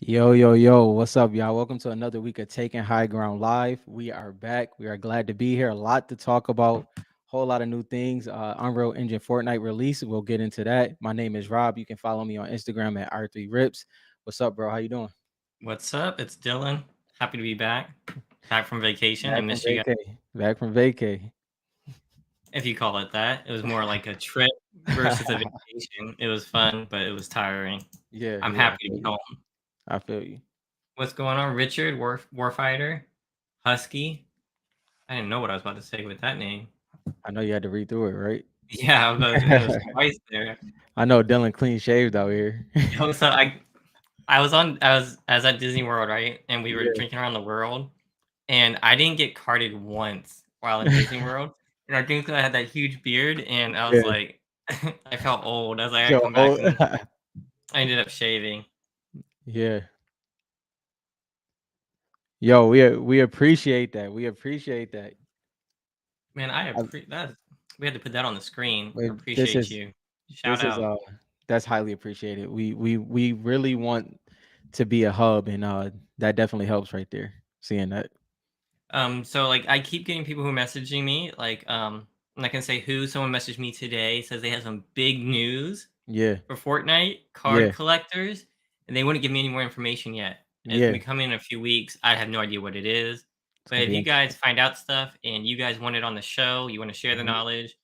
Yo, yo, yo, what's up, y'all? Welcome to another week of Taking High Ground Live. We are back. We are glad to be here. A lot to talk about, whole lot of new things. Unreal Engine Fortnite release. We'll get into that. My name is Rob. You can follow me on Instagram at R3Rips. What's up, bro? How you doing? What's up? It's Dylan. Happy to be back. Back from vacation. I Back from missed you guys, vacay. Back from vacay. if you call it that. It was more like a trip versus a vacation. It was fun, but it was tiring. Yeah, I'm yeah, I happy to feel be you. home. I feel you. What's going on? Richard, Warfighter, Husky. I didn't know what I was about to say with that name. I know you had to read through it, right? Yeah, it was twice there. I know Dylan clean shaved out here. Yo, so I was at Disney World, right? And we were Yeah, drinking around the world. And I didn't get carded once while in Disney World. And I think I had that huge beard, and I was yeah. like, I felt old. I was like, I So, gotta come back, oh, and I ended up shaving. yeah. Yo, we appreciate that. We appreciate that. Man, that. We had to put that on the screen. I But this appreciate is you. Shout this is out. that's highly appreciated. We really want to be a hub, and that definitely helps right there. Seeing that. So like I keep getting people who are messaging me, I'm not gonna say who. Someone messaged me today, says they have some big news Yeah. for Fortnite card Yeah. collectors, and they wouldn't give me any more information yet. It's gonna Yeah. be coming in a few weeks. I have no idea what it is. It's But gonna if be you guys interesting. find out stuff and you guys want it on the show, you want to share the Mhm. knowledge,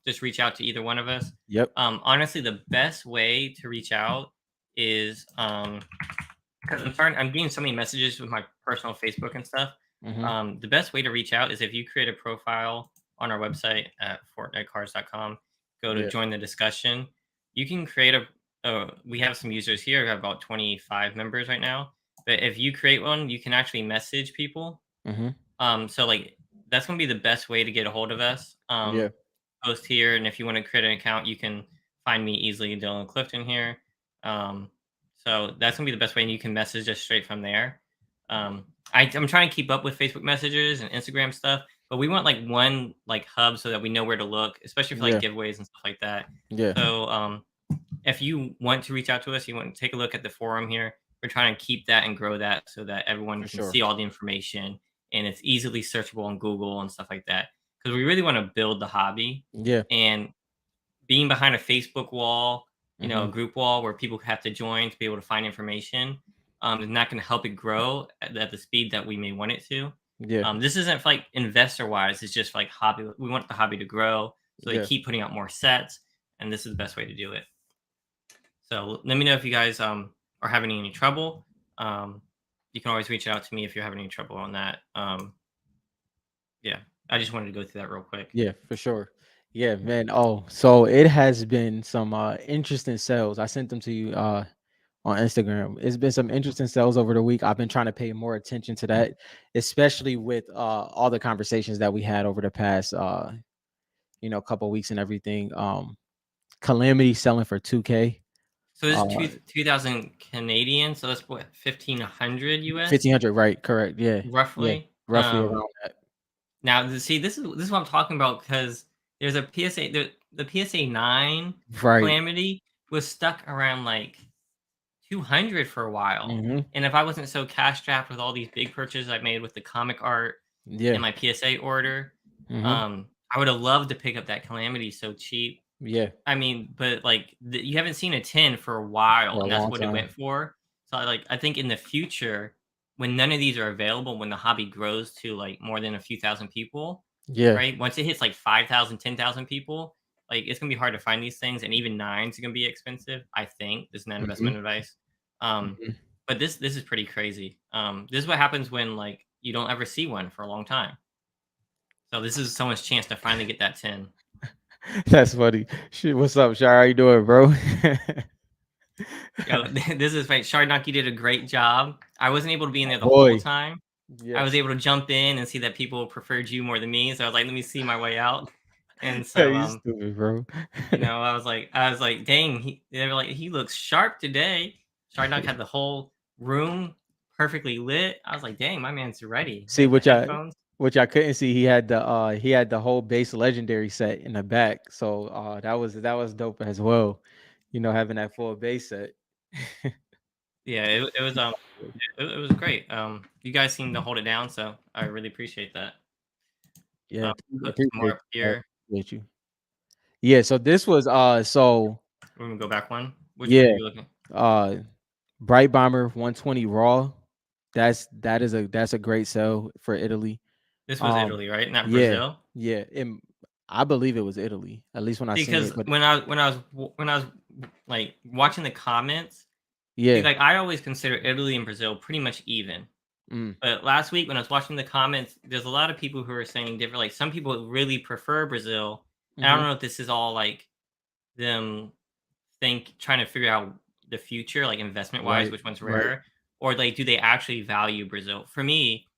just reach out to either one of us. Yep. Honestly, the best way to reach out is because I'm getting so many messages with my personal Facebook and stuff. Mhm. The best way to reach out is if you create a profile on our website at fortnitecards.com, go to Yeah. join the discussion. You can create we have some users here. We have about 25 members right now. But if you create one, you can actually message people. Mhm. So like that's gonna be the best way to get a hold of us. Yeah. Post here, and if you want to create an account, you can find me easily, Dylan Clifton here. Um, so that's gonna be the best way, and you can message us straight from there. I'm trying to keep up with Facebook messages and Instagram stuff, but we want like one like hub so that we know where to look, especially for like Yeah. giveaways and stuff like that. Yeah. So if you want to reach out to us, you want to take a look at the forum here. We're trying to keep that and grow that so that everyone For can sure. see all the information and it's easily searchable on Google and stuff like that. Because we really want to build the hobby, Yeah. and being behind a Facebook wall, a Mhm. group wall where people have to join to be able to find information, is not going to help it grow at the speed that we may want it to. Yeah. This isn't for, like investor wise; it's just for, like hobby. We want the hobby to grow, so they Yeah. keep putting out more sets, and this is the best way to do it. So let me know if you guys are having any trouble. Um, you can always reach out to me if you're having any trouble on that. Yeah, I just wanted to go through that real quick. Yeah, for sure. Yeah, man. Oh, so it has been some interesting sales. I sent them to you on Instagram. It's been some interesting sales over the week. I've been trying to pay more attention to that, especially with all the conversations that we had over the past couple weeks and everything. Calamity selling for 2K. So this is Uh 2,000 Canadian. So that's what 1,500 US 1500, right, correct. Yeah. Yeah. roughly. Roughly around that. Now see, this is what I'm talking about because there's a PSA. The PSA 9 Right. Calamity was stuck around like 200 for a while. Mhm. And if I wasn't so cash strapped with all these big purchases I made with the comic art Yeah. and my PSA order, Mhm. I would have loved to pick up that Calamity so cheap. Yeah. I mean, but like you haven't seen a 10 for a while, For a and that's long what it went time. for. So I think in the future, when none of these are available, when the hobby grows to like more than a few thousand people, Yeah. right? Once it hits like 5,000, 10,000 people, like it's gonna be hard to find these things, and even nines are gonna be expensive. I think this is not Mhm. investment advice. Um, Mhm. but this is pretty crazy. This is what happens when like you don't ever see one for a long time. So this is someone's chance to finally get that 10. That's funny. Shit, what's up, Shar? How you doing, bro? Yo, this is right. Shardnaki did a great job. I wasn't able to be in My there the whole boy. time. I was Yes. able to jump in and see that people preferred you more than me. So I was like, let me see my way out. And so, You stupid, bro. I was like, dang, they were like, he looks sharp today. Shardnak had the whole room perfectly lit. I was like, dang, my man's ready. He See, has the headphones. which I couldn't see, he had the whole base legendary set in the back. So that was dope as well. Having that full base set. Yeah, it was it was great. You guys seem to hold it down, so I really appreciate that. Yeah, Put some more appreciate up here. appreciate you. Yeah, so this was so We're gonna go back one. Which one are yeah, you looking? uh Bright Bomber 120 Raw. That's a great sell for Italy. This was Um Italy, right? Not yeah, Brazil. yeah, I believe it was Italy, at least when I seen Because it, but when I was like watching the comments, see, yeah. like I always consider Italy and Brazil pretty much even. Mm, But last week when I was watching the comments, there's a lot of people who are saying different. Like some people really prefer Brazil, and I don't mhm, know if this is all like them trying to figure out the future, like investment wise, right, which one's right. rarer, or like do they actually value Brazil? For me,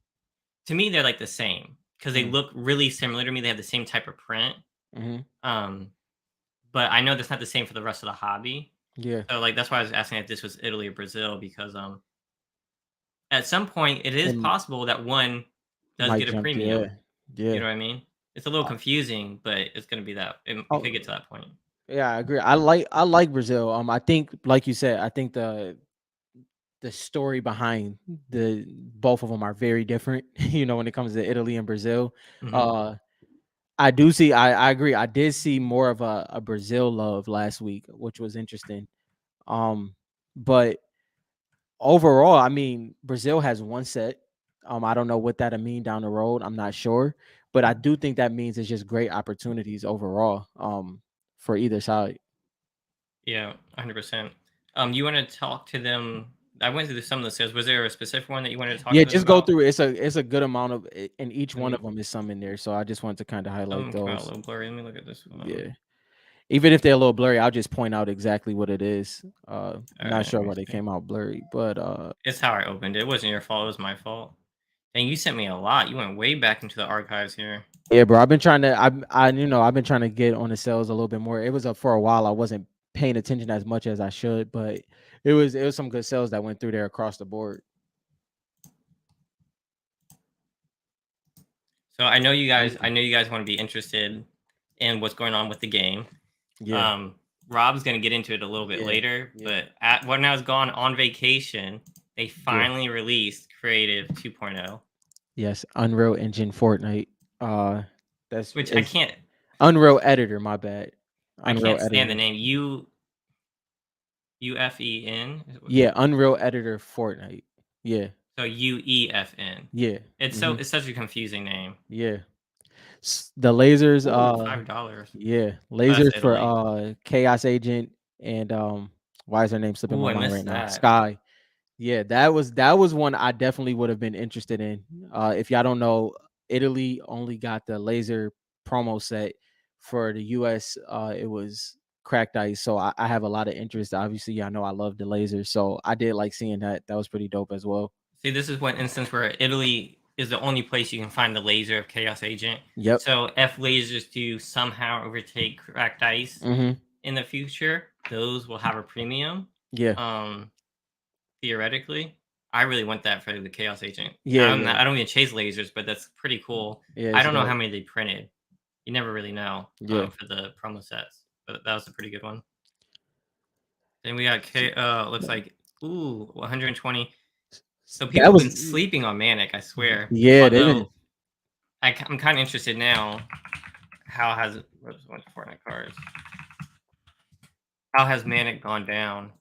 to me, they're like the same because they Mm, look really similar to me. They have the same type of print. mhm, Um, but I know that's not the same for the rest of the hobby. yeah, So like that's why I was asking if this was Italy or Brazil because at some point it is and possible that one does might get a jump, yeah, premium. You yeah. know what I mean? It's a little Uh, confusing, but it's gonna be that it could get to oh, that point. yeah, I agree. I like Brazil. I think, like you said, I think the story behind the both of them are very different. When it comes to Italy and Brazil, Hmm. uh, I do see. I agree. I did see more of a Brazil love last week, which was interesting. Um, but overall, I mean, Brazil has one set. I don't know what that'll mean down the road. I'm not sure, but I do think that means it's just great opportunities overall. For either side. Yeah, 100%. You want to talk to them? I went through some of the sales. Was there a specific one that you wanted to talk Yeah, to them just go about? through. It's a good amount of, and each Let one me. of them is some in there. So I just wanted to kind of Some of highlight them came out a those. little blurry. Let me look at this one. Yeah. Even if they're a little blurry, I'll just point out exactly what it is. All Not right, let sure me why they see. came out blurry, but It's how I opened it. It wasn't your fault. It was my fault. Dang, you sent me a lot. You went way back into the archives here. yeah, bro. I've been trying to I've been trying to get on the sales a little bit more. It was up for a while. I wasn't paying attention as much as I should, but it was some good sales that went through there across the board. So I know you guys. Yeah. I know you guys want to be interested in what's going on with the game. Yeah. Um, Rob's gonna get into it a little bit Yeah. later, Yeah. but when I was gone on vacation, they Yeah. finally released Creative 2.0, Yes, Unreal Engine Fortnite. Uh that's which is Unreal Editor, my bad. I Unreal can't stand the Editor. name UFEN. Yeah, Unreal Editor Fortnite. Yeah. So UEFN. Yeah. It's Mhm. it's such a confusing name. Yeah. The lasers, Oh, $5. yeah, Oh, that's lasers for Italy. Chaos Agent and why is her name slipping Ooh, my I mind missed right now? that. Sky. Yeah, that was one I definitely would have been interested in. If y'all don't know, Italy only got the laser promo set. For the US, it was cracked ice. So I have a lot of interest. Obviously, y'all know I love the lasers. So I did like seeing that. That was pretty dope as well. See, this is one instance where Italy is the only place you can find the laser of Chaos Agent. Yep. So if lasers do somehow overtake Cracked Ice Mm-hmm. in the future, those will have a premium. Yeah. Um, Theoretically, I really want that for the Chaos Agent. Yeah, yeah. I don't even chase lasers, but that's pretty cool. Yeah, I it's don't know how dope. many they printed. You never really know Yeah. for the promo sets, but that was a pretty good one. Then we got looks like ooh 120. So people That have was been sleeping on Manic, I swear. yeah, they've been Although I'm kind of interested now. How has what's one Fortnite cards? How has Manic gone down?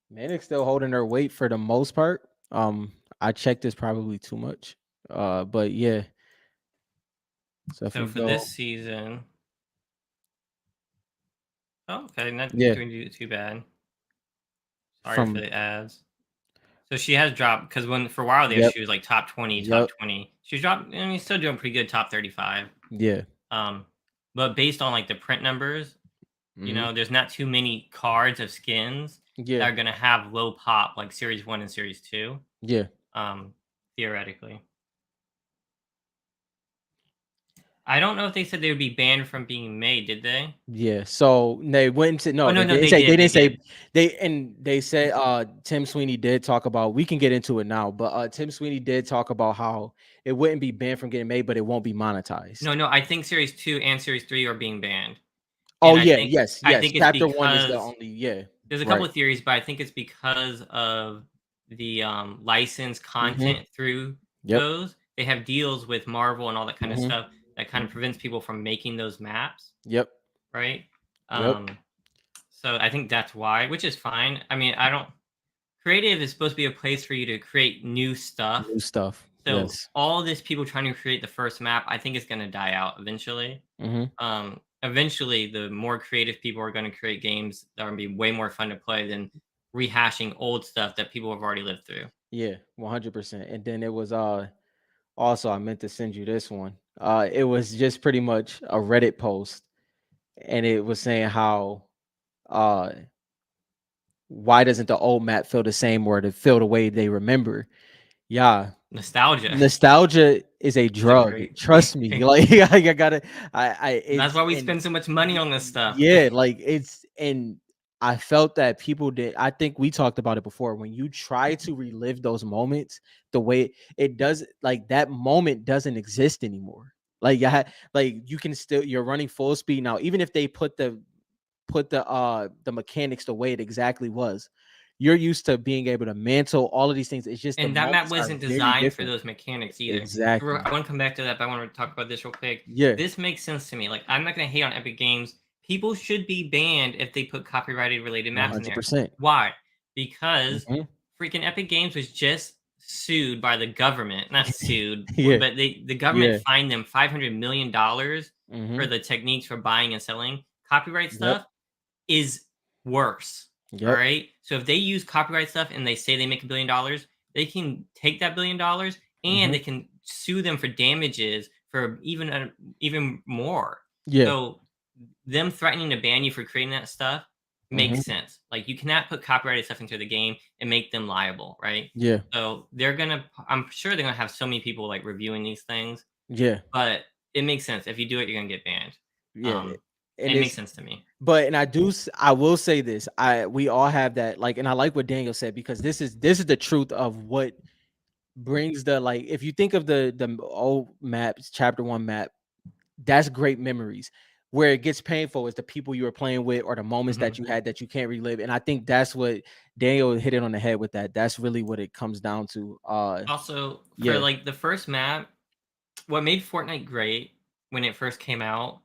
Manic's still holding their weight for the most part. I checked this probably too much. But yeah. So if So you for this go, season, oh, okay, not yeah, doing too bad. Sorry for from the ads. So she has dropped because when for a while there yep, she was like top 20, top yep, 20. She's dropped. I mean, still doing pretty good, top 35. yeah, Um, but based on like the print numbers, hmm, there's not too many cards of skins yeah, that are gonna have low pop like Series 1 and Series 2. yeah, Um, Theoretically, I don't know if they said they would be banned from being made. Did they? yeah. So they went to Oh no, no, they no, didn't they say they did. They didn't say did. they said Tim Sweeney did talk about we can get into it now, but Tim Sweeney did talk about how it wouldn't be banned from getting made, but it won't be monetized. No, no, I think Series 2 and Series 3 are being banned. Oh And I yeah, think yes, I yes. think it's Chapter one is the because only, yeah, there's a couple right. of theories, but I think it's because of the licensed Mm-hmm. content through Yep. those. They have deals with Marvel and all that kind of Mm-hmm. stuff that kind of prevents people from making those maps, Yep. right? Yep. So I think that's why, which is fine. I mean, I don't creative is supposed to be a place for you to create new stuff. New stuff. So Yes. all this people trying to create the first map, I think is going to die out eventually. Mm-hmm. Eventually, the more creative people are going to create games that are going to be way more fun to play than rehashing old stuff that people have already lived through. Yeah, 100%. And then it was also, I meant to send you this one. It was just pretty much a Reddit post, and it was saying how uh why doesn't the old map feel the same or to feel the way they remember? Yeah, Nostalgia nostalgia is a is a drug. great Trust me. thing. Like I gotta, That's it's why we and spend so much money on this stuff. yeah, like it's and I felt that people did. I think we talked about it before. When you try to relive those moments, the way it does, like that moment doesn't exist anymore. Like like you can still you're running full speed now, even if they put the mechanics the way it exactly was. You're used to being able to mantle all of these things. It's just the And that map moments are wasn't very designed for different. those mechanics either. I Exactly. want to come back to that, but I want to talk about this real quick. Yeah. This makes sense to me. Like, I'm not going to hate on Epic Games. People should be banned if they put copyrighted related One maps in hundred there. percent. Why? Because Mhm. freaking Epic Games was just sued by the government. Not sued, Yeah. but the government Yeah. fined them $500 million for Mhm. the techniques for buying and selling copyright Yep. stuff is worse. All Yep. right. So if they use copyright stuff and they say they make $1 billion, they can take that $1 billion and Mhm. they can sue them for damages for even more. Yeah. So them threatening to ban you for creating that stuff makes Mhm. sense. Like you cannot put copyrighted stuff into the game and make them liable, right? Yeah. So I'm sure they're gonna have so many people like reviewing these things, Yeah. but it makes sense. If you do it, you're gonna get banned. Yeah. Um, And it makes it's sense to me. but and I will say this. We all have that, like, and I like what Daniel said, because this is the truth of what brings the, like, if you think of the old maps, chapter 1 map, that's great memories. Where it gets painful is the people you were playing with or the moments that Mhm. you had that you can't relive. And I think that's what Daniel hit it on the head with that. That's really what it comes down to. Also, for Yeah. like the first map, what made Fortnite great when it first came out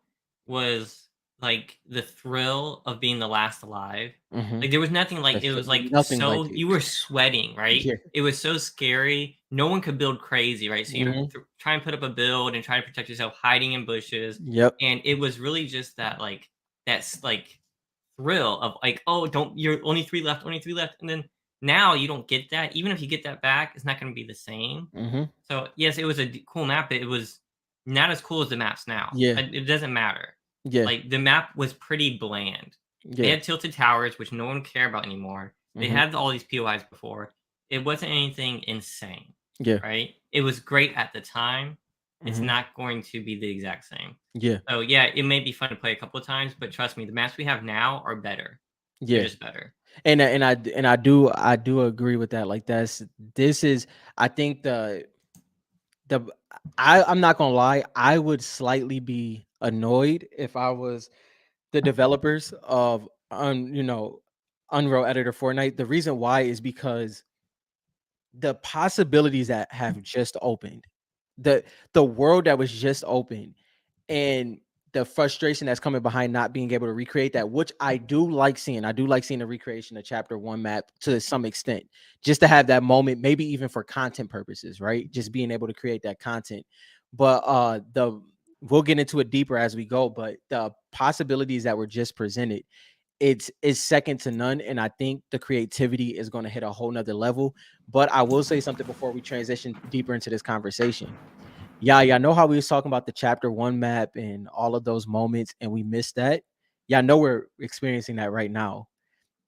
was like the thrill of being the last alive. Hmm. Like there was nothing like it was like Nothing like so it. you were sweating, right? Yeah. It was so scary. No one could build crazy, right? So you Hmm. try and put up a build and try to protect yourself hiding in bushes. Yep. And it was really just that that's like thrill of like, oh, don't you're only three left, only three left. And then now you don't get that. Even if you get that back, it's not going to be the same. Hmm. So yes, it was a cool map, but it was not as cool as the maps now. Yeah. It doesn't matter. Yeah. Like the map was pretty bland. They Yeah. had tilted towers, which no one cared about anymore. They Hmm. had all these POIs before. It wasn't anything insane, Yeah. right? It was great at the time. It's Hmm. not going to be the exact same. Yeah. So yeah, it may be fun to play a couple of times, but trust me, the maps we have now are better. They're Yeah. just better. And I do agree with that. Like this is, I think the I'm not gonna lie, I would slightly be annoyed if I was the developers of Unreal Editor Fortnite. The reason why is because the possibilities that have just opened, the the world that was just opened, and the frustration that's coming behind not being able to recreate that, which I do like seeing. I do like seeing the recreation of chapter 1 map to some extent, just to have that moment, maybe even for content purposes, right? Just being able to create that content. But the we'll get into it deeper as we go, but the possibilities that were just presented, it's second to none. And I think the creativity is going to hit a whole nother level. But I will say something before we transition deeper into this conversation. Yeah, know how we was talking about the chapter 1 map and all of those moments, and we missed that. Yeah, I know we're experiencing that right now.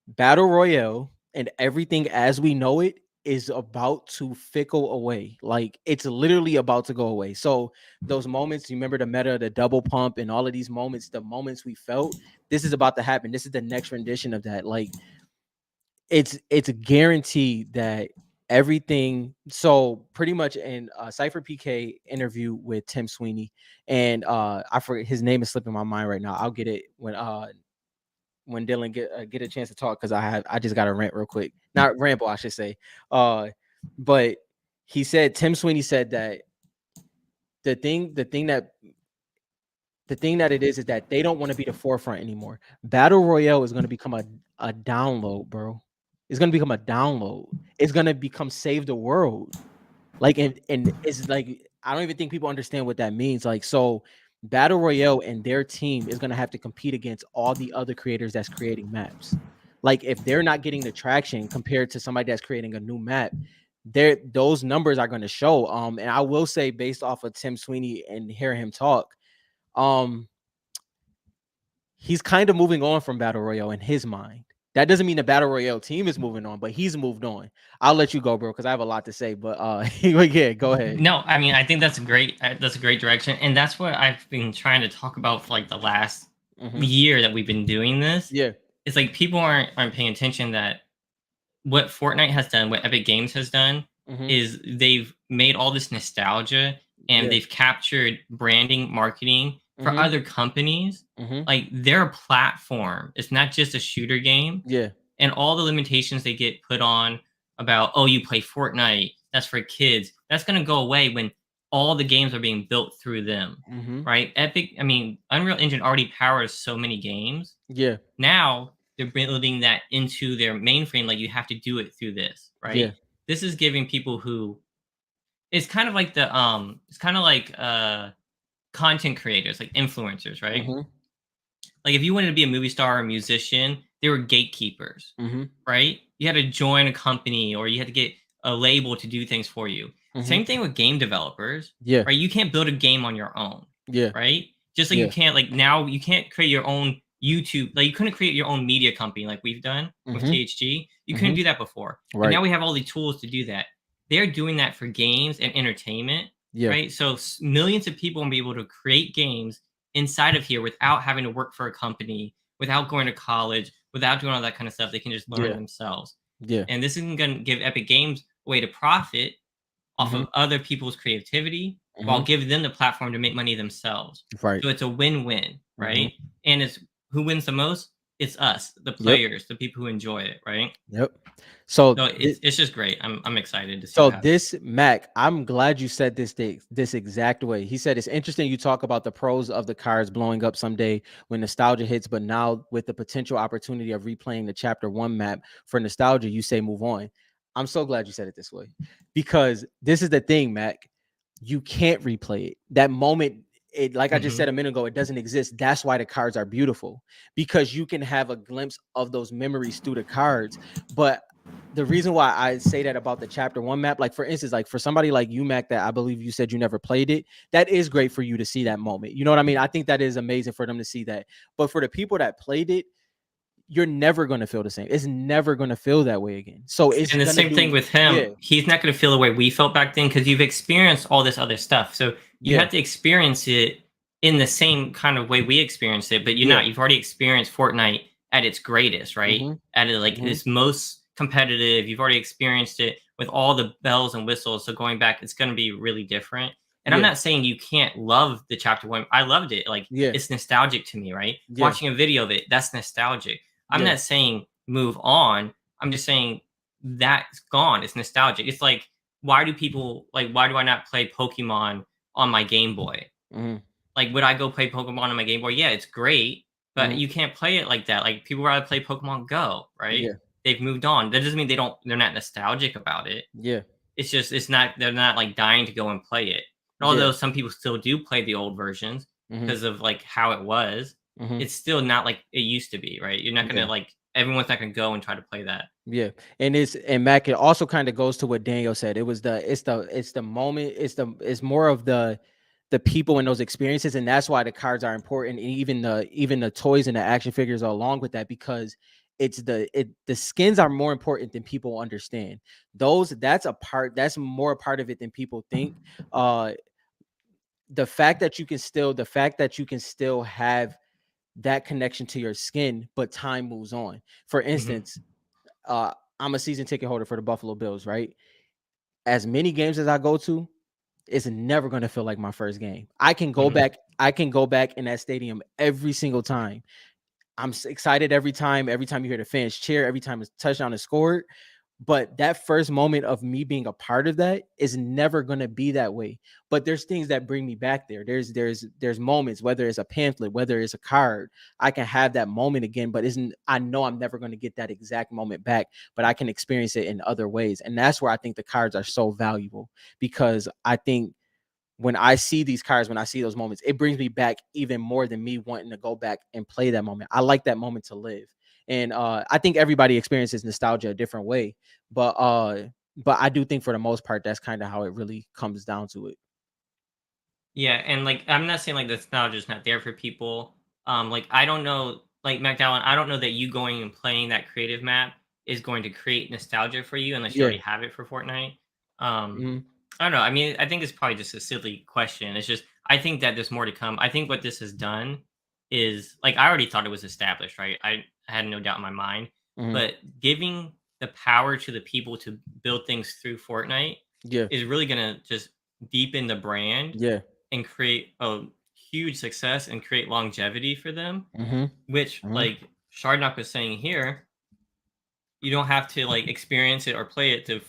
Battle Royale and everything as we know it is about to fickle away. Like it's literally about to go away. So those moments, you remember the meta, the double pump, and all of these moments, the moments we felt, this is about to happen. This is the next rendition of that. Like it's guaranteed that everything. So pretty much in Cypher PK interview with Tim Sweeney, and I forget his name is slipping my mind right now. I'll get it when Dylan get a chance to talk, because I just got to rant real quick, not ramble I should say. Uh, but he said Tim Sweeney said that the thing the thing that the thing that it is that they don't want to be the forefront anymore. Battle Royale is going to become a download, bro. It's going to become a download. It's going to become save the world. Like, and it's like I don't even think people understand what that means. Like, so Battle Royale and their team is gonna have to compete against all the other creators that's creating maps. Like, if they're not getting the traction compared to somebody that's creating a new map, those numbers are gonna show. And I will say, based off of Tim Sweeney and hearing him talk, um, he's kind of moving on from Battle Royale in his mind. That doesn't mean the Battle Royale team is moving on, but he's moved on. I'll let you go, bro, because I have a lot to say. But yeah, go ahead. No, I mean, I think that's a great direction, and that's what I've been trying to talk about for like the last Hmm. year that we've been doing this. Yeah. It's like people aren't paying attention that what Fortnite has done, what Epic Games has done, Hmm. is they've made all this nostalgia and Yeah. they've captured branding, marketing for Mhm. other companies. Mhm. Like their platform, it's not just a shooter game, Yeah. and all the limitations they get put on about, oh, you play Fortnite, that's for kids. That's going to go away when all the games are being built through them, Mhm. right? Unreal Engine already powers so many games. Yeah. Now they're building that into their mainframe. Like you have to do it through this, right? Yeah. This is giving people who it's kind of like content creators, like influencers, right? Mhm. Like if you wanted to be a movie star or a musician, they were gatekeepers, Mhm. right? You had to join a company or you had to get a label to do things for you. Mhm. Same thing with game developers, Yeah. right? You can't build a game on your own, Yeah. right? Just like you Yeah. can't like now you can't create your own YouTube, like you couldn't create your own media company like we've done with Mhm. THG. You couldn't Mhm. do that before. But Right. now we have all the tools to do that. They're doing that for games and entertainment, Yeah. right? So millions of people will be able to create games inside of here without having to work for a company, without going to college, without doing all that kind of stuff. They can just learn Yeah. themselves. Yeah. And this isn't going to give Epic Games a way to profit off Mhm. of other people's creativity while Mhm. giving them the platform to make money themselves. Right. So it's a win-win, Mhm. right? And it's who wins the most? It's us, the Yep. players, the people who enjoy it, right? Yep. So So thi- it's just great. I'm excited to see So what happens. this Mac, I'm glad you said this exact way. He said it's interesting you talk about the pros of the cards blowing up someday when nostalgia hits, but now with the potential opportunity of replaying the chapter 1 map for nostalgia, you say move on. I'm so glad you said it this way, because this is the thing, Mac. You can't replay it. That moment, it, like I just Hmm. said a minute ago, it doesn't exist. That's why the cards are beautiful, because you can have a glimpse of those memories through the cards. But the reason why I say that about the chapter 1 map, like for instance, like for somebody like you, Mac, that I believe you said you never played it, that is great for you to see that moment. You know what I mean? I think that is amazing for them to see that. But for the people that played it, you're never going to feel the same. It's never going to feel that way again. So it's And the going to same thing do, with yeah, him. He's not going to feel the way we felt back then because you've experienced all this other stuff. So you yeah, have to experience it in the same kind of way we experienced it, but you're yeah, not. You've already experienced Fortnite at its greatest, right? mm-hmm, At it like mm-hmm, its most competitive. You've already experienced it with all the bells and whistles. So going back, it's going to be really different. And I'm yeah, not saying you can't love the chapter one. I loved it. Like yeah, it's nostalgic to me, right? yeah, Watching a video of it, that's nostalgic. I'm yeah, not saying move on. I'm just saying that's gone. It's nostalgic. It's like why do I not play Pokemon on my Game Boy? mm-hmm, Like would I go play Pokemon on my Game Boy? Yeah, it's great, but mm-hmm, you can't play it like that. Like people rather play Pokemon Go, right? yeah, They've moved on. That doesn't mean they're not nostalgic about it. yeah, It's just it's not they're not like dying to go and play it. And yeah, although some people still do play the old versions mm-hmm, because of like how it was, mm-hmm, it's still not like it used to be, right? You're not gonna yeah. like everyone's not gonna go and try to play that. Yeah, and Mac, it also kind of goes to what Daniel said. It was it's the moment, it's more of the people and those experiences, and that's why the cards are important, and even the toys and the action figures are along with that, because the skins are more important than people understand. That's more a part of it than people think. Uh, the fact that you can still have that connection to your skin, but time moves on. For Mhm. instance, I'm a season ticket holder for the Buffalo Bills, right? As many games as I go to, it's never gonna feel like my first game. Mhm. I can go back in that stadium every single time. Excited every time. Every time you hear the fans cheer, every time a touchdown is scored. But that first moment of me being a part of that is never gonna be that way. But there's things that bring me back there. There's moments, whether it's a pamphlet, whether it's a card, I can have that moment again. But isn't I know I'm never gonna get that exact moment back, but I can experience it in other ways. And that's where I think the cards are so valuable because I think when I see these cards, when I see those moments, it brings me back even more than me wanting to go back and play that moment. I like that moment to live. And I think everybody experiences nostalgia a different way. But I do think for the most part, that's kind of how it really comes down to it. Yeah, and, like, I'm not saying, like, the nostalgia's not there for people. Like, I don't know, like, McDowell, I don't know that you going and playing that creative map is going to create nostalgia for you unless you Yeah. already have it for Fortnite. Um, Hmm. I don't know. I mean, I think it's probably just a silly question. It's just I think that there's more to come. I think what this has done is like I already thought it was established, right? I had no doubt in my mind, Hmm. but giving the power to the people to build things through Fortnite Yeah. is really gonna just deepen the brand Yeah. and create a huge success and create longevity for them, Hmm. which, Hmm. like Shardnock was saying here, you don't have to, like, experience it or play it to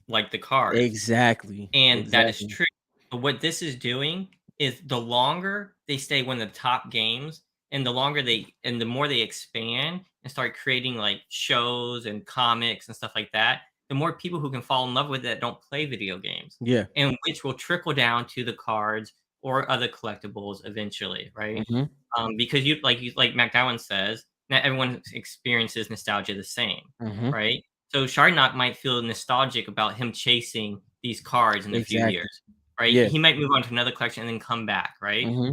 like the cards. Exactly. And that is Exactly. true. But what this is doing is the longer they stay one of the top games and the longer they and the more they expand and start creating like shows and comics and stuff like that, the more people who can fall in love with it that don't play video games. Yeah. And which will trickle down to the cards or other collectibles eventually, right? Hmm. Because you like McGowan says, not everyone experiences nostalgia the same, Hmm. right? So Sharnock might feel nostalgic about him chasing these cards in a few Exactly. years, right? Yeah. He might move on to another collection and then come back, right? Hmm.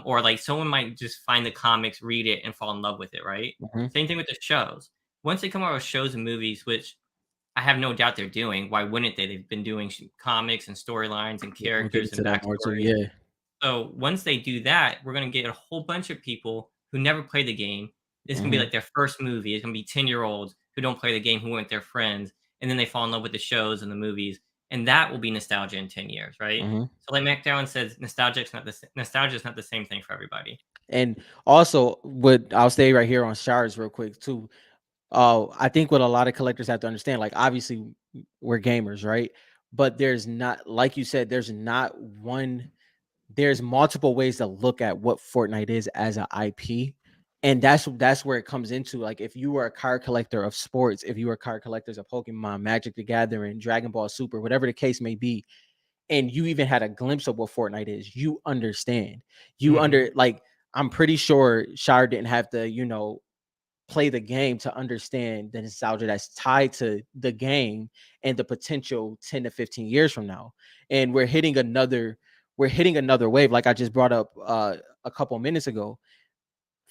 Or like someone might just find the comics, read it, and fall in love with it, right? Hmm. Same thing with the shows. Once they come out with shows and movies, which I have no doubt they're doing, why wouldn't they? They've been doing comics and storylines and We'll get characters and into that more too. backstories. Yeah. So once they do that, we're gonna get a whole bunch of people who never played the game. It's gonna be Hmm. like their first movie. It's gonna be 10-year-olds who don't play the game, who went with their friends, and then they fall in love with the shows and the movies, and that will be nostalgia in 10 years, right? Hmm. So like McDowell says, nostalgia is not the same thing for everybody. And also, what I'll stay right here on shards real quick too. I think what a lot of collectors have to understand, like obviously we're gamers, right? But there's not, like you said, there's not one. There's multiple ways to look at what Fortnite is as an IP, and that's where it comes into. Like, if you were a card collector of sports, if you were card collectors of Pokemon, Magic the Gathering, Dragon Ball Super, whatever the case may be, and you even had a glimpse of what Fortnite is, you understand. You Mhm. under like I'm pretty sure Shard didn't have to, play the game to understand the nostalgia that's tied to the game and the potential 10 to 15 years from now. And we're hitting another wave, like I just brought up a couple minutes ago.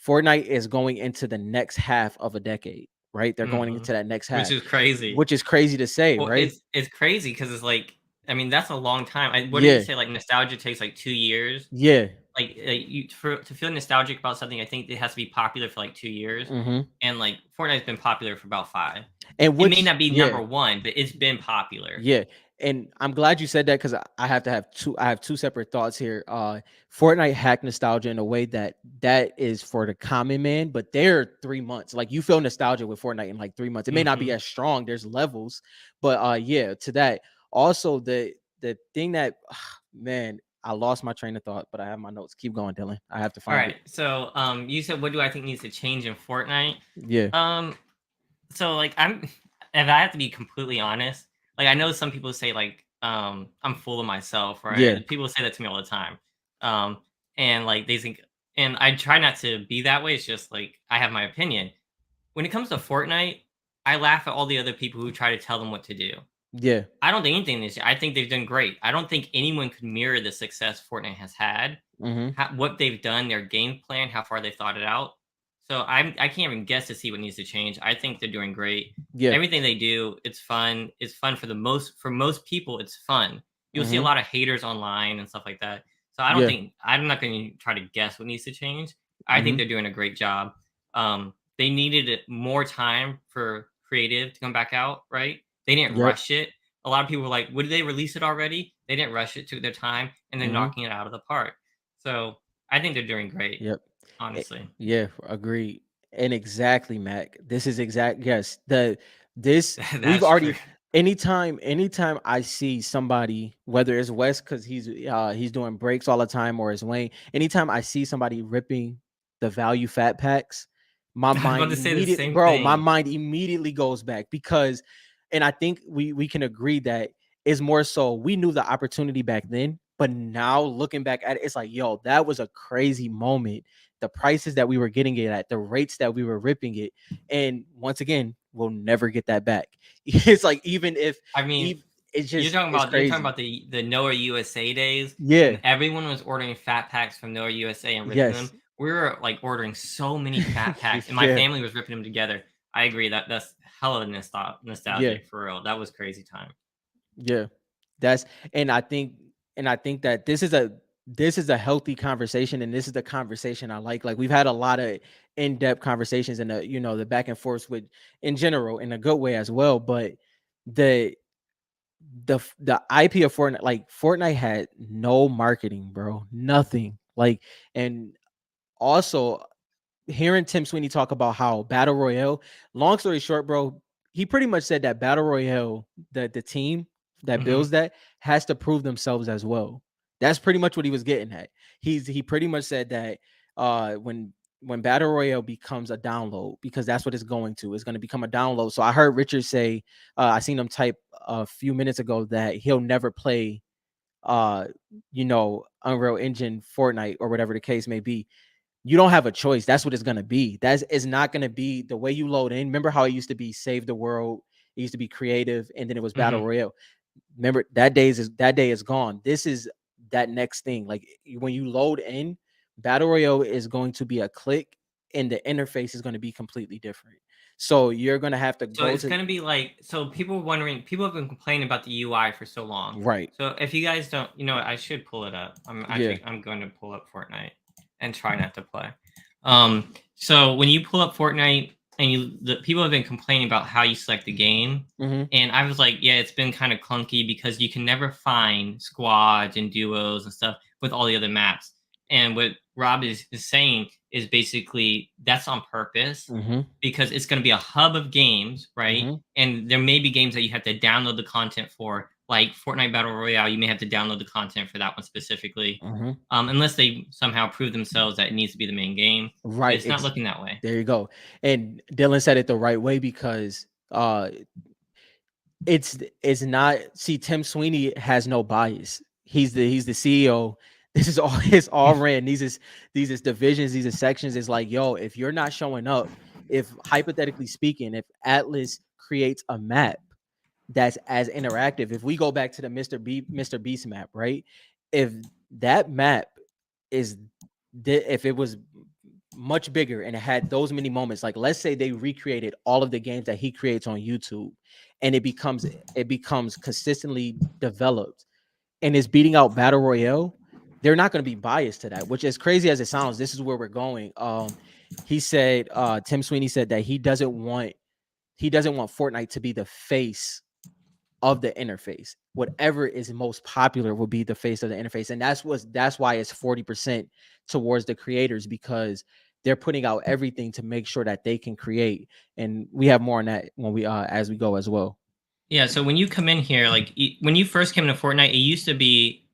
Fortnite is going into the next half of a decade, right? They're going Mhm. into that next Which half, is crazy. which is crazy to say, Well, right? it's crazy because it's like I mean, that's a long time. What did he Yeah. say? Like nostalgia takes like 2 years. Yeah. Like, you to feel nostalgic about something, I think it has to be popular for, like, 2 years, Hmm. and, like, Fortnite's been popular for about 5. And It may which not be yeah. number 1, but it's been popular. Yeah, and I'm glad you said that because I have to have two. I have two separate thoughts here. Fortnite hack nostalgia in a way that is for the common man, but they're 3 months. Like, you feel nostalgia with Fortnite in like 3 months. It may not be Mhm. as strong. There's levels, but yeah. To that, also the thing that man, I lost my train of thought, but I have my notes. Keep going, Dylan. I have to find it. Alright, so, you said, "What do I think needs to change in Fortnite?" Yeah, Um, so, like, I'm if I have to be completely honest, like, I know some people say, like, I'm full of myself, yeah, right? People say that to me all the time. Um, and, like, they think and I try not to be that way, it's just, like, I have my opinion. When it comes to Fortnite, I laugh at all the other people who try to tell them what to do. yeah. I don't think anything this year. I think they've done great. I don't think anyone could mirror the success Fortnite has had, Mm-hmm. what they've done, their game plan, how far they thought it out. So I can't even guess to see what needs to change. I think they're doing great. Yeah. Everything they do, it's fun. It's fun for most people. It's fun. You'll see a Mm-hmm. lot of haters online and stuff like that. So Yeah. I'm not going to try to guess what needs to change. I think Mm-hmm. they're doing a great job. They needed more time creative to come back out, right? They didn't Yep. rush it. A lot of people were like, "Would they release it already?" They didn't rush it, took their time, and they're Mhm. knocking it out of the park. So I think they're doing great, Yep. honestly. Yeah, agreed. And exactly, Mac. This is exact. Yes, this we've That's true. already. Anytime I see somebody, whether it's Wes because he's doing breaks all the time, or it's Wayne. Anytime I see somebody ripping the value fat packs, my I was mind about to say the immediately, same bro, my thing. mind immediately goes back because, and I think we can agree that it's more so we knew the opportunity back then, but now looking back at it, it's like, yo, that was a crazy moment, the prices that we were getting it at, the rates that we were ripping it. And once again, we'll never get that back. It's like even if I mean, it's you're just talking it's about crazy. the Noah USA days Yeah. when everyone was ordering fat packs from Noah USA and ripping them. Yes. We were like ordering so many fat packs, and my Yeah. family was ripping them together. I agree that that's hella Yeah. nostalgic for real. That was crazy time. Yeah. That's and I think that this is a healthy conversation, and this is the conversation I like. Like we've had a lot of in-depth conversations and the back and forth with in general in a good way as well. But the the IP of Fortnite, like Fortnite had no marketing, bro. Nothing. Like, and also hearing Tim Sweeney talk about how Battle Royale, long story short, bro, he pretty much said that Battle Royale, the team that Hmm. builds that has to prove themselves as well. That's pretty much what he was getting at. He pretty much said that when Battle Royale becomes a download, because that's what it's going to. It's going to become a download. So I heard Richard say, I seen him type a few minutes ago that he'll never play uh Unreal Engine Fortnite or whatever the case may be. You don't have a choice. That's what it's gonna be. That's it's not gonna be the way you load in. Remember how it used to be save the world, it used to be creative, and then it was battle Hmm. royale. Remember that day is gone. This is that next thing. Like when you load in, battle royale is going to be a click, and the interface is going to be completely different. So you're gonna have to So go it's to gonna be like, so people were wondering, people have been complaining about the UI for so long. right. So if you guys don't, what, I should pull it up. Yeah. I'm going to pull up Fortnite and try not to play. So when you pull up Fortnite and the people have been complaining about how you select the game, Mm-hmm. and I was like, yeah, it's been kind of clunky because you can never find squads and duos and stuff with all the other maps. And what Rob is saying is basically that's on purpose Mm-hmm. because it's going to be a hub of games, right? Mm-hmm. And there may be games that you have to download the content for, like Fortnite Battle Royale. You may have to download the content for that one specifically, Mm-hmm. unless they somehow prove themselves that it needs to be the main game. But Right. it's not looking that way. There you go. And Dylan said it the right way because it's not, see, Tim Sweeney has no bias. He's the CEO. This is all his all ran. These is divisions, these are sections. It's like, yo, if you're not showing up, if hypothetically speaking, if Atlas creates a map that's as interactive, if we go back to the Mr. Beast map, right? If that map is if it was much bigger and it had those many moments, like let's say they recreated all of the games that he creates on YouTube, and it becomes consistently developed and is beating out battle royale, they're not going to be biased to that, which, as crazy as it sounds, this is where we're going. He said, Tim Sweeney said that he doesn't want Fortnite to be the face of the interface. Whatever is most popular will be the face of the interface, and that's why it's 40% towards the creators, because they're putting out everything to make sure that they can create. And we have more on that when we as we go as well. Yeah, so when you come in here, like when you first came into Fortnite, it used to be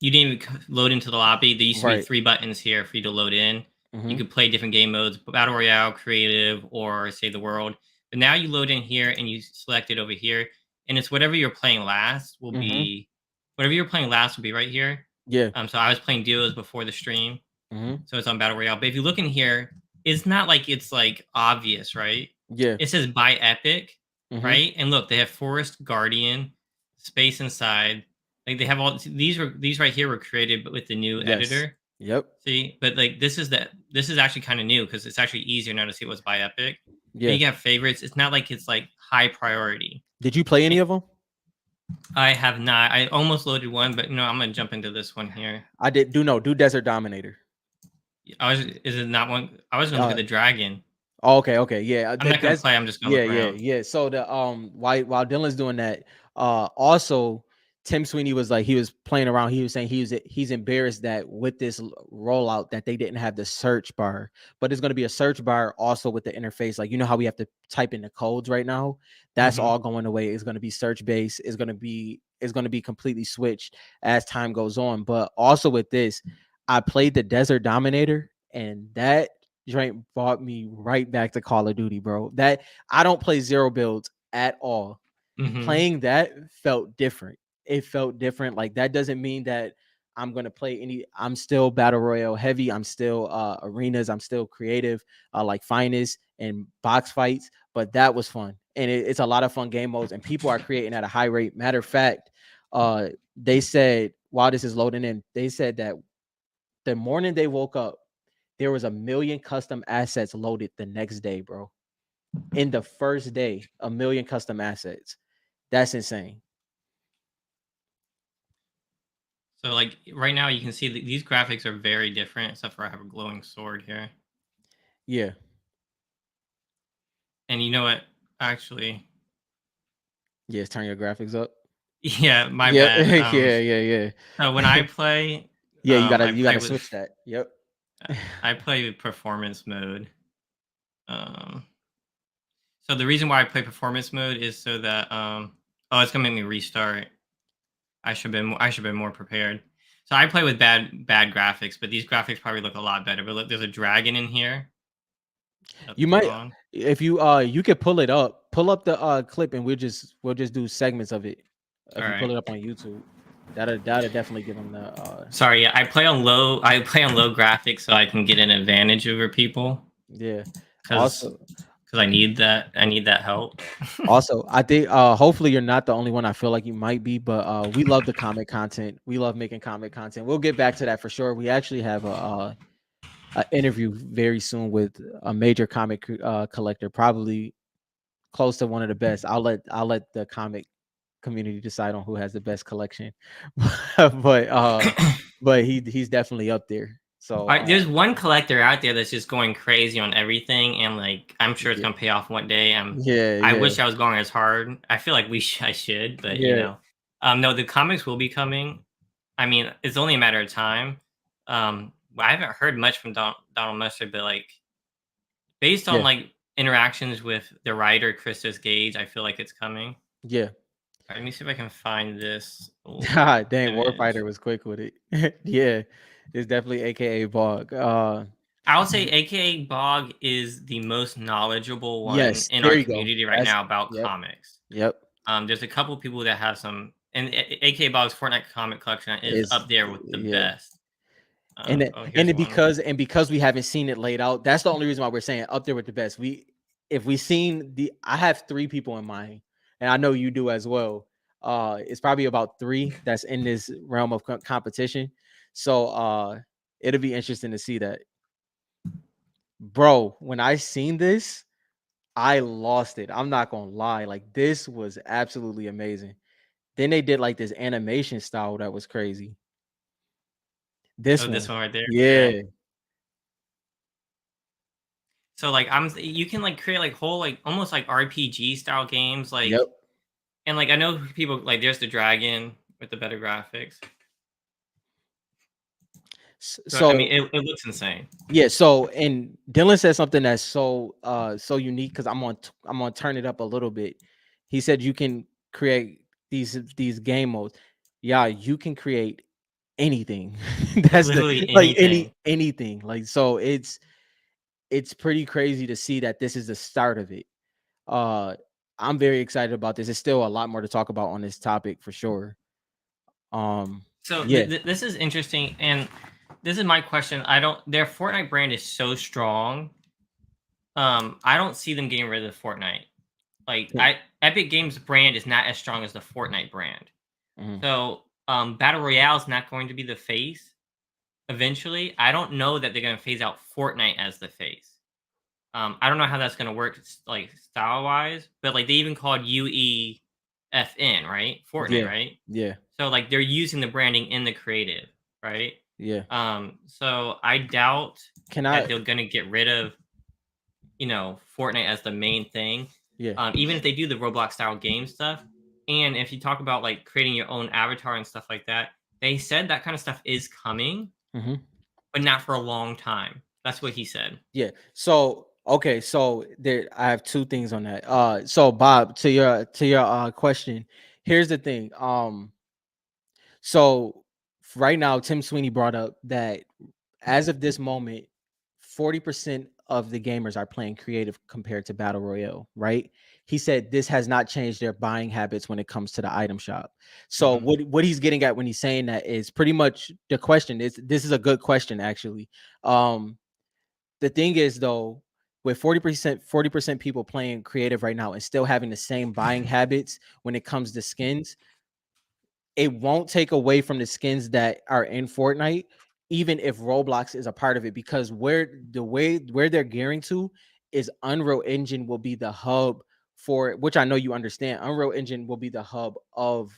you didn't even load into the lobby. There used to be Right. three buttons here for you to load in. You Mm-hmm. could play different game modes, Battle Royale, Creative, or Save the World. But now you load in here and you select it over here, and it's whatever you're playing last will Mm-hmm. be whatever you're playing last will be right here. Yeah. So I was playing duos before the stream, Mm-hmm. so it's on Battle Royale. But if you look in here, it's not like it's like obvious, right? Yeah. It says by Epic, Mm-hmm. right? And look, they have Forest Guardian, Space Inside. Like they have all these right here were created but with the new Yes. editor. Yep. See, but like this is actually kind of new because it's actually easier now to see what's by Epic. And Yeah. you have favorites. It's not like it's like high priority. Did you play any And of them? I have not. I almost loaded one, but I'm gonna jump into this one here. I did. Do Desert Dominator. Is it not one? I was gonna look at Uh the dragon. Oh, okay, okay, yeah, I'm not gonna that's play. I'm just gonna yeah, look yeah, around. yeah. So the while Dylan's doing that, also Tim Sweeney was like he was playing around. He was saying he's embarrassed that with this rollout that they didn't have the search bar, but it's going to be a search bar also with the interface. Like you know how we have to type in the codes right now. That's Hmm. all going away. It's going to be search based. It's going to be completely switched as time goes on. But also with this, I played the Desert Dominator, and that joint brought me right back to Call of Duty, bro. That I don't play zero builds at all. Hmm. Playing that felt different. It felt different. Like that doesn't mean that I'm gonna play any. I'm still battle royale heavy. I'm still arenas. I'm still creative, like finest and box fights. But that was fun, and it's a lot of fun game modes, and people are creating at a high rate. Matter of fact, they said while this is loading in, they said that the morning they woke up, there was 1 million custom assets loaded the next day, bro. In the first day, 1 million custom assets. That's insane. So like right now, you can see that these graphics are very different, except for I have a glowing sword here. Yeah. And you know what? Actually, Yes, turn your graphics up. yeah, my Yeah, bad. yeah, yeah, So when yeah. I play, Yeah, you gotta I you play gotta with switch that. Yep. I play with performance mode. Um, so the reason why I play performance mode is so that oh, it's gonna make me restart. I should have been more prepared. So I play with bad graphics, but these graphics probably look a lot better. But look, there's a dragon in here at the You might spawn. if you could pull it up, pull up the clip and we'll just do segments of it. All If you pull right. it up on YouTube. That'll definitely give them the Sorry, yeah, I play on low. I play on low graphics so I can get an advantage over people yeah. because Also I need that. I need that help. Also, I think hopefully you're not the only one. I feel like you might be, but we love the comic content. We love making comic content. We'll get back to that for sure. We actually have a interview very soon with a major comic collector, probably close to one of the best. I'll let the comic community decide on who has the best collection. but he's definitely up there. So There's one collector out there that's just going crazy on everything, and like I'm sure it's yeah, gonna pay off one day. yeah, I yeah, wish I was going as hard. I feel like I should, but yeah, no, the comics will be coming. I mean, it's only a matter of time. I haven't heard much from Donald Mustard, but like based on yeah, like interactions with the writer Christos Gage, I feel like it's coming. yeah. All right, let me see if I can find this Dang, image. Warfighter was quick with it. Yeah, it's definitely AKA Bog. I would say AKA Bog is the most knowledgeable one Yes, in there our you go. community right That's now about yep, comics. yep. There's a couple people that have some, and AKA Bog's Fortnite comic collection is Is up there with the yeah. best. And then, Oh, and here's it one. because we haven't seen it laid out, that's the only reason why we're saying up there with the best. If we seen I have 3 people in mind, and I know you do as well. It's probably about 3 that's in this realm of competition. So it'll be interesting to see that, bro. When I seen this, I lost it. I'm not gonna lie. Like this was absolutely amazing. Then they did like this animation style that was crazy. This Oh, this one, one right there. Yeah. yeah, So like you can like create like whole like almost like RPG style games yep. and like I know people like there's the dragon with the better graphics. So I mean So it looks insane. yeah, so and Dylan said something that's so unique because I'm gonna turn it up a little bit. He said you can create these game modes. Yeah, you can create anything. That's the Literally like anything. anything. Like so it's pretty crazy to see that this is the start of it. Uh I'm very excited about this. There's still a lot more to talk about on this topic for sure. So Yeah, this is interesting, and this is my question. I don't. Their Fortnite brand is so strong. I don't see them getting rid of Fortnite. Like yeah, Epic Games brand is not as strong as the Fortnite brand. mhm, So Battle Royale is not going to be the face eventually. I don't know that they're going to phase out Fortnite as the face. I don't know how that's going to work like style wise, but like they even called UEFN, right? Fortnite, yeah, right? yeah, So like they're using the branding in the creative, right? yeah. So I doubt Can that I they're gonna get rid of. Fortnite as the main thing. Yeah. Even if they do the Roblox style game stuff, and if you talk about like creating your own avatar and stuff like that, they said that kind of stuff is coming, Hmm. but not for a long time. That's what he said. Yeah. So okay, so there I have two things on that. So Bob, to your question, here's the thing. So right now, Tim Sweeney brought up that as of this moment, 40% of the gamers are playing creative compared to battle royale, right? He said this has not changed their buying habits when it comes to the item shop. So Hmm. what he's getting at when he's saying that is pretty much the question is, this is a good question actually. The thing is though, with 40% people playing creative right now and still having the same buying habits when it comes to skins, it won't take away from the skins that are in Fortnite, even if Roblox is a part of it, because where they're gearing to is Unreal Engine will be the hub for, which I know you understand. Unreal Engine will be the hub of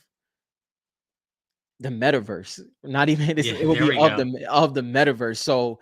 the metaverse. Not even Yeah, it will there be we go. of the metaverse. So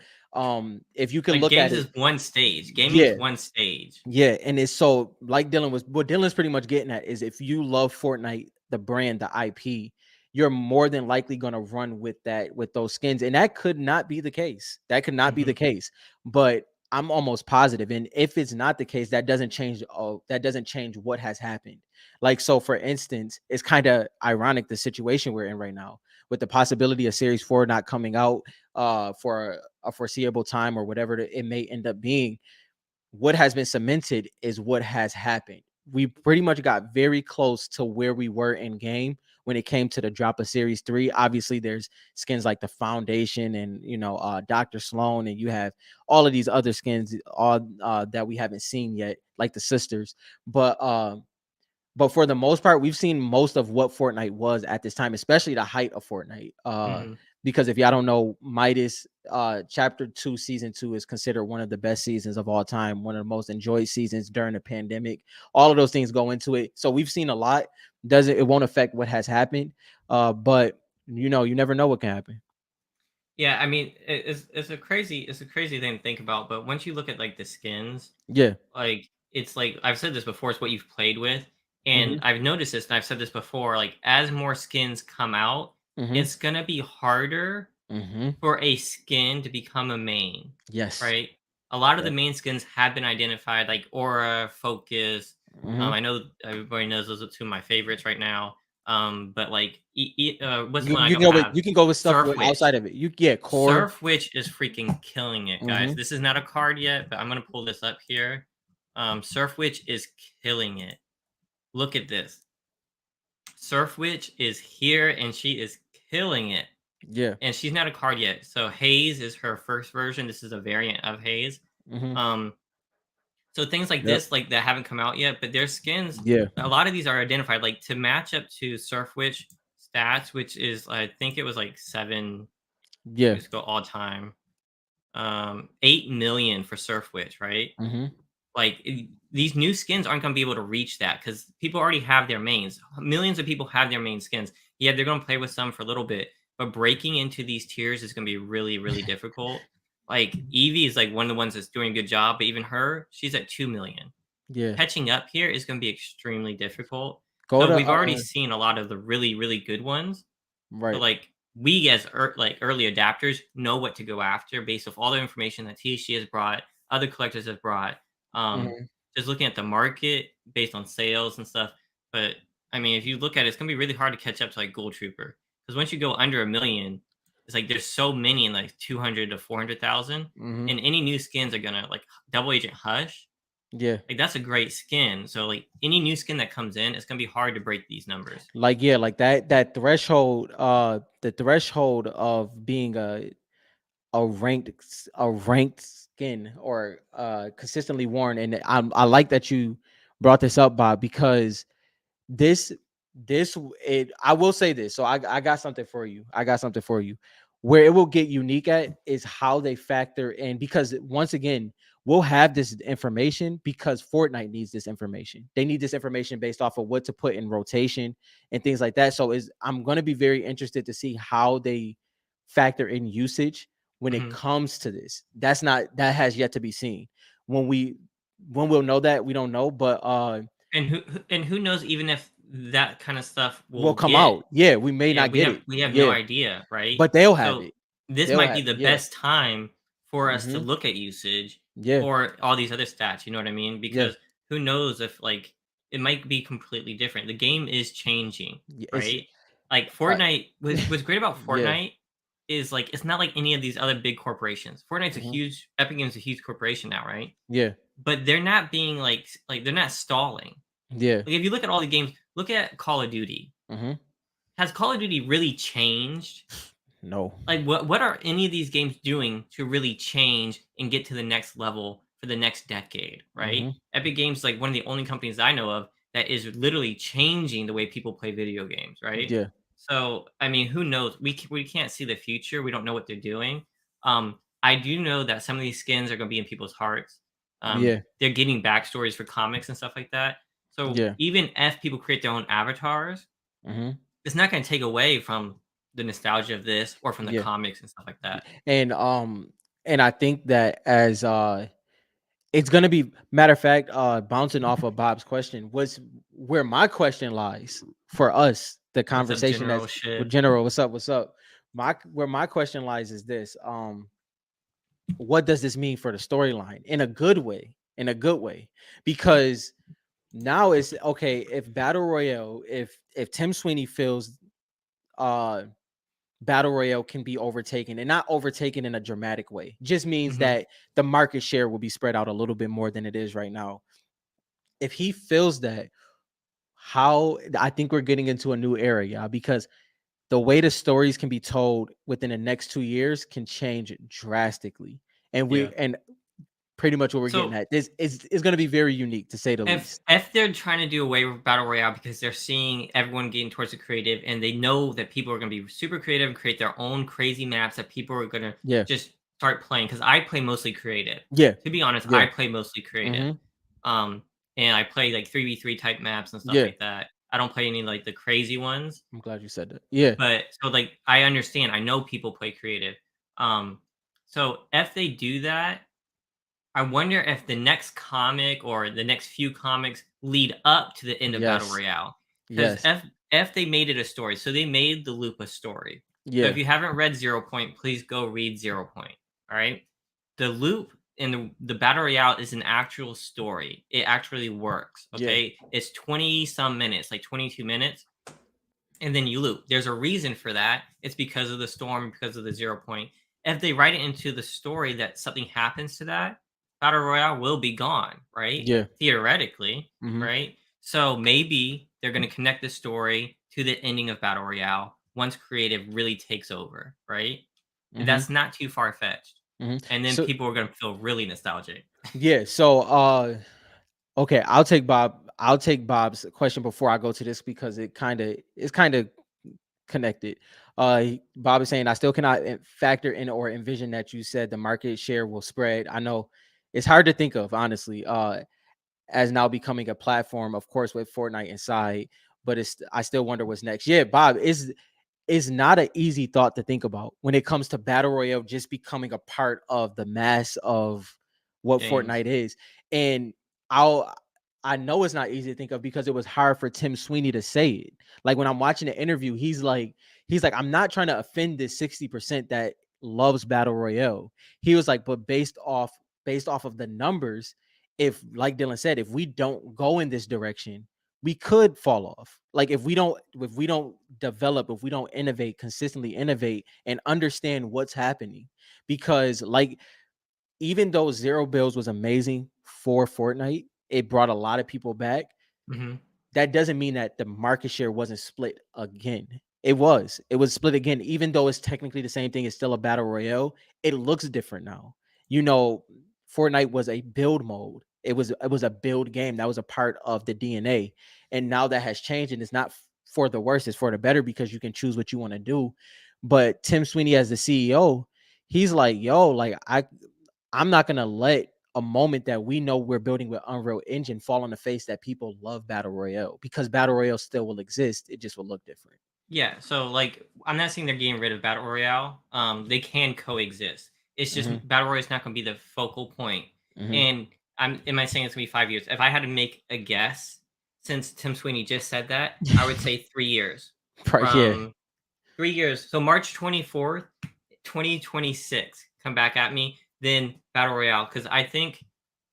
if you can Like look at games it, is one stage. Gaming yeah, is one stage. yeah, and it's so like Dylan was what Dylan's pretty much getting at is if you love Fortnite, the brand, the IP, you're more than likely gonna run with that with those skins. And that could not be the case. That could not be the Hmm. case. But I'm almost positive. And if it's not the case, that doesn't change that doesn't change what has happened. Like so, for instance, it's kind of ironic the situation we're in right now with the possibility of Series 4 not coming out for a foreseeable time or whatever it may end up being. What has been cemented is what has happened. We pretty much got very close to where we were in game when it came to the drop of Series 3. Obviously, there's skins like the Foundation and Dr. Sloan, and you have all of these other skins all that we haven't seen yet, like the sisters. But for the most part, we've seen most of what Fortnite was at this time, especially the height of Fortnite. Hmm. Because if y'all don't know, Midas Chapter 2, Season 2 is considered one of the best seasons of all time, one of the most enjoyed seasons during the pandemic. All of those things go into it. So we've seen a lot. It won't affect what has happened. But you never know what can happen. Yeah, I mean, it's a crazy thing to think about. But once you look at like the skins, Yeah. like it's like I've said this before, it's what you've played with, and Hmm. I've noticed this, and I've said this before. Like as more skins come out, Hmm. it's gonna be harder Hmm. for a skin to become a main, Yes. right? A lot of the Yes. main skins have been identified, like Aura, Focus. Hmm. I know everybody knows those are two of my favorites right now. But like, what's You one I you don't know what have? you can go with stuff Surf outside Witch. of it. You get core. Surf Witch is freaking killing it, guys. Hmm. This is not a card yet, but I'm gonna pull this up here. Surf Witch is killing it. Look at this. Surf Witch is here and she is killing it. Yeah. And she's not a card yet. So Haze is her first version. This is a variant of Haze. Hmm. Um, so things like Yep. this, like that haven't come out yet, but their skins, Yeah. a lot of these are identified, like to match up to Surf Witch stats, which is I think it was like seven. Yeah. Let's go all time. 8 million for Surf Witch, right? Mhm. Like these new skins aren't going to be able to reach that because people already have their mains. Millions of people have their main skins. Yeah, they're going to play with some for a little bit, but breaking into these tiers is going to be really, really difficult. Like Evie is like one of the ones that's doing a good job, but even her, she's at 2 million. Yeah. Catching up here is going to be extremely difficult. Go So to we've already seen a lot of the really, really good ones. So right. like we as like early adapters know what to go after based off all the information that THC has brought, other collectors have brought. Um, Mhm. just looking at the market based on sales and stuff. But I mean, if you look at it, it's gonna be really hard to catch up to like Gold Trooper because once you go under 1 million, it's like there's so many in like 200 to 400,000, Mhm. and any new skins are gonna like Double Agent Hush. Yeah. Like that's a great skin. So like any new skin that comes in, it's gonna be hard to break these numbers. Like yeah, like that threshold the threshold of being a ranked skin or consistently worn. And I like that you brought this up, Bob, because this I will say this. So I got something for you. I got something for you. Where it will get unique at is how they factor in, because once again, we'll have this information because Fortnite needs this information. They need this information based off of what to put in rotation and things like that. So is I'm going to be very interested to see how they factor in usage when it Mhm. comes to this. That has yet to be seen. When we When we'll know that, we don't know, but And who knows even if that kind of stuff will will come get. out. Yeah, we may Yeah, not get it. we have no Yeah, idea, right? but they'll have So it. this They'll might be have the it. Yeah. best time for us to Mhm. look at usage Yeah. for all these other stats, you know what I mean? Yeah. Because who knows if like it might be completely different. The game is changing, It's right? Like uh, Fortnite, what's great about yeah. Fortnite is like it's not like any of these other big corporations. Fortnite's a Mhm. huge Epic Games is a huge corporation now, right? Yeah. But they're not being like they're not stalling. Yeah. Like if you look at all the games, look at Call of Duty. Mhm. Has Call of Duty really changed? No. Like, what are any of these games doing to really change and get to the next level for the next decade, right? Mhm. Epic Games is like one of the only companies I know of that is literally changing the way people play video games, right? Yeah. So, I mean, who knows? We can't see the future. We don't know what they're doing. I do know that some of these skins are going to be in people's hearts. Yeah. They're getting backstories for comics and stuff like that. So Yeah. even if people create their own avatars, Mhm. it's not gonna take away from the nostalgia of this or from the Yeah. comics and stuff like that. And I think that as it's gonna be matter of fact, bouncing off of Bob's question was where my question lies for us, the What's up, conversation general that's with shit? general, what's up, what's up? My where my question lies is this. What does this mean for the storyline in a good way? In a good way. Because now it's okay if Battle Royale, if Tim Sweeney feels uh Battle Royale can be overtaken and not overtaken in a dramatic way, just means Mhm. that the market share will be spread out a little bit more than it is right now. If he feels that, how I think we're getting into a new era, yeah, because the way the stories can be told within the next 2 years can change drastically. And Yeah. pretty much what we're getting So at. This is going to be very unique to say the if least. they're trying to do away with battle royale because they're seeing everyone getting towards the creative and they know that people are going to be super creative and create their own crazy maps that people are going to Yeah. just start playing because I play mostly creative. Yeah. To be honest, Yeah. I play mostly creative. Hmm. Um, and I play like 3v3 type maps and stuff Yeah. like that. I don't play any like the crazy ones. I'm glad you said that. Yeah. But so, like, I understand, I know people play creative. Um, so if they do that, I wonder if the next comic or the next few comics lead up to the end of Battle Yes. Royale. Because Yes. if they made it a story, so they made the loop a story. So if Yeah. you haven't read Zero Point, please go read Zero Point. All right. The loop in the Battle Royale is an actual story. It actually works. Yeah. Okay. It's 20 some minutes, like 22 minutes and then you loop. There's a reason for that. It's because of the storm, because of the 0 point. If they write it into the story that something happens to that, Battle Royale will be gone, right? Yeah. Theoretically, Hmm. right? So maybe they're going to connect the story to the ending of Battle Royale once creative really takes over, right? And Hmm. that's not too far fetched. Hmm. And then So people are going to feel really nostalgic. yeah. So okay, I'll take Bob's question before I go to this because it's kind of connected. Bob is saying I still cannot factor in or envision that you said the market share will spread. I know it's hard to think of honestly. As now becoming a platform, of course, with Fortnite inside, but it's I still wonder what's next. Yeah, Bob is not an easy thought to think about when it comes to battle royale just becoming a part of the mass of what Games. Fortnite is. And I'll I know it's not easy to think of because it was hard for Tim Sweeney to say it. Like when I'm watching the interview, he's like, I'm not trying to offend this 60% that loves battle royale. He was like, but based off of the numbers, if like Dylan said, if we don't go in this direction, we could fall off. Like if we don't develop, if we don't innovate, consistently innovate and understand what's happening. Because like even though Zero Bills was amazing for Fortnite, it brought a lot of people back. Hmm. That doesn't mean that the market share wasn't split again. It was split again, even though it's technically the same thing. It's still a battle royale. It looks different now. You know, Fortnite was a build mode. It was a build game that was a part of the DNA, and now that has changed, and it's not for the worse. It's for the better because you can choose what you want to do. But Tim Sweeney, as the CEO, he's like, yo, like I'm not gonna let a moment that we know we're building with Unreal Engine fall on the face that people love Battle Royale because Battle Royale still will exist. It just will look different. Yeah, so like I'm not saying they're getting rid of battle royale. They can coexist. It's just Hmm. battle royale is not going to be the focal point. Hmm. And Am I saying it's gonna be 5 years? If I had to make a guess, since Tim Sweeney just said that, I would say 3 years. Yeah. From 3 years, so March 24th, 2026, come back at me. Then Battle Royale, because I think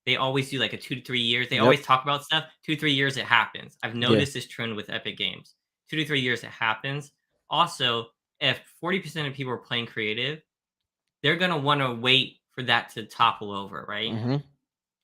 they always do like a 2 to 3 years. They Yep. always talk about stuff. 2 3 years it happens. I've Yeah. noticed this trend with Epic Games. 2 to 3 years it happens. Also, if 40% of people are playing creative, they're gonna want to wait for that to topple over, right? Mhm.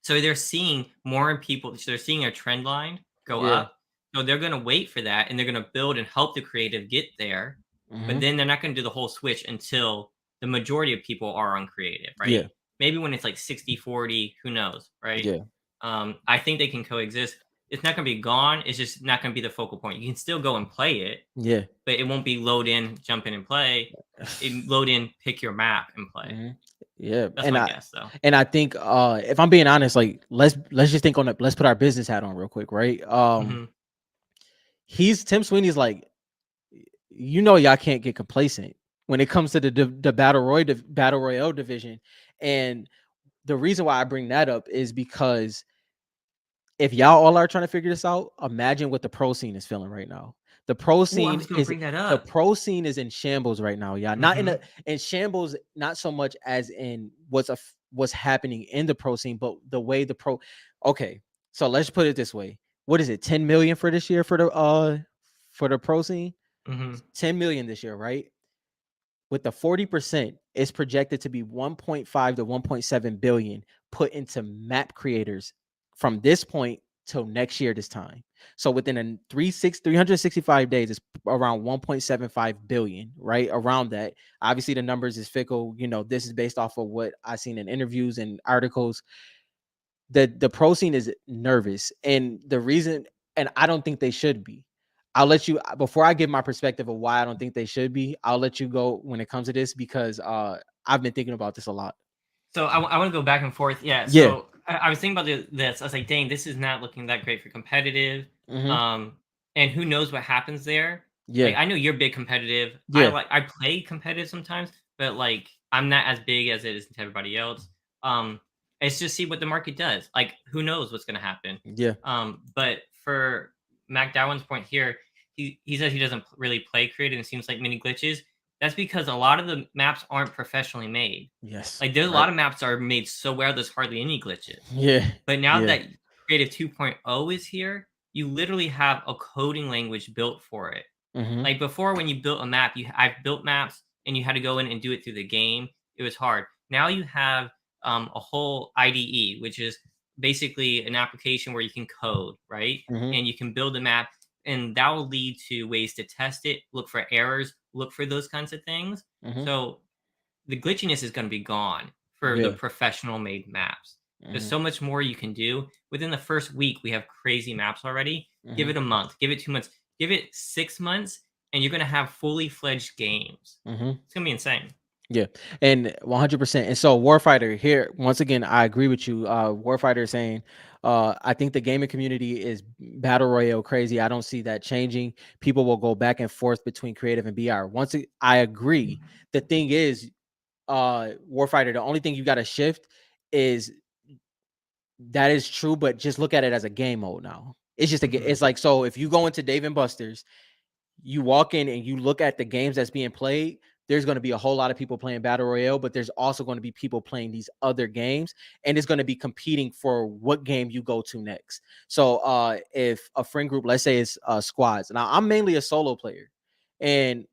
So they're seeing more people. So they're seeing a trend line go Yeah. up. So they're going to wait for that and they're going to build and help the creative get there. But Mhm. then they're not going to do the whole switch until the majority of people are on creative, right? Yeah. Maybe when it's like 60/40, who knows, right? Yeah. I think they can coexist. It's not going to be gone. It's just not going to be the focal point. You can still go and play it, Yeah. but it won't be load in, jump in and play. Load in, pick your map and play. Mhm. Yeah, That's my guess, though. and I think if I'm being honest, like let's just think on it. Let's put our business hat on real quick, right? Hmm. He's Tim Sweeney's like, y'all can't get complacent when it comes to the battle royale division, and the reason why I bring that up is because if y'all all are trying to figure this out, imagine what the pro scene is feeling right now. The pro Oh, I scene was going to is bring that the up. pro scene is in shambles right now, y'all. Not Hmm. in shambles, not so much as in what's happening in the pro scene, but the way the pro. Okay, so let's put it this way: what is it? 10 million for this year for the pro scene? Mhm, 10 million this year, right? With the 40%, it's projected to be 1.5 to 1.7 billion put into map creators from this point till next year this time. So within 365 days, it's around 1.75 billion, right? Around that. Obviously, the numbers is fickle. This is based off of what I've seen in interviews and articles. The pro scene is nervous, and the reason, and I don't think they should be. I'll let you before I give my perspective of why I don't think they should be. I'll let you go when it comes to this because I've been thinking about this a lot. so I wanna go back and forth. Yeah, Yeah. so I was thinking about this. I was like, "Dang, this is not looking that great for competitive." Hmm. Um, and who knows what happens there. Yeah. Like, I know you're big competitive. Yeah. I play competitive sometimes, but, like, I'm not as big as it is to everybody else. Um, it's just see what the market does. Like, who knows what's gonna happen. Yeah. But for McDowell's point here, he says he doesn't really play creative and it seems like many glitches. That's because a lot of the maps aren't professionally made. Yes. Like, there's a Right. lot of maps are made so well, there's hardly any glitches. Yeah. But now Yeah. that Creative 2.0 is here, you literally have a coding language built for it. Hmm. Like before, when you built a map, I've built maps and you had to go in and do it through the game. It was hard. Now you have a whole IDE, which is basically an application where you can code, right? Hmm. And you can build a map, and that will lead to ways to test it, look for errors, look for those kinds of things. Hmm. So the glitchiness is going to be gone for the Yeah. professional made maps. There's Hmm. so much more you can do. Within the first week, we have crazy maps already. Give Hmm. it a month, give it 2 months, give it 6 months, and you're going to have fully fledged games. Hmm. It's going to be insane. Yeah, and 100%. And so, Warfighter here once again, I agree with you. Warfighter is saying, I think the gaming community is battle royale crazy. I don't see that changing. People will go back and forth between creative and BR. I agree. The thing is, Warfighter, the only thing you got to shift is that is true, but just look at it as a game mode now. It's just Mhm. it's like, so if you go into Dave and Buster's, you walk in and you look at the games that's being played, there's going to be a whole lot of people playing battle royale, but there's also going to be people playing these other games, and it's going to be competing for what game you go to next. So if a friend group, let's say it's squads, now I'm mainly a solo player, and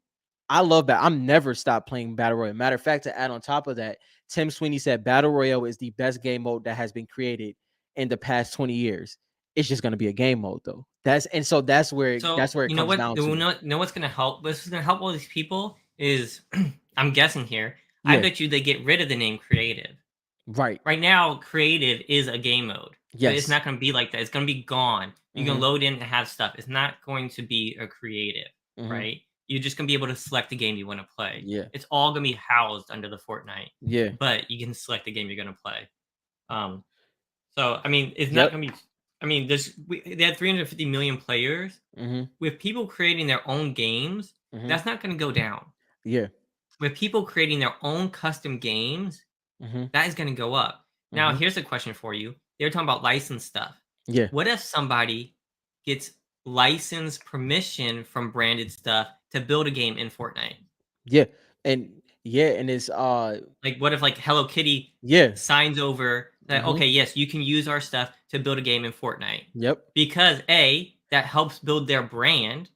I love that. I'm never stopped playing battle royale. Matter of fact, to add on top of that, Tim Sweeney said battle royale is the best game mode that has been created in the past 20 years. It's just going to be a game mode though. That's where So it you know comes what? down You to. know what's going to help? What's going to help all these people is, I'm guessing here. I Yeah. bet you they get rid of the name creative. Right. Right now, creative is a game mode, but it's Yes. not going to be like that. It's going to be gone. You can Mhm. load in and have stuff. It's not going to be a creative, Mhm. right? You're just going to be able to select the game you want to play. Yeah. It's all going to be housed under the Fortnite, Yeah. but you can select the game you're going to play. Um, so I mean, it's not Yep. going to be. I mean, they had 350 million players Mhm. with people creating their own games. Mhm. That's not going to go down. Yeah. With people creating their own custom games, Mhm. that is going to go up. Now, Mhm. here's a question for you. They were talking about licensed stuff. Yeah. What if somebody gets license permission from branded stuff to build a game in Fortnite? Yeah. And yeah, and it's Like, what if like Hello Kitty yeah. signs over that Mhm. okay, yes, you can use our stuff to build a game in Fortnite Yep. because a that helps build their brand,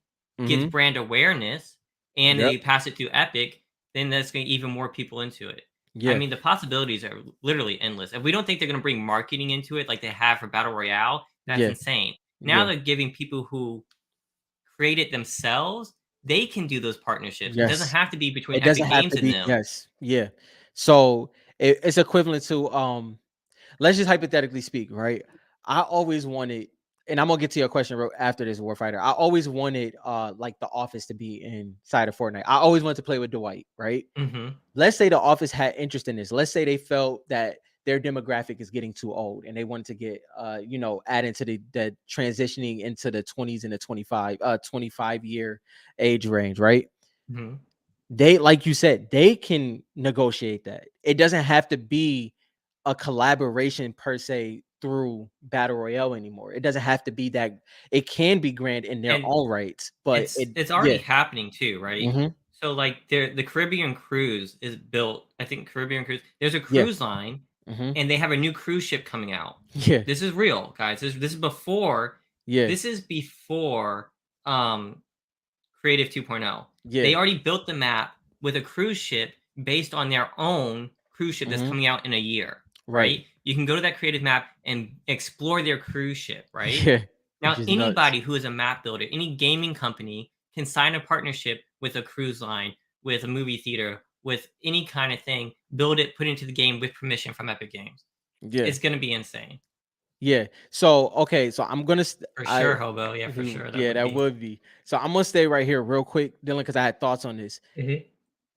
gets Mhm. brand awareness, and Yep. they pass it through Epic. Then that's going to even more people into it. I Yeah. mean, the possibilities are literally endless. If we don't think they're going to bring marketing into it like they have for Battle Royale, that's Yeah. insane. Now Yeah. they're giving people who create it themselves, they can do those partnerships. It doesn't Yes. have to be between It doesn't Epic have Games to and be them. yes. Yeah. So it's equivalent to let's just hypothetically speak, right? I always wanted, and I'm gonna get to your question after this, Warfighter. I always wanted like the office to be inside of Fortnite. I always wanted to play with Dwight, right? Hmm. Let's say the office had interest in this. Let's say they felt that their demographic is getting too old and they wanted to get add into the transitioning into the 20s and the 25-year age range, right? Hmm. They, like you said, they can negotiate that. It doesn't have to be a collaboration per se through battle royale anymore. It doesn't have to be that. It can be grand in their And own rights, but it it's yeah. already happening too, right? Mhm. So like the Caribbean cruise is built. I think Caribbean cruise. There's a Yeah. cruise line, Mhm. and they have a new cruise ship coming out. Yeah. This is real, guys. This is before. Yeah. This is before. Um, Creative 2.0. Yeah. They already built the map with a cruise ship based on their own cruise ship that's Mhm. coming out in a year, Right. right? You can go to that creative map and explore their cruise ship, right? Yeah. Which Now, is nuts. anybody who is a map builder, any gaming company can sign a partnership with a cruise line, with a movie theater, with any kind of thing, build it, put it into the game with permission from Epic Games. Yeah. It's going to be insane. Yeah. So okay, so I'm gonna For I sure, Hobo. Yeah, for sure. That yeah, would that be. would be. So I'm gonna stay right here real quick, Dylan, because I had thoughts on this. Mhm.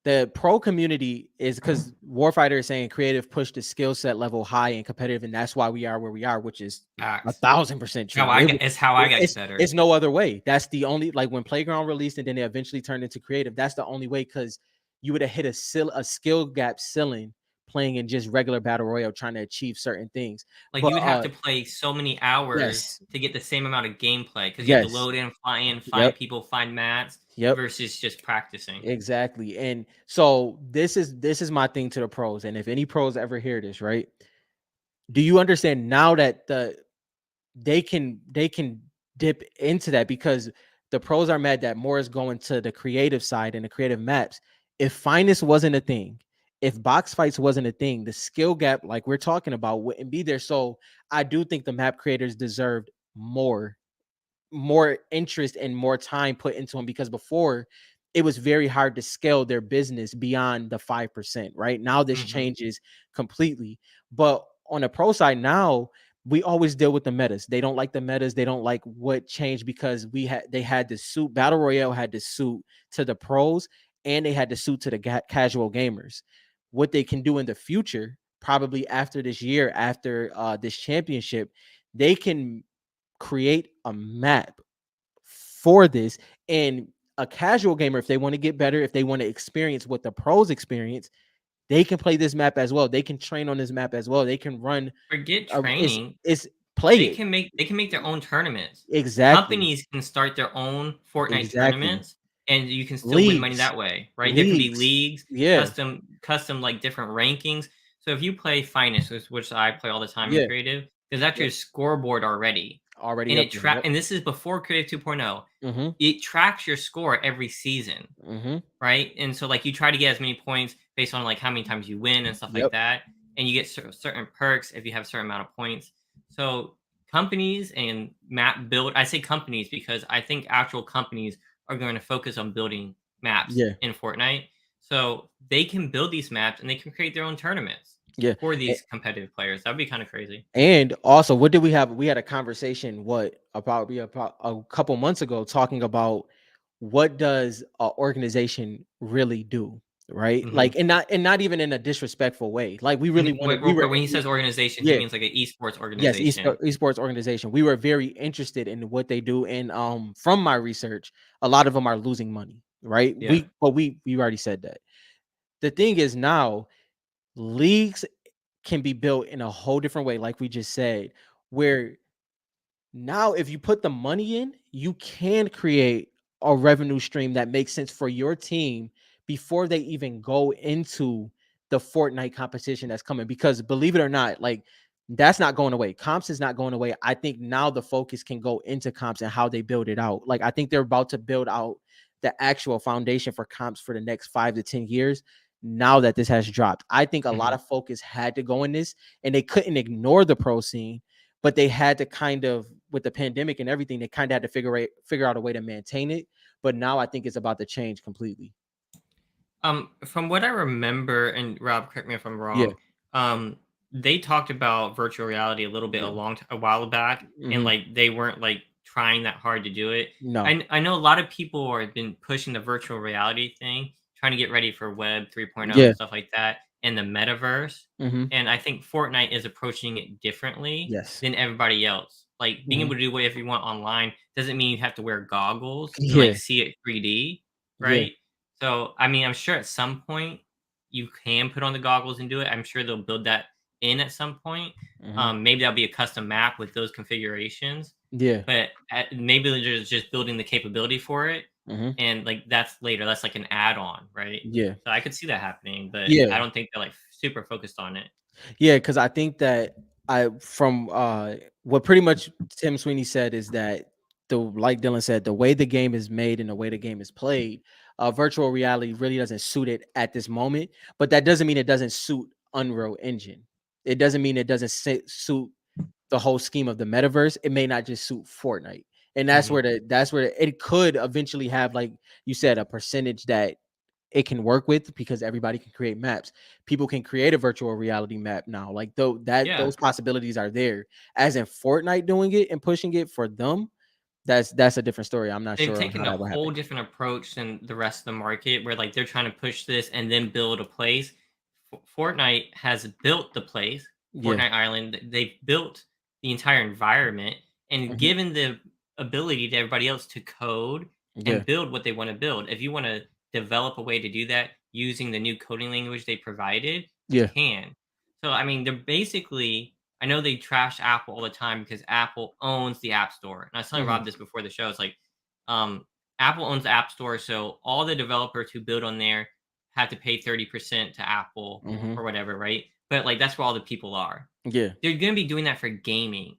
The pro community is because Warfighter is saying creative pushed the skill set level high and competitive, and that's why we are where we are, which is a Facts. 1000% How true. I get, it's how I got better. It's no other way. That's the only, like when Playground released and then they eventually turned into creative. That's the only way, because you would have hit a skill gap ceiling playing in just regular battle royale trying to achieve certain things. Like, But you would have to play so many hours yes, to get the same amount of gameplay because you have to yes, load in, fly in, yep, find people, find mats yep. versus just practicing. Exactly. And so this is my thing to the pros. And if any pros ever hear this, right? Do you understand now that they can dip into that, because the pros are mad that more is going to the creative side and the creative maps. If finest wasn't a thing, if box fights wasn't a thing, the skill gap like we're talking about wouldn't be there. So I do think the map creators deserved more interest and more time put into them, because before it was very hard to scale their business beyond the 5%. Right now this Mhm. changes completely. But on the pro side now, we always deal with the metas. They don't like the metas. They don't like what changed, because they had to suit battle royale, had to suit to the pros, and they had to suit to the casual gamers. What they can do in the future, probably after this year, after this championship, they can create a map for this. And a casual gamer, if they want to get better, if they want to experience what the pros experience, they can play this map as well. They can train on this map as well. They can run Forget it's training. play They it. can make their own tournaments. Exactly. Companies can start their own Fortnite Exactly. tournaments, and you can still win money Leagues. that way, right? There can be Leagues. leagues, Yeah. custom like different rankings. So if you play Finest, which I play all the time in Yeah. creative, there's actually Yep. a scoreboard already, Already and up there. Yep. and this is before Creative 2.0. Mm-hmm. It tracks your score every season, Mm-hmm. right? And so like you try to get as many points based on like how many times you win and stuff like Yep. that, and you get certain perks if you have a certain amount of points. So companies and map build, I say companies because I think actual companies are going to focus on building maps Yeah. in Fortnite. So they can build these maps and they can create their own tournaments Yeah. for these competitive players. That'd be kind of crazy. And also, what did we have? We had a conversation, what about a couple months ago, talking about what does an organization really do, right? Hmm. Like, and not even in a disrespectful way. Like, we really wanted, Wait, we real were, quick, when he says organization, he yeah, means like an esports yes, organization. esports organization. We were very interested in what they do, and from my research, a lot of them are losing money, right? Yeah. We already said that. The thing is now, leagues can be built in a whole different way, like we just said, where now, if you put the money in, you can create a revenue stream that makes sense for your team before they even go into the Fortnite competition that's coming. Because believe it or not, like that's not going away. Comps is not going away. I think now the focus can go into comps and how they build it out. Like I think they're about to build out the actual foundation for comps for the next 5 to 10 years. Now that this has dropped, I think a lot Mhm. of focus had to go in this, and they couldn't ignore the pro scene, but they had to kind of, with the pandemic and everything, they kind of had to figure out a way to maintain it. But now I think it's about to change completely. From what I remember, and Rob, correct me if I'm Yeah, wrong, they talked about virtual reality a little bit yeah. a while back, and Hmm. like they weren't like trying that hard to do it. No. I know a lot of people have been pushing the virtual reality thing, trying to get ready for Web 3.0 Yeah. and stuff like that, and the metaverse. Hmm. And I think Fortnite is approaching it differently Yes. than everybody else. Like being able Hmm. to do whatever you want online doesn't mean you have to wear goggles and like Yeah. see it 3D, Yeah. right? So, I mean, I'm sure at some point you can put on the goggles and do it. I'm sure they'll build that in at some point. Hmm. Maybe that'll be a custom map with those configurations, Yeah. but maybe they're just building the capability for it, Hmm. and like that's later. That's like an add-on, right? Yeah. So I could see that happening, but I Yeah. don't think they're like super focused on it. Yeah, because I think that I from what pretty much Tim Sweeney said is that the like Dylan said, the way the game is made and the way the game is played, virtual reality really doesn't suit it at this moment. But that doesn't mean it doesn't suit Unreal Engine. It doesn't mean it doesn't suit the whole scheme of the metaverse. It may not just suit Fortnite. And Hmm. that's where it could eventually have, like you said, a percentage that it can work with, because everybody can create maps. People can create a virtual reality map now. Like though that Yeah, those possibilities are there. As in Fortnite doing it and pushing it for them, that's a different story. I'm not they've sure on how taken a that will whole happen. different approach than the rest of the market, where like they're trying to push this and then build a place. Fortnite has built the place, Yeah. Fortnite Island. They've built the entire environment and Hmm. given the ability to everybody else to code Yeah. and build what they want to build. If you want to develop a way to do that using the new coding language they provided, you Yeah. can. So I mean, they're basically. I know they trash Apple all the time because Apple owns the App Store. And I was telling Hmm. Rob this before the show. It's like, Apple owns the App Store, so all the developers who build on there have to pay 30% to Apple Hmm. or whatever, right? But like that's where all the people are. Yeah. They're gonna be doing that for gaming.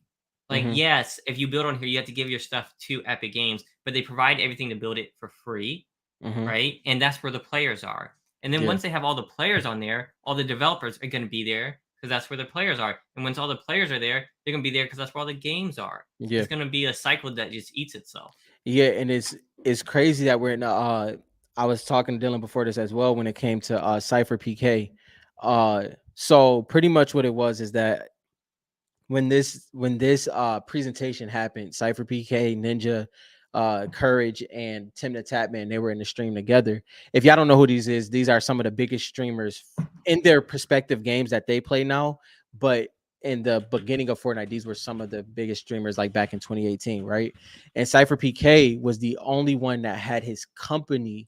Like, Hmm. yes, if you build on here, you have to give your stuff to Epic Games, but they provide everything to build it for free, Hmm. right? And that's where the players are. And then Yeah. once they have all the players on there, all the developers are gonna be there because that's where the players are. And once all the players are there, they're gonna be there because that's where all the games are. Yeah. It's gonna be a cycle that just eats itself. Yeah. And it's crazy that we're in I was talking to Dylan before this as well when it came to Cypher PK. So pretty much what it was is that when this presentation happened, Cypher PK, Ninja, Courage, and Tim the Tapman, they were in the stream together. If y'all don't know who these are some of the biggest streamers in their respective games that they play now. But in the beginning of Fortnite, these were some of the biggest streamers, like back in 2018, right? And Cypher PK was the only one that had his company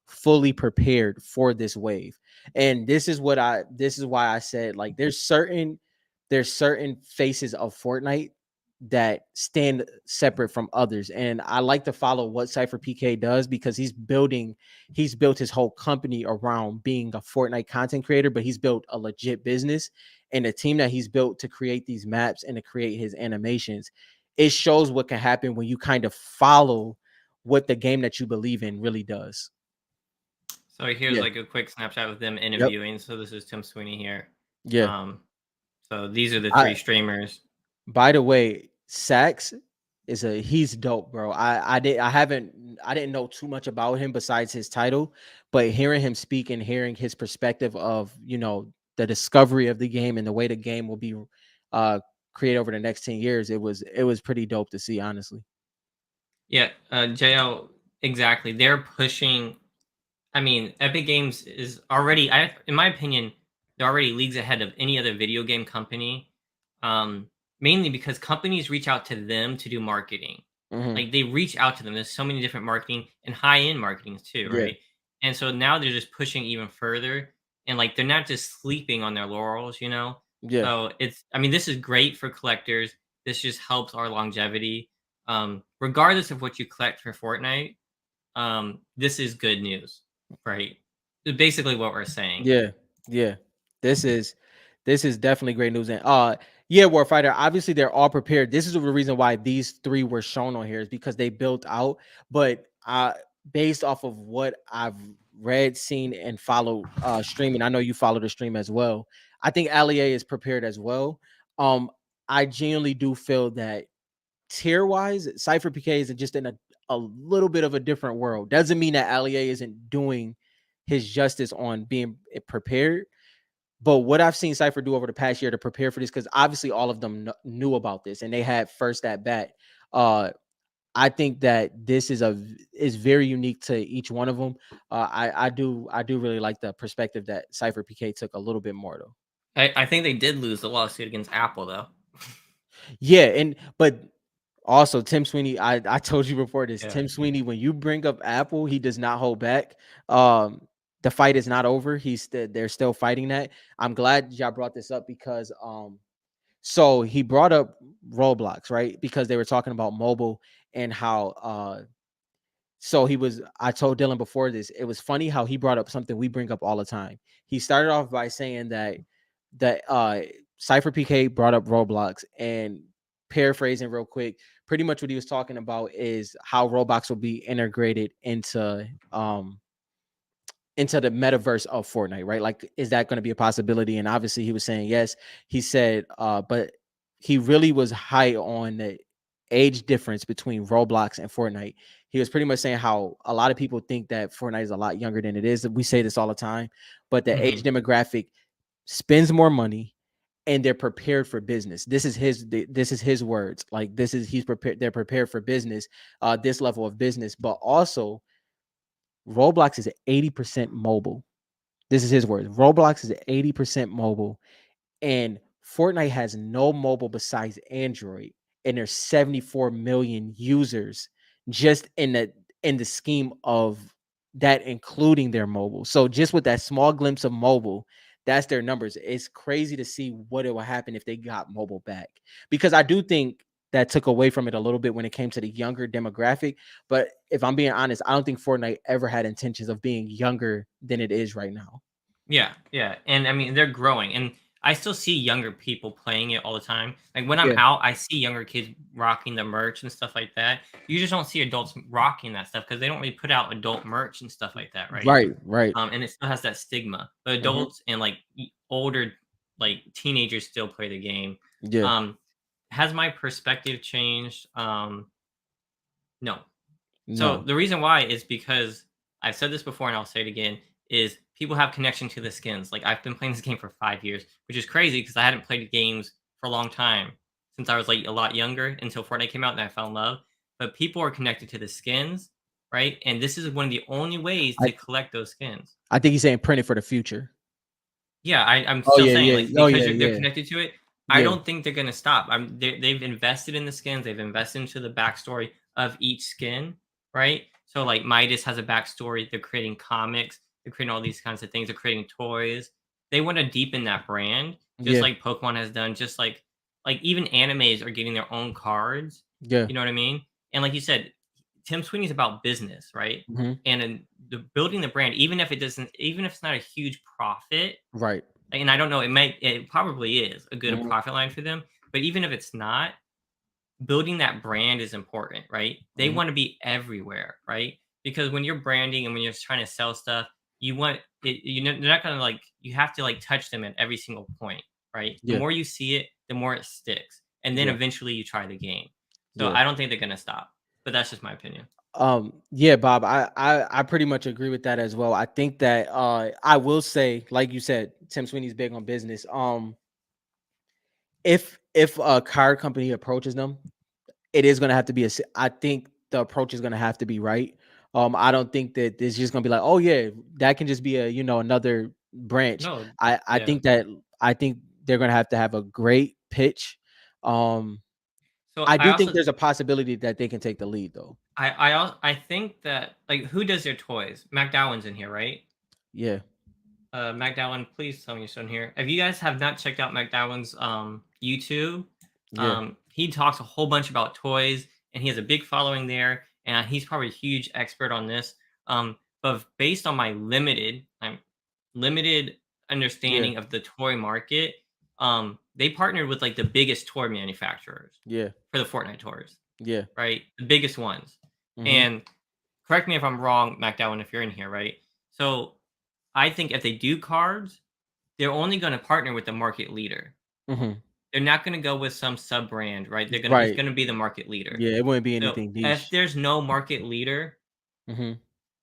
fully prepared for this wave. And this is why I said, like, there's certain faces of Fortnite that stand separate from others. And I like to follow what Cypher PK does, because he's built his whole company around being a Fortnite content creator, but he's built a legit business, and the team that he's built to create these maps and to create his animations. It shows what can happen when you kind of follow what the game that you believe in really does. So here's Yeah. like a quick snapshot of them Yep. interviewing. So this is Tim Sweeney here. Yeah. Um, so these are the I three streamers. By the way, Sax he's dope, bro. I didn't know too much about him besides his title, but hearing him speak and hearing his perspective of, the discovery of the game and the way the game will be uh created over the next 10 years, it was pretty dope to see, honestly. Yeah, JL, exactly. They're pushing. I mean, Epic Games is already, in my opinion, they're already leagues ahead of any other video game company. Um, Mainly because companies reach out to them to do marketing. Hmm. Like they reach out to them. There's so many different marketing and high end marketings too, Yeah. right? And so now they're just pushing even further, and like they're not just sleeping on their laurels. Yeah. So it's I mean, this is great for collectors. This just helps our longevity. Regardless of what you collect for Fortnite, this is good news, right? Basically what we're saying. Yeah, yeah. This is this is definitely great news. And yeah, Warfighter, obviously they're all prepared. This is the reason why these three were shown on here is because they built out, but based off of what I've read, seen, and followed streaming, I know you follow the stream as well. I think Allier is prepared as well. Um, I genuinely do feel that tier wise, Cypher PK is just in a little bit of a different world. Doesn't mean that Allier isn't doing his justice on being prepared. But what I've seen Cypher do over the past year to prepare for this, because obviously all of them knew about this and they had first at bat. Uh, I think that this is very unique to each one of them. I do really like the perspective that Cypher PK took a little bit more though. I think they did lose the lawsuit against Apple though. Yeah, and but also Tim Sweeney, I told you before this. Yeah. Tim Sweeney, when you bring up Apple, he does not hold back. Um, the fight is not over. They're still fighting that. I'm glad y'all brought this up because so he brought up Roblox, right? Because they were talking about mobile and how so he was I told Dylan before this, it was funny how he brought up something we bring up all the time. He started off by saying that Cypher PK brought up Roblox, and paraphrasing real quick, pretty much what he was talking about is how Roblox will be integrated into the metaverse of Fortnite, right? Like, is that going to be a possibility? And obviously he was saying yes. He said, but he really was high on the age difference between Roblox and Fortnite. He was pretty much saying how a lot of people think that Fortnite is a lot younger than it is. We say this all the time, but the age Mhm. demographic spends more money and they're prepared for business. This is his words. Like, this is he's prepared, they're prepared for business, this level of business, but also Roblox is 80% mobile. This is his words. Roblox is 80% mobile, and Fortnite has no mobile besides Android, and there's 74 million users just in the scheme of that, including their mobile. So just with that small glimpse of mobile, that's their numbers. It's crazy to see what it will happen if they got mobile back, because I do think that took away from it a little bit when it came to the younger demographic. But if I'm being honest, I don't think Fortnite ever had intentions of being younger than it is right now. Yeah, yeah, and I mean they're growing, and I still see younger people playing it all the time. Like when I'm Yeah. out, I see younger kids rocking the merch and stuff like that. You just don't see adults rocking that stuff because they don't really put out adult merch and stuff like that, right? Right. Right. And it still has that stigma. But Mhm. adults and like older, like teenagers, still play the game. Yeah. Um, has my perspective changed? No, so No. the reason why is because I've said this before and I'll say it again is people have connection to the skins. Like I've been playing this game for 5 years, which is crazy because I hadn't played games for a long time since I was like a lot younger until Fortnite came out and I fell in love. But people are connected to the skins, right? And this is one of the only ways I to collect those skins. I think he's saying print it for the future. Yeah, I'm Oh still yeah, saying, yeah. like, Oh because yeah, they're yeah, connected to it, I yeah, don't think they're gonna stop. They've invested in the skins, they've invested into the backstory of each skin, right? So, like, Midas has a backstory, they're creating comics, they're creating all these kinds of things, they're creating toys. They wanna deepen that brand, just yeah, like Pokemon has done, just like, even animes are getting their own cards, yeah. you know what I mean? And like you said, Tim Sweeney's about business, right? Mhm. And in the building the brand, even if it's not a huge profit, Right. and I don't know, it probably is a good Mhm, profit line for them, but even if it's not, building that brand is important, right? They mhm. wanna be everywhere, right? Because when you're branding and when you're trying to sell stuff, you want it they're not gonna, like you have to, like, touch them at every single point, right? The Yeah, more you see it, the more it sticks, and then yeah, eventually you try the game. So, yeah. I don't think they're gonna stop, but that's just my opinion. Yeah, Bob, I pretty much agree with that as well. I think that I will say, like you said, Tim Sweeney's big on business. If a car company approaches them, it is gonna have to be I think the approach is gonna have to be right. I don't think that it's just gonna be like, oh yeah, that can just be a another branch. No, I yeah. think that I think they're gonna have to have a great pitch. Um, So, I I do think also there's a possibility that they can take the lead though. I think that, like, who does their toys? McDowell's in here, right? Yeah. McDowell, please tell me you're still here. If you guys have not checked out McDowell's YouTube, Yeah, he talks a whole bunch about toys, and he has a big following there, and he's probably a huge expert on this. But based on my limited yeah, understanding of the toy market, they partnered with like the biggest toy manufacturers yeah, for the Fortnite toys, yeah. right? The biggest ones. Mm-hmm. And correct me if I'm wrong, McDowell, if you're in here, right? So I think if they do cards, they're only gonna partner with the market leader. Mm-hmm. They're not gonna go with some sub brand, right? It's Right. gonna be the market leader. Yeah, it wouldn't be So anything if niche. there's no market leader, Mm-hmm.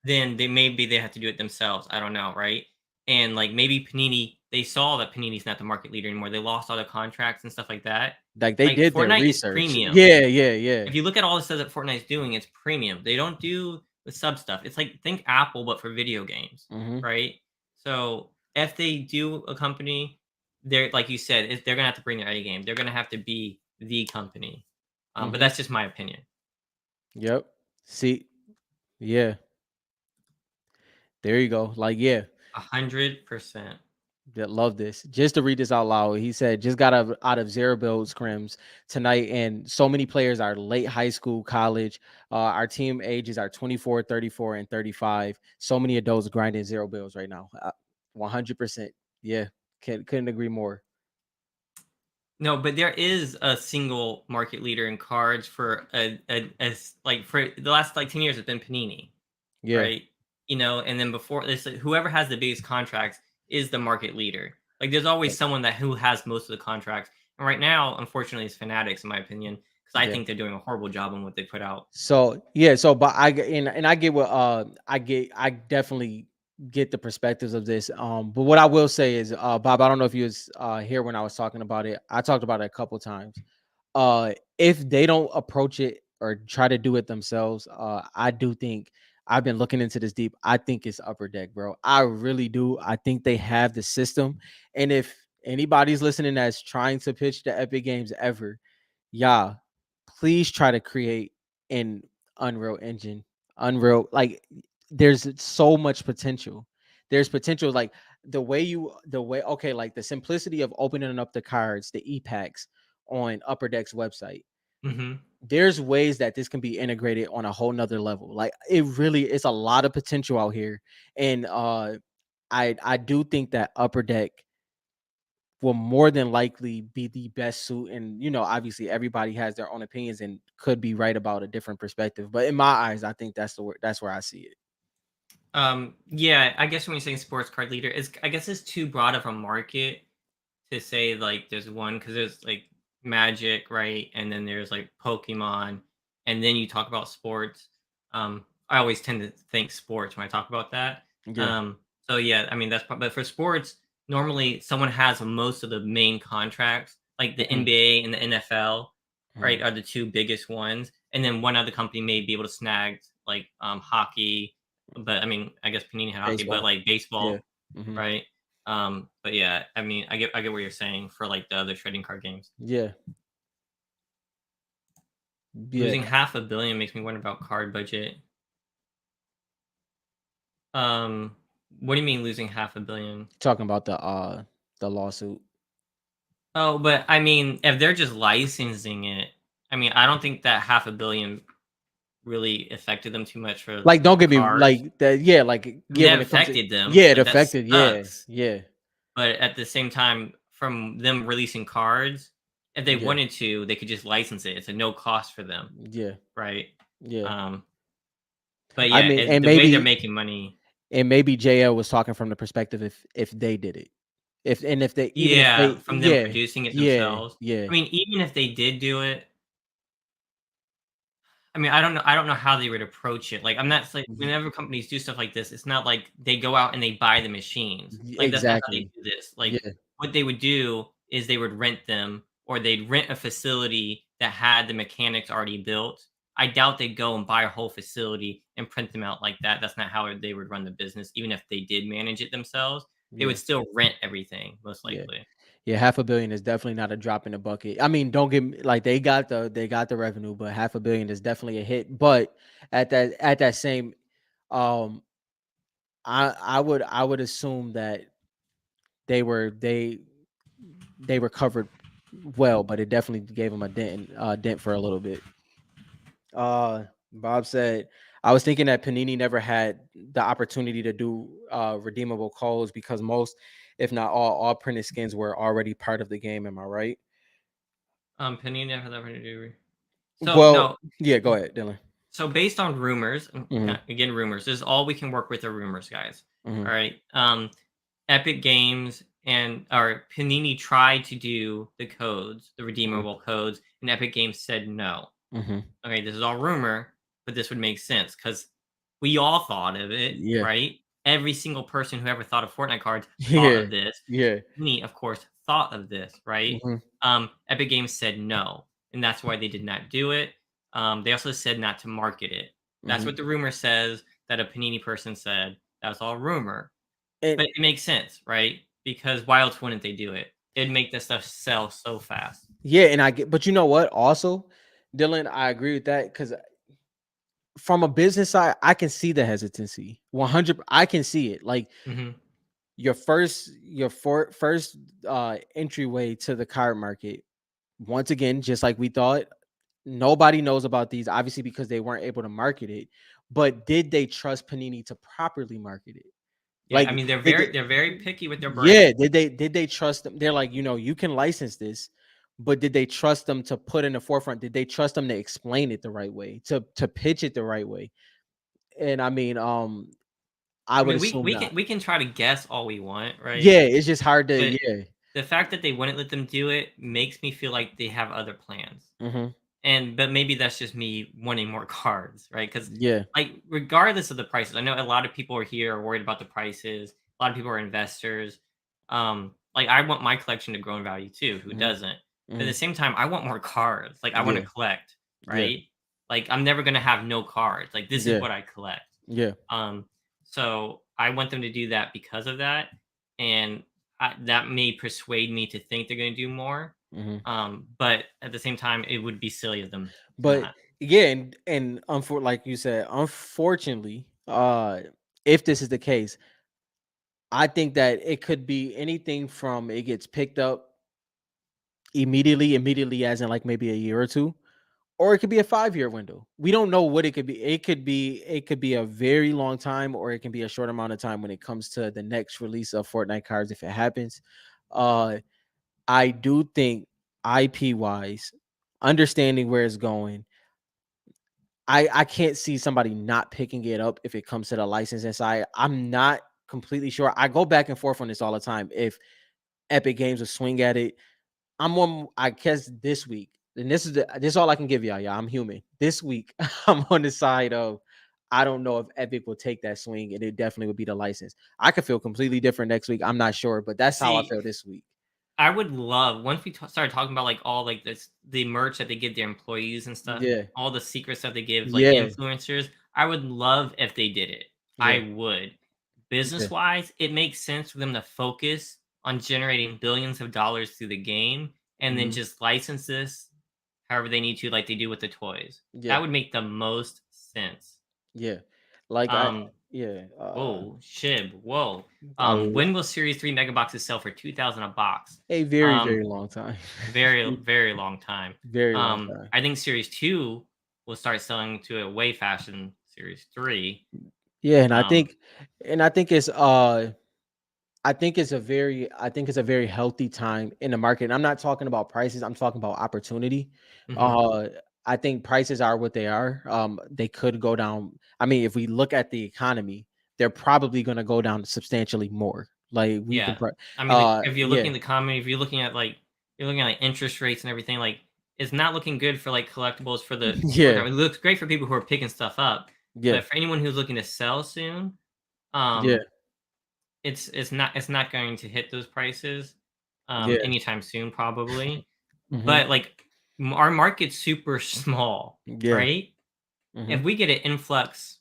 then they have to do it themselves. I don't know, right? And like maybe Panini, they saw that Panini's not the market leader anymore. They lost all the contracts and stuff like that. Like they Like did their Fortnite is research. premium. Yeah, yeah, yeah. If you look at all the stuff that Fortnite's doing, it's premium. They don't do the sub stuff. It's like think Apple, but for video games, Mm-hmm. right? So if they do a company, they're like you said, they're gonna have to bring their A game. They're gonna have to be the company. But Mm-hmm. that's just my opinion. Yep. See, yeah, there you go. Like, yeah, 100%. that love this. Just to read this out loud, he said, just got out of zero build scrims tonight, and so many players are late high school, college. Our team ages are 24, 34, and 35. So many adults grinding zero builds right now. 100%. Yeah, couldn't agree more. No, but there is a single market leader in cards for like for the last like 10 years it's been Panini, Yeah, right? And then before this, whoever has the biggest contracts is the market leader. Like there's always yep, someone that who has most of the contracts. And right now, unfortunately, it's Fanatics, in my opinion, because I yeah. think they're doing a horrible job on what they put out. So yeah, so but and I get what I definitely get the perspectives of this. But what I will say is, Bob, I don't know if you was here when I was talking about it. I talked about it a couple times. If they don't approach it or try to do it themselves, I do think I've been looking into this deep. I think it's Upper Deck, bro. I really do. I think they have the system. And if anybody's listening that's trying to pitch the Epic Games ever, yeah, please try to create an Unreal Engine. Unreal, like there's so much potential. There's potential, like okay, like the simplicity of opening up the cards, the e-packs on Upper Deck's website. Hmm. There's ways that this can be integrated on a whole nother level. Like it really is a lot of potential out here. And I do think that Upper Deck will more than likely be the best suit. And obviously everybody has their own opinions and could be right about a different perspective. But in my eyes, I think that's where I see it. Yeah, I guess when you're saying sports card leader, I guess it's too broad of a market to say like there's one because there's like Magic, right? And then there's like Pokemon, and then you talk about sports. I always tend to think sports when I talk about that. Yeah. So yeah, I mean but for sports, normally someone has most of the main contracts, like the Hmm. NBA and the NFL, Hmm. right, are the two biggest ones, and then one other company may be able to snag like hockey, but I mean I guess Panini had hockey, but Baseball. like Yeah. baseball, Hmm. right? But yeah, I mean, I get what you're saying for like the other trading card games. Yeah. Yeah. Losing half a billion makes me wonder about card budget. Um, what do you mean losing half a billion? Talking about the lawsuit. Oh, but I mean, if they're just licensing it, I mean, I don't think that half a billion really affected them too much for Like, don't the get me cards. like that. Yeah, like I mean, yeah. that When it comes to affected them. yeah, it Like that affected. Yeah, sucks. yeah, But at the same time, from them releasing cards, if they yeah, wanted to, they could just license it. It's a no cost for them, yeah, right? yeah. Um, But I yeah, mean, and the way they're maybe making money. JL was talking from the perspective if they did it, if they even if Yeah, they from them yeah, producing it yeah, themselves. yeah, I mean, even if they did do it, I mean, I don't know how they would approach it. Like, I'm not like mhm, whenever companies do stuff like this, it's not like they go out and they buy the machines. Like, that's not how they exactly. do this. Like, Yeah, what they would do is they would rent them or they'd rent a facility that had the mechanics already built. I doubt they'd go and buy a whole facility and print them out like that. That's not how they would run the business. Even if they did manage it themselves, they yeah, would still rent everything, most yeah. likely. Yeah, half a billion is definitely not a drop in the bucket. I mean, don't get me like they got the revenue, but half a billion is definitely a hit. But at that same, um, I would assume that. they were they recovered well, but it definitely gave them a dent for a little bit. Bob said, I was thinking that Panini never had the opportunity to do redeemable codes because most, if not all printed skins were already part of the game. Am I right? Panini never had that to do. So Well, no, yeah, go ahead, Dylan. so based on rumors, Hmm. again rumors. This is all we can work with are rumors, guys. Hmm. All right. Epic Games and or Panini tried to do the codes, the Hmm. redeemable codes, and Epic Games said no. Hmm. Okay, this is all rumor, but this would make sense because we all thought of it, Yeah. right? Every single person who ever thought of Fortnite cards thought Yeah. of this. Yeah. Me, of course, thought of this, right? Hmm. Epic Games said no, and that's why they did not do it. They also said not to market it. That's what Hmm. the rumor says that a Panini person said. That's all rumor, And but it makes sense, right? Because why else wouldn't they do it? It'd make this stuff sell so fast. yeah, and I get, but you know what? Also, Dylan, I agree with that because from a business side, I can see the hesitancy. 100, I can see it. Like Hmm. first entryway to the card market. Once again, just like we thought, nobody knows about these, obviously, because they weren't able to market it. But did they trust Panini to properly market it? Yeah, I Like, mean did they, they're very picky with their yeah, brand. did they trust them? They're like, you can license this, but did they trust them to put in the forefront? Did they trust them to explain it the right way, to pitch it the right way? And I mean, I I would mean, assume not. we can try to guess all we want, right? Yeah, it's just hard to, But yeah. the fact that they wouldn't let them do it makes me feel like they have other plans. Hmm. And but maybe that's just me wanting more cards, right? Because Yeah. like regardless of the prices, I know a lot of people are here are worried about the prices. A lot of people are investors. Like I want my collection to grow in value too. Who Hmm. doesn't? But at Hmm. the same time, I want more cards. Like I want to Yeah. collect, Yeah. right? Like I'm never gonna have no cards. Like this is Yeah. what I collect. Yeah. Um, so I want them to do that because of that, and that may persuade me to think they're going to do more. Hmm. But at the same time, it would be silly of them to But not. yeah, like you said, unfortunately, if this is the case, I think that it could be anything from it gets picked up immediately, as in like maybe a year or two, or it could be a 5 year window. We don't know what it could be. It could be a very long time, or it can be a short amount of time when it comes to the next release of Fortnite cards if it happens. Uh, I do think IP wise, understanding where it's going, I can't see somebody not picking it up if it comes to the licensing side. I'm not completely sure. I go back and forth on this all the time. If Epic Games will swing at it, I'm on. I guess this week, and this is all I can give y'all. Yeah, I'm human. This week, I'm on the side of I don't know if Epic will take that swing, and it definitely would be the license. I could feel completely different next week. I'm not sure, but that's how I See, feel this week. I would love once we started talking about like all like this the merch that they give their employees and stuff, Yeah, all the secret stuff they give like yeah, influencers. I would love if they did it. yeah, I would. yeah. Business wise, it makes sense for them to focus on generating billions of dollars through the game and then Mhm. just license this however they need to, like they do with the toys. That Yeah, would make the most sense. yeah. Like I, Um, yeah. Whoa, Shib, whoa. A, When will Series 3 mega boxes sell for 2,000 a box? a very, Um, very long time. very long time. Very long time. I think Series 2 will start selling to it way faster than Series 3. Yeah, Um, and I think it's a very healthy time in the market. And I'm not talking about prices, I'm talking about opportunity. mhm. Uh I think prices are what they are. They could go down. I mean, if we look at the economy, they're probably going to go down substantially more. Like we can Yeah. I mean, like, if you're yeah. looking at the economy, if you're looking at, like you're looking at, like, interest rates and everything, like, it's not looking good for, like, collectibles for Yeah. now. It looks great for people who are picking stuff up, Yeah. but for anyone who's looking to sell soon, Yeah. um, it's not going to hit those prices, Yeah. anytime soon, probably. Mhm. But, like, our market's super small, Yeah. right? If Mhm. we get an influx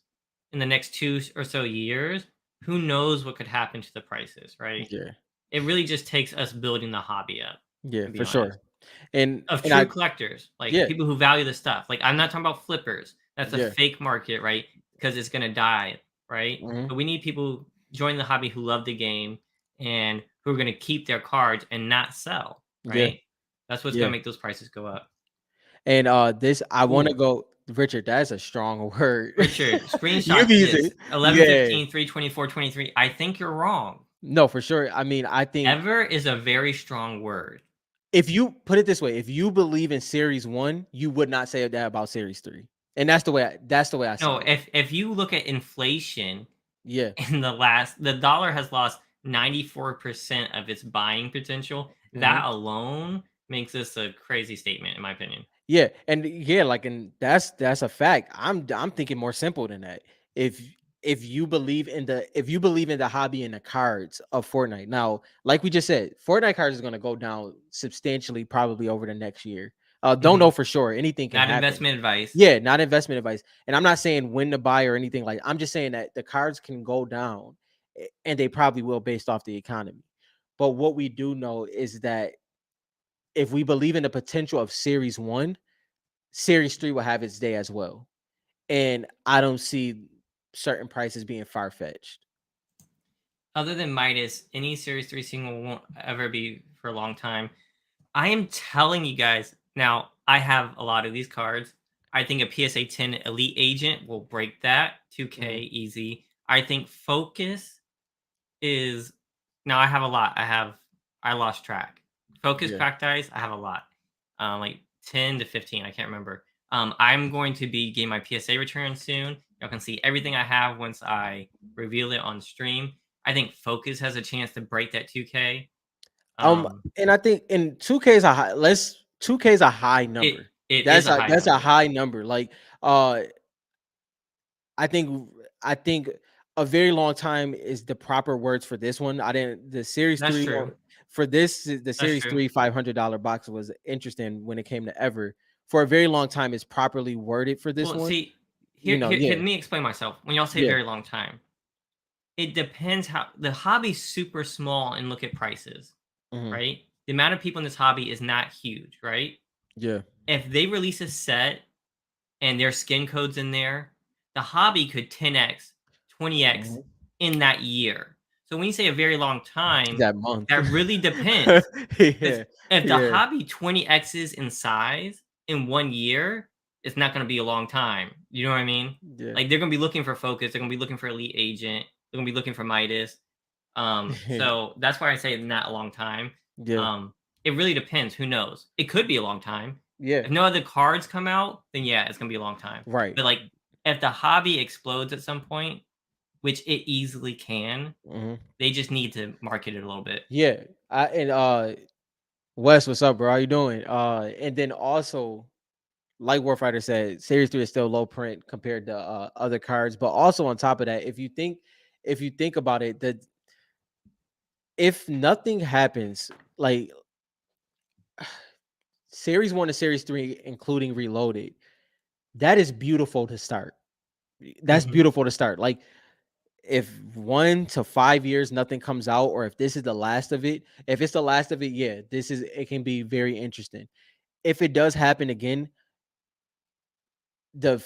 in the next 2 or so years, who knows what could happen to the prices, right? Yeah. It really just takes us building the hobby up, Yeah, to be for honest. sure. And Of and true I collectors, like yeah. people who value the stuff. Like I'm not talking about flippers. That's a Yeah. fake market, right? Because it's gonna die, right? Mhm. But we need people join the hobby who love the game and who are going to keep their cards and not sell, Yeah, right? That's what's going yeah. to make those prices go up. And this I want to Ooh, go Richard, that's a strong word. Richard, You screenshot be using this. Eleven yeah. fifteen 324 23. I think you're wrong. No, for sure. I mean, I think Ever is a very strong word. if you put it this way, if you believe in series 1, you would not say that about series 3. And that's the way I see No, it. if you look at inflation Yeah. in the dollar has lost 94% of its buying potential. Mhm. That alone makes this a crazy statement, in my opinion. Yeah, and yeah, like, and that's a fact. I'm thinking more simple than that. If if you believe in the hobby and the cards of Fortnite, now, like we just said, Fortnite cards is going to go down substantially probably over the next year. Don't know Mhm. for sure. Anything can Not happen. investment advice. Yeah, not investment advice. And I'm not saying when to buy or anything like. I'm just saying that the cards can go down, and they probably will based off the economy. But what we do know is that if we believe in the potential of Series 1, Series 3 will have its day as well. And I don't see certain prices being far fetched. Other than Midas, any Series 3 single won't ever be for a long time. I am telling you guys, now I have a lot of these cards. I think a PSA 10 Elite Agent will break that 2K Mhm. easy. I think Focus is now I have a lot. I lost track. Focus Yeah. cracked ice, I have a lot. Like 10 to 15, I can't remember. I'm going to be getting my PSA return soon. Y'all can see everything I have once I reveal it on stream. I think Focus has a chance to break that 2K. Um, Um, and I think in 2K is a high. Let's 2K is a high it number. it is a high That's a number. high number. Like uh, I think I think a very long time is the proper words for this one. I didn't the series That's three true. or for this the That's series true. three $500 box was interesting when it came to ever. For a very long time, it's properly worded for this Well, one. see, You know, here yeah, let me explain myself. When y'all say yeah, very long time, it depends how the hobby's super small and look at prices, mhm, right? The amount of people in this hobby is not huge, right? yeah, If they release a set and their skin codes in there, the hobby could 10x, 20x mhm. in that year. So when you say a very long time, That month. that really depends. Because Yeah, if the yeah, hobby 20x's in size in 1 year, it's not going to be a long time. You know what I mean? yeah, Like they're going to be looking for Focus. They're going to be looking for Elite Agent. They're going to be looking for Midas. So that's why I say not a long time. yeah, Um, it really depends. Who knows? It could be a long time. yeah, If no other cards come out, then yeah, it's gonna be a long time. right. But like, if the hobby explodes at some point, which it easily can, Mhm. they just need to market it a little bit. Yeah, I and Wes, what's up, bro? How you doing? And then also, like Warfighter said, Series 3 is still low print compared to other cards. But also on top of that, if you think about it, that if nothing happens, like Series 1 to Series 3, including Reloaded, that is beautiful to start. That's Mhm. beautiful to start. Like if 1 to 5 years nothing comes out, or if this is the last of it, if it's the last of it, yeah, it can be very interesting. If it does happen again,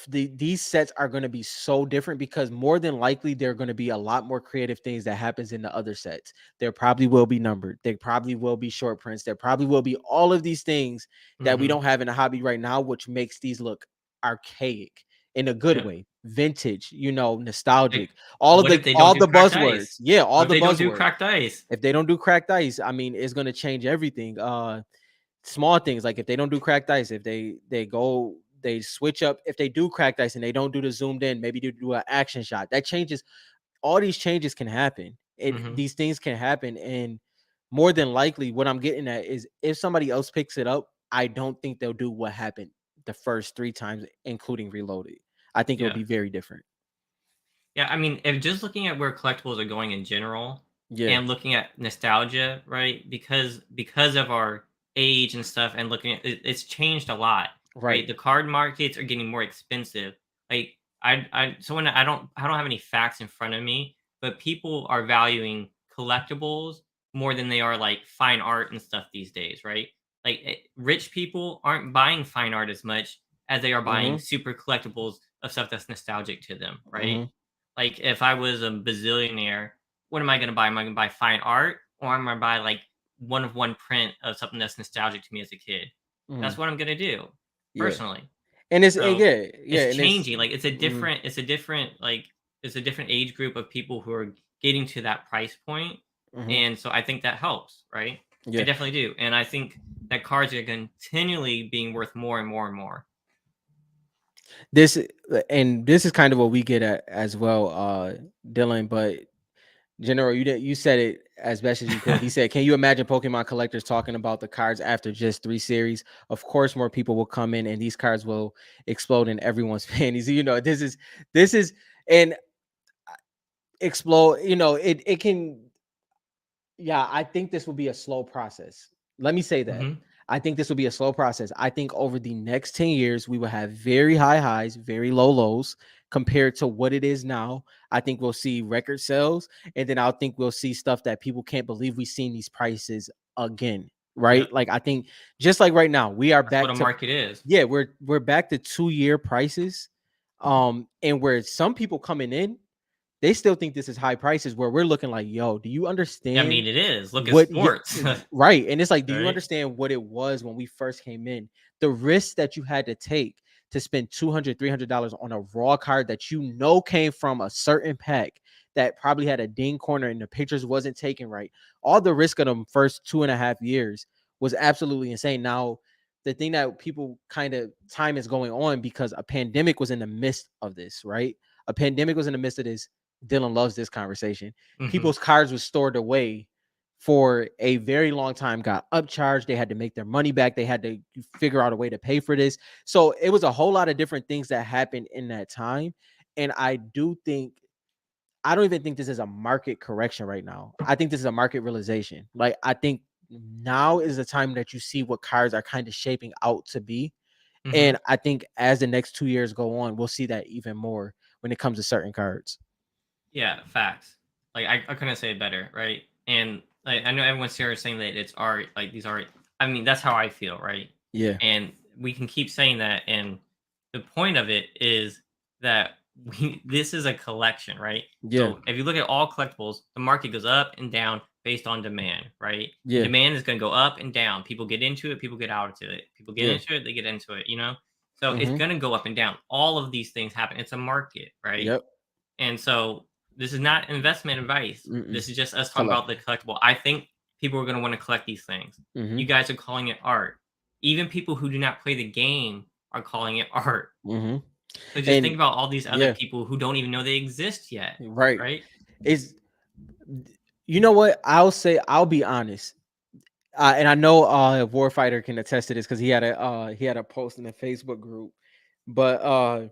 these sets are going to be so different because more than likely there are going to be a lot more creative things that happens in the other sets. There probably will be numbered. There probably will be short prints. There probably will be all of these things that we Mhm. don't have in a hobby right now, which makes these look archaic in a good Yeah. way, vintage, you know, Like, nostalgic. what if they don't All do the cracked buzzwords. ice? Yeah, What all if the they don't do buzzwords. cracked ice? If they don't do cracked ice, I mean, it's going to change everything. Small things like if they don't do cracked ice, if they switch up, if they do cracked ice and they don't do the zoomed in, maybe they do an action shot. That changes all these changes can happen. Mhm. These things can happen. And more than likely, what I'm getting at is if somebody else picks it up, I don't think they'll do what happened the first 3 times, including reloaded. I think it'll Yeah. be very different. Yeah, I mean, if just looking at where collectibles are going in general Yeah, and looking at nostalgia, right? Because of our age and stuff and looking at it's changed a lot, right? right. The card markets are getting more expensive. Like I don't have any facts in front of me, but people are valuing collectibles more than they are like fine art and stuff these days, right? Like rich people aren't buying fine art as much as they are buying Mm-hmm. super collectibles of stuff that's nostalgic to them, right? Mm-hmm. Like, if I was a bazillionaire what am I gonna buy? Am I gonna buy fine art, or am I gonna buy like one of one print of something that's nostalgic to me as a kid? That's Mhm. what I'm gonna do Yeah. personally. And it's and So yeah, yeah, it's and it's changing. Like mhm. it's a different age group of people who are getting to that price point, Mhm. and so I think that helps, right? I Yeah. definitely do, and I think that cards are continually being worth more and more and more. This and this is kind of what we get at as well, Dylan. But General, you said it as best as you could. He said, "Can you imagine Pokemon collectors talking about the cards after just 3 series? Of course, more people will come in, and these cards will explode in everyone's panties. You know, this is and explode. You know, it can. Yeah, I think this will be a slow process. Let me say that. Mhm, I think this will be a slow process. I think over the next 10 years, we will have very high highs, very low lows compared to what it is now. I think we'll see record sales, and then I think we'll see stuff that people can't believe we've seen these prices again. yep, Right. Like I think just like right now, we are that's what a back to market is. yeah, we're back to 2 year prices. And where some people coming in, they still think this is high prices where we're looking like, yo, do you I understand mean, it is. Look at what yeah, sports, right. And it's like, do you right? understand what it was when we first came in? The risk that you had to take to spend $200, $300 on a raw card that you know came from a certain pack that probably had a ding corner and the pictures wasn't taken right. All the risk of them first 2.5 years was absolutely insane. Now, the thing that people kind of time is going on because a pandemic was in the midst of this, right? A pandemic was in the midst of this. Dylan loves this conversation. Mhm. People's cards were stored away for a very long time, got upcharged. They had to make their money back. They had to figure out a way to pay for this. So it was a whole lot of different things that happened in that time. And I don't even think this is a market correction right now. I think this is a market realization. Like, I think now is the time that you see what cards are kind of shaping out to be. Mhm. And I think as the next 2 years go on, we'll see that even more when it comes to certain cards. Yeah, facts. Like I couldn't say it better, right? And like I know everyone's here saying that it's art, like these art. I mean, that's how I feel, right? Yeah. And we can keep saying that. And the point of it is that we this is a collection, right? Yeah. So if you look at all collectibles, the market goes up and down based on demand, right? And Yeah. demand is going to go up and down. People get into it, people get out of it. People get Yeah. into it, they get into it, you know? So it's Mhm. going to go up and down. All of these things happen. It's a market, right? Yep. And so this is not investment advice. Mm-mm. This is just us talking Collect. about the collectible. I think people are going to want to collect these things. You Mhm. guys are calling it art. Even people who do not play the game are calling it art. Mhm. So just think And about all these other yeah, people who don't even know they exist yet, right. right? Is you know what? I'll be honest. And I know Warfighter can attest to this because he had a post in the Facebook group. But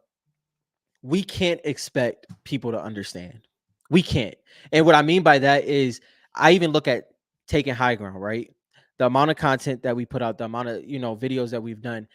we can't expect people to understand. We can't. And what I mean by that is I even look at taking high ground, right? The amount of content that we put out, the amount of, videos that we've done,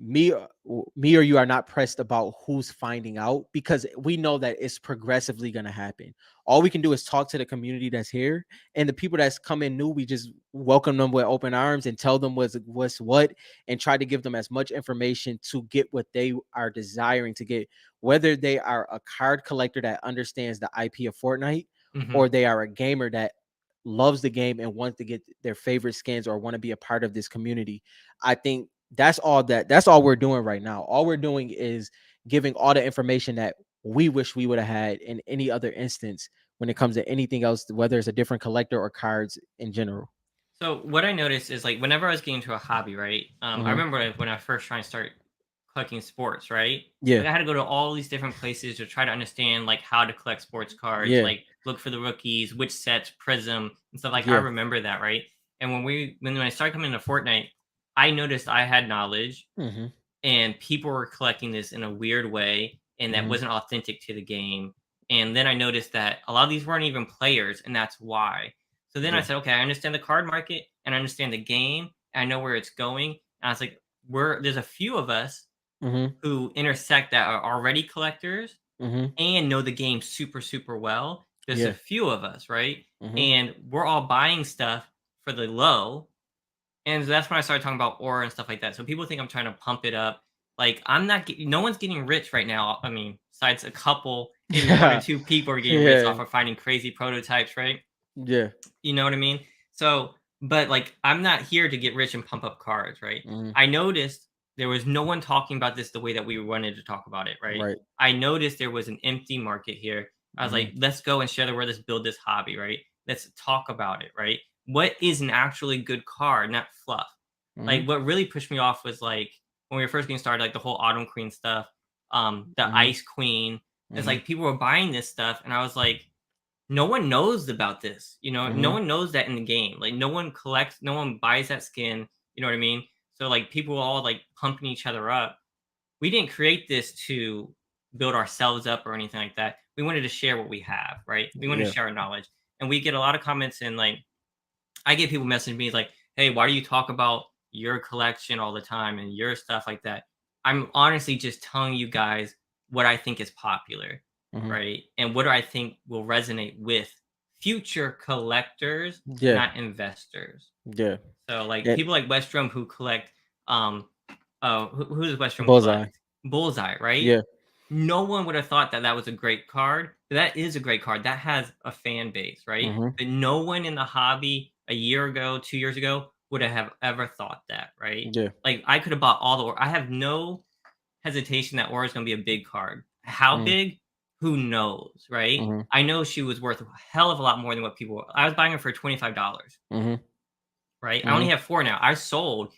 me or you are not pressed about who's finding out because we know that it's progressively going to happen. All we can do is talk to the community that's here and the people that's come in new, we just welcome them with open arms and tell them what's what and try to give them as much information to get what they are desiring to get, whether they are a card collector that understands the IP of Fortnite Hmm. or they are a gamer that loves the game and wants to get their favorite skins or want to be a part of this community. I think that's all we're doing right now. All we're doing is giving all the information that we wish we would have had in any other instance when it comes to anything else, whether it's a different collector or cards in general. So what I noticed is like whenever I was getting into a hobby, right? I Hmm. remember like, when I first tried to start collecting sports, right? Yeah. Like I had to go to all these different places to try to understand like how to collect sports cards, Yeah. like look for the rookies, which sets, prism, and stuff. Like I Yeah. remember that, right? And when I started coming into Fortnite, I noticed I had knowledge Hmm. and people were collecting this in a weird way and that Hmm. wasn't authentic to the game. And then I noticed that a lot of these weren't even players, and that's why. So then I Yeah. said, okay, I understand the card market and I understand the game, and I know where it's going. And I was like, there's a few of us Hmm. who intersect that are already collectors Hmm. and know the game super, super well. There's a Yeah. few of us, right? Hmm. And we're all buying stuff for the low, and so that's when I started talking about aura and stuff like that. So people think I'm trying to pump it up. Like I'm not. No one's getting rich right now. I mean, besides a couple maybe one or Yeah. two people are getting rich Yeah. off of finding crazy prototypes, right? Yeah. You know what I mean? So, but like, I'm not here to get rich and pump up cars, right? Mhm. I noticed there was no one talking about this the way that we wanted to talk about it, right? Right. I noticed there was an empty market here. I was like, Mhm. let's go and share the word, let's build this hobby, right? Let's talk about it, right? What is an actually good car, not fluff? Mhm. Like, what really pushed me off was like when we were first getting started, like the whole Autumn Queen stuff, the Mhm. Ice Queen. It's Mhm. like people were buying this stuff, and I was like, no one knows about this. You know, no Mhm. one knows that in the game. Like no one collects, no one buys that skin. You know what I mean? So like people were all like pumping each other up. We didn't create this to build ourselves up or anything like that. We wanted to share what we have, right? We wanted to Yeah. share our knowledge. And we get a lot of comments and like I get people messaging me like, "Hey, why do you talk about your collection all the time and your stuff like that?" I'm honestly just telling you guys what I think is popular, Mhm. right? And what do I think will resonate with future collectors, Yeah. not investors. Yeah. So like And people like Westrom who collect who does Westrom bullseye. collect? Bullseye, right? Yeah. No one would have thought that that was a great card. But that is a great card. That has a fan base, right? Mhm. But no one in the hobby a year ago, 2 years ago would have ever thought that, right? Yeah. Like I could have bought all the. I have no hesitation that Aura is going to be a big card. How Mhm. big? Who knows, right? Mhm. I know she was worth a hell of a lot more than what people. I was buying her for $25, Mhm. right? I only Mhm. have four now. I sold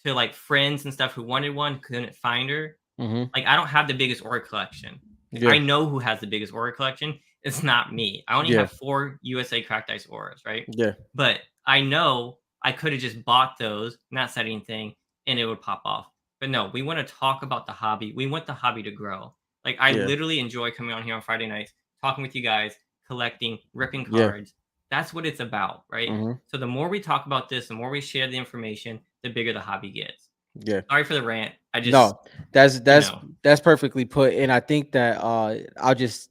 to like friends and stuff who wanted one, couldn't find her. Mhm. Like I don't have the biggest Aura collection. Yeah. I know who has the biggest Aura collection. It's not me. I only Yeah. have four USA cracked ice auras, right? Yeah. But I know I could have just bought those, not said anything, and it would pop off. But no, we want to talk about the hobby. We want the hobby to grow. Like I Yeah. literally enjoy coming on here on Friday nights, talking with you guys, collecting, ripping Yeah. cards. That's what it's about, right? Mhm. So the more we talk about this, the more we share the information, the bigger the hobby gets. Yeah. Sorry for the rant. I just, No, that's you that's know, that's perfectly put, and I think that I'll just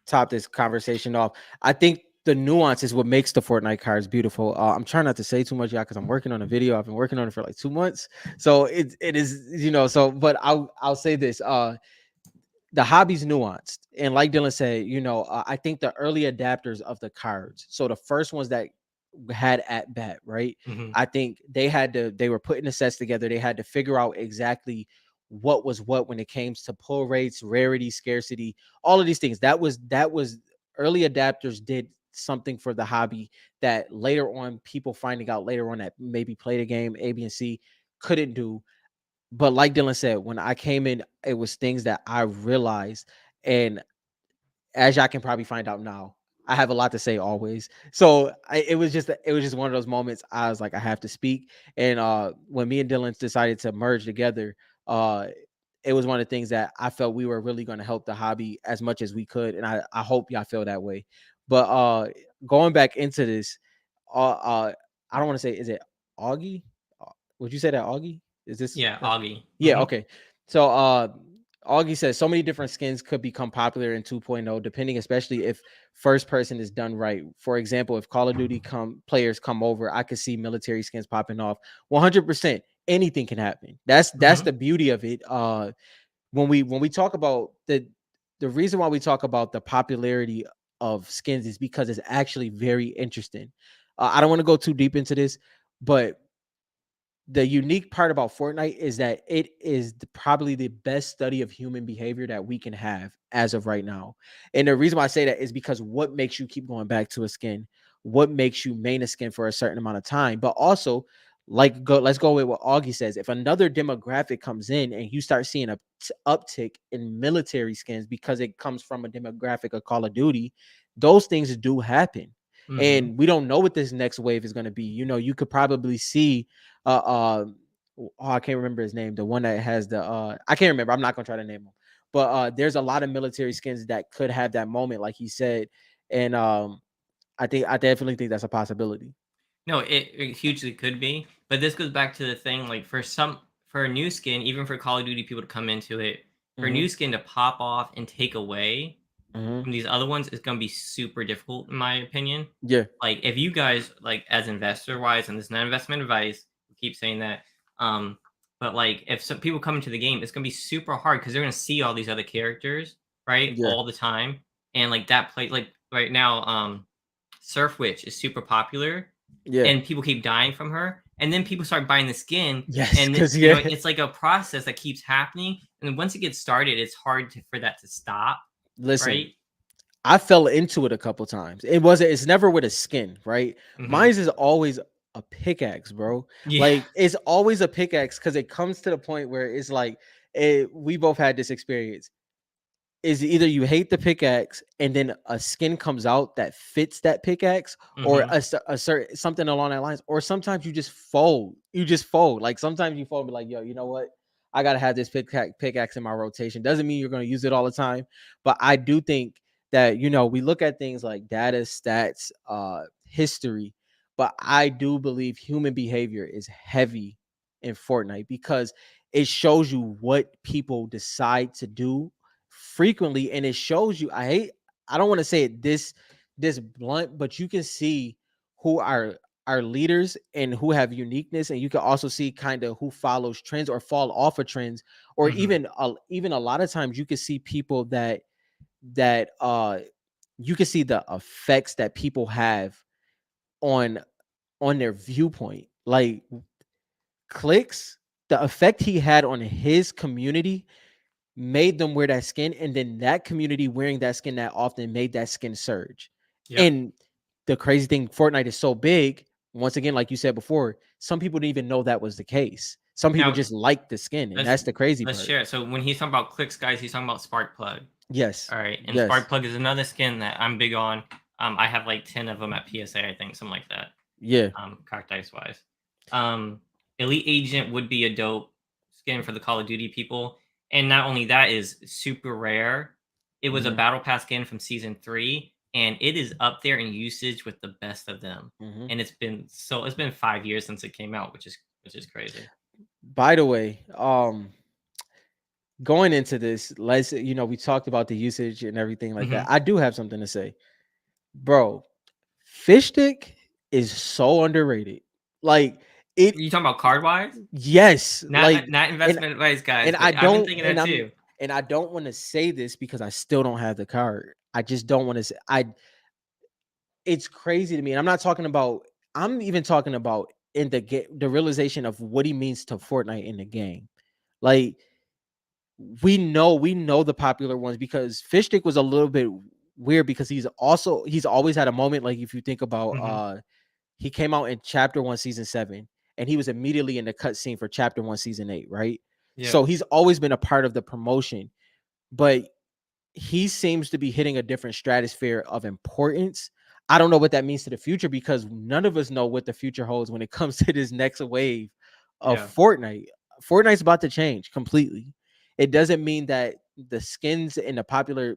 top this conversation off. I think the nuance is what makes the Fortnite cards beautiful. I'm trying not to say too much, yeah, because I'm working on a video. I've been working on it for like 2 months, so it is, so. But I'll say this. The hobby's nuanced, and like Dylan said, I think the early adapters of the cards, so the first ones that had at bat, right? mhm. I think they were putting the sets together, they had to figure out exactly what was what when it came to pull rates, rarity, scarcity, all of these things. That was early adapters did something for the hobby that later on, people finding out later on that maybe played a game A, B, and C couldn't do. But like Dylan said, when I came in, it was things that I realized. And as y'all can probably find out now, I have a lot to say always. So it was just one of those moments. I was like, I have to speak. And when me and Dylan decided to merge together, uh, it was one of the things that I felt we were really going to help the hobby as much as we could. And I hope y'all feel that way. But going back into this, I don't want to say, is it Augie? Would you say that Augie? Is this Yeah, that's Augie. Yeah, Mhm, okay. So Augie says so many different skins could become popular in 2.0, depending, especially if first person is done right. For example, if Call of Duty players come over, I could see military skins popping off. 100%, anything can happen. That's mhm. the beauty of it. When we talk about the reason why we talk about the popularity of skins is because it's actually very interesting. I don't want to go too deep into this, but the unique part about Fortnite is that it is probably the best study of human behavior that we can have as of right now. And the reason why I say that is because what makes you keep going back to a skin, what makes you main a skin for a certain amount of time, but also let's go with what Augie says. If another demographic comes in and you start seeing a uptick in military skins because it comes from a demographic of Call of Duty, those things do happen. Mhm. And we don't know what this next wave is going to be. You could probably see uh, uh I can't remember his name. The one that has the I can't remember. I'm not gonna try to name him. But there's a lot of military skins that could have that moment, like he said. And I definitely think that's a possibility. No, it hugely could be, but this goes back to the thing, like, for a new skin, even for Call of Duty people to come into it, for a Hmm. new skin to pop off and take away Hmm. from these other ones is gonna be super difficult, in my opinion. Yeah. Like, if you guys, like, as investor-wise, and this is not investment advice, I keep saying that, but, like, if some people come into the game, it's gonna be super hard because 'cause they're gonna see all these other characters, right, Yeah. all the time, and like that play like right now, Surf Witch is super popular, Yeah. and people keep dying from her, and then people start buying the skin, Yes, and because yeah. it's like a process that keeps happening, and then once it gets started, it's hard for that to stop, Listen, right? I fell into it a couple times. It's never with a skin, right? Hmm. Mine's is always a pickaxe, bro. Yeah. Like it's always a pickaxe because it comes to the point where it's like we both had this experience is either you hate the pickaxe and then a skin comes out that fits that pickaxe or Hmm. a certain something along that lines, or sometimes you just fold. You just fold. Like sometimes you fold and be like, yo, you know what, I gotta have this pickaxe in my rotation. Doesn't mean you're gonna use it all the time, but I do think that we look at things like data, stats, history, but I do believe human behavior is heavy in Fortnite because it shows you what people decide to do frequently, and it shows you, I don't want to say it this blunt, but you can see who are leaders and who have uniqueness, and you can also see kind of who follows trends or fall off of trends, or Hmm. even a lot of times you can see people that you can see the effects that people have on their viewpoint, like clicks, the effect he had on his community made them wear that skin, and then that community wearing that skin that often made that skin surge. Yep. And the crazy thing, Fortnite is so big, once again, like you said before, some people didn't even know that was the case. Some people Now just like the skin, and let's that's the crazy let's part. share it. So when he's talking about clicks, guys, he's talking about Spark Plug. Yes. All right, and Yes. Spark Plug is another skin that I'm big on. I have like 10 of them at PSA, I think, something like that. Yeah. Cracked ice wise. Um, Elite Agent would be a dope skin for the Call of Duty people, and not only that is super rare. It was a Hmm. battle pass skin from season 3, and it is up there in usage with the best of them. Hmm. And it's been 5 years since it came out, which is crazy. By the way, going into this, let's we talked about the usage and everything like that. Hmm. I do have something to say, bro. Fish stick is so underrated. Like it, You talking about card wise? yes, like Not and investment advice, guys, and I but I've been don't thinking and that I'm too. and I don't want to say this because I still don't have the card. I just don't want to say it's crazy to me. And I'm not talking about I'm even talking about in the realization of what he means to Fortnite in the game. Like we know the popular ones because Fish Stick was a little bit weird because he's always had a moment, like if you think about Hmm. he came out in chapter 1 season 7, and he was immediately in the cutscene for chapter 1 season 8, right? Yeah, So he's always been a part of the promotion, but he seems to be hitting a different stratosphere of importance. I don't know what that means to the future because none of us know what the future holds when it comes to this next wave of yeah, Fortnite. Fortnite's about to change completely. It doesn't mean that the skins and the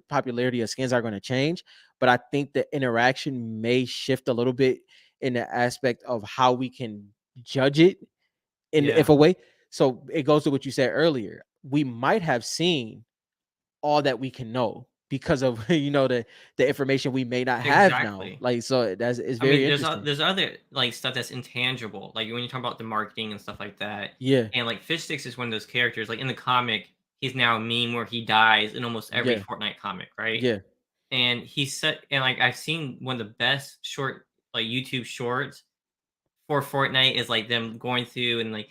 popularity of skins are going to change, but I think the interaction may shift a little bit in the aspect of how we can judge it in if yeah. a way. So it goes to what you said earlier. We might have seen all that we can know because of the information we may not have now. Exactly. Like so that's it's I very mean, interesting. there's other like stuff that's intangible, like when you talk about the marketing and stuff like that. Yeah, And like Fish Sticks is one of those characters. Like in the comic, he's now a meme where he dies in almost every yeah, Fortnite comic, right? yeah, And he's set, and like I've seen one of the best short like YouTube shorts for Fortnite is like them going through and the-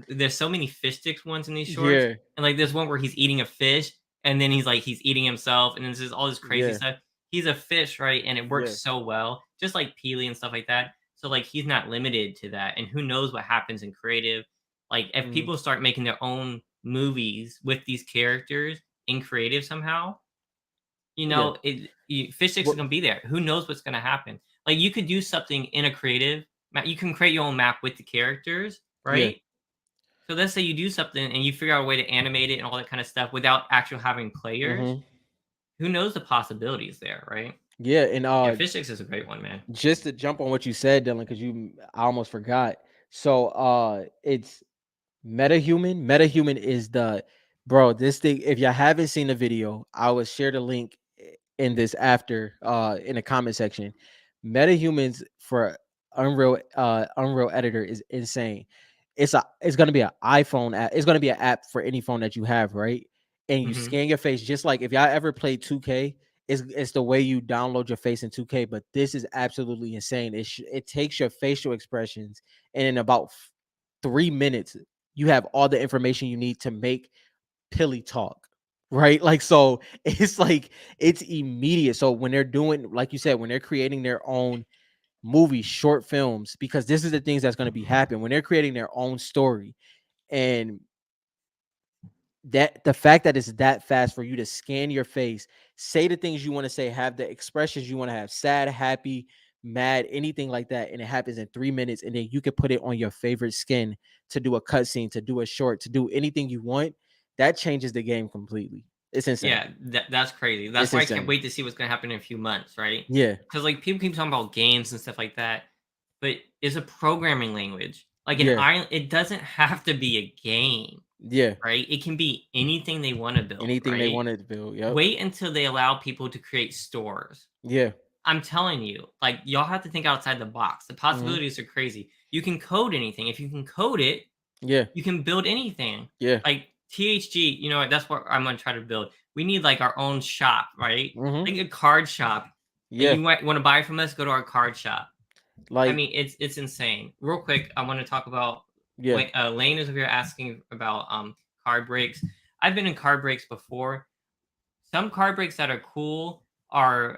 there's so many fish sticks ones in these shorts, yeah, and like there's one where he's eating a fish, and then he's eating himself, and this is all this crazy yeah, stuff. He's a fish, right? And it yeah. works so well, just like Peely and stuff like that. So like he's not limited to that, and who knows what happens in creative. Like if Mhm. people start making their own movies with these characters in creative somehow, Yeah. fish sticks is What? gonna be there. Who knows what's gonna happen? Like you could do something in a creative map. You can create your own map with the characters, Yeah. right? So let's say you do something and you figure out a way to animate it and all that kind of stuff without actually having players. Hmm. Who knows the possibilities there, right? Yeah, and Yeah, fish sticks is a great one, man. just to jump on what you said, Dylan, because I almost forgot. So it's MetaHuman. MetaHuman is the bro. This thing, if you haven't seen the video, I will share the link in this after in the comment section. MetaHumans for Unreal Editor is insane. It's gonna be an iPhone app. It's gonna be an app for any phone that you have, right? and you Mhm. scan your face, just like if y'all ever played 2K, it's the way you download your face in 2K, but this is absolutely insane. It takes your facial expressions, and in about 3 minutes, you have all the information you need to make Pilly talk. Right? Like, so it's like it's immediate. So when they're doing, like you said, when they're creating their own movies, short films, because this is the things that's going to be happening when they're creating their own story, and that the fact that it's that fast for you to scan your face, say the things you want to say, have the expressions you want to have, sad, happy, mad, anything like that, and it happens in 3 minutes, and then you can put it on your favorite skin to do a cutscene, to do a short, to do anything you want. That changes the game completely. It's insane. Yeah, that's crazy. That's It's why I can't insane. wait to see what's gonna happen in a few months, right? Yeah. Because like people keep talking about games and stuff like that, but it's a programming language. Like an Yeah. island, it doesn't have to be a game, Yeah. right? It can be anything they want to build, Anything they right? wanted to build. Yep. Wait until they allow people to create stores. Yeah. I'm telling you, like y'all have to think outside the box. The Hmm. possibilities are crazy. You can code anything. If you can code it, Yeah. you can build anything. Yeah. Like THG, you know what? That's what I'm gonna try to build. We need like our own shop, right? Hmm. Like a card shop. And Yeah. you might want to buy from us, go to our card shop. I Like, mean, it's insane. Real quick, I want to talk about yeah. Lane is over here asking about card breaks. I've been in card breaks before. Some card breaks that are cool are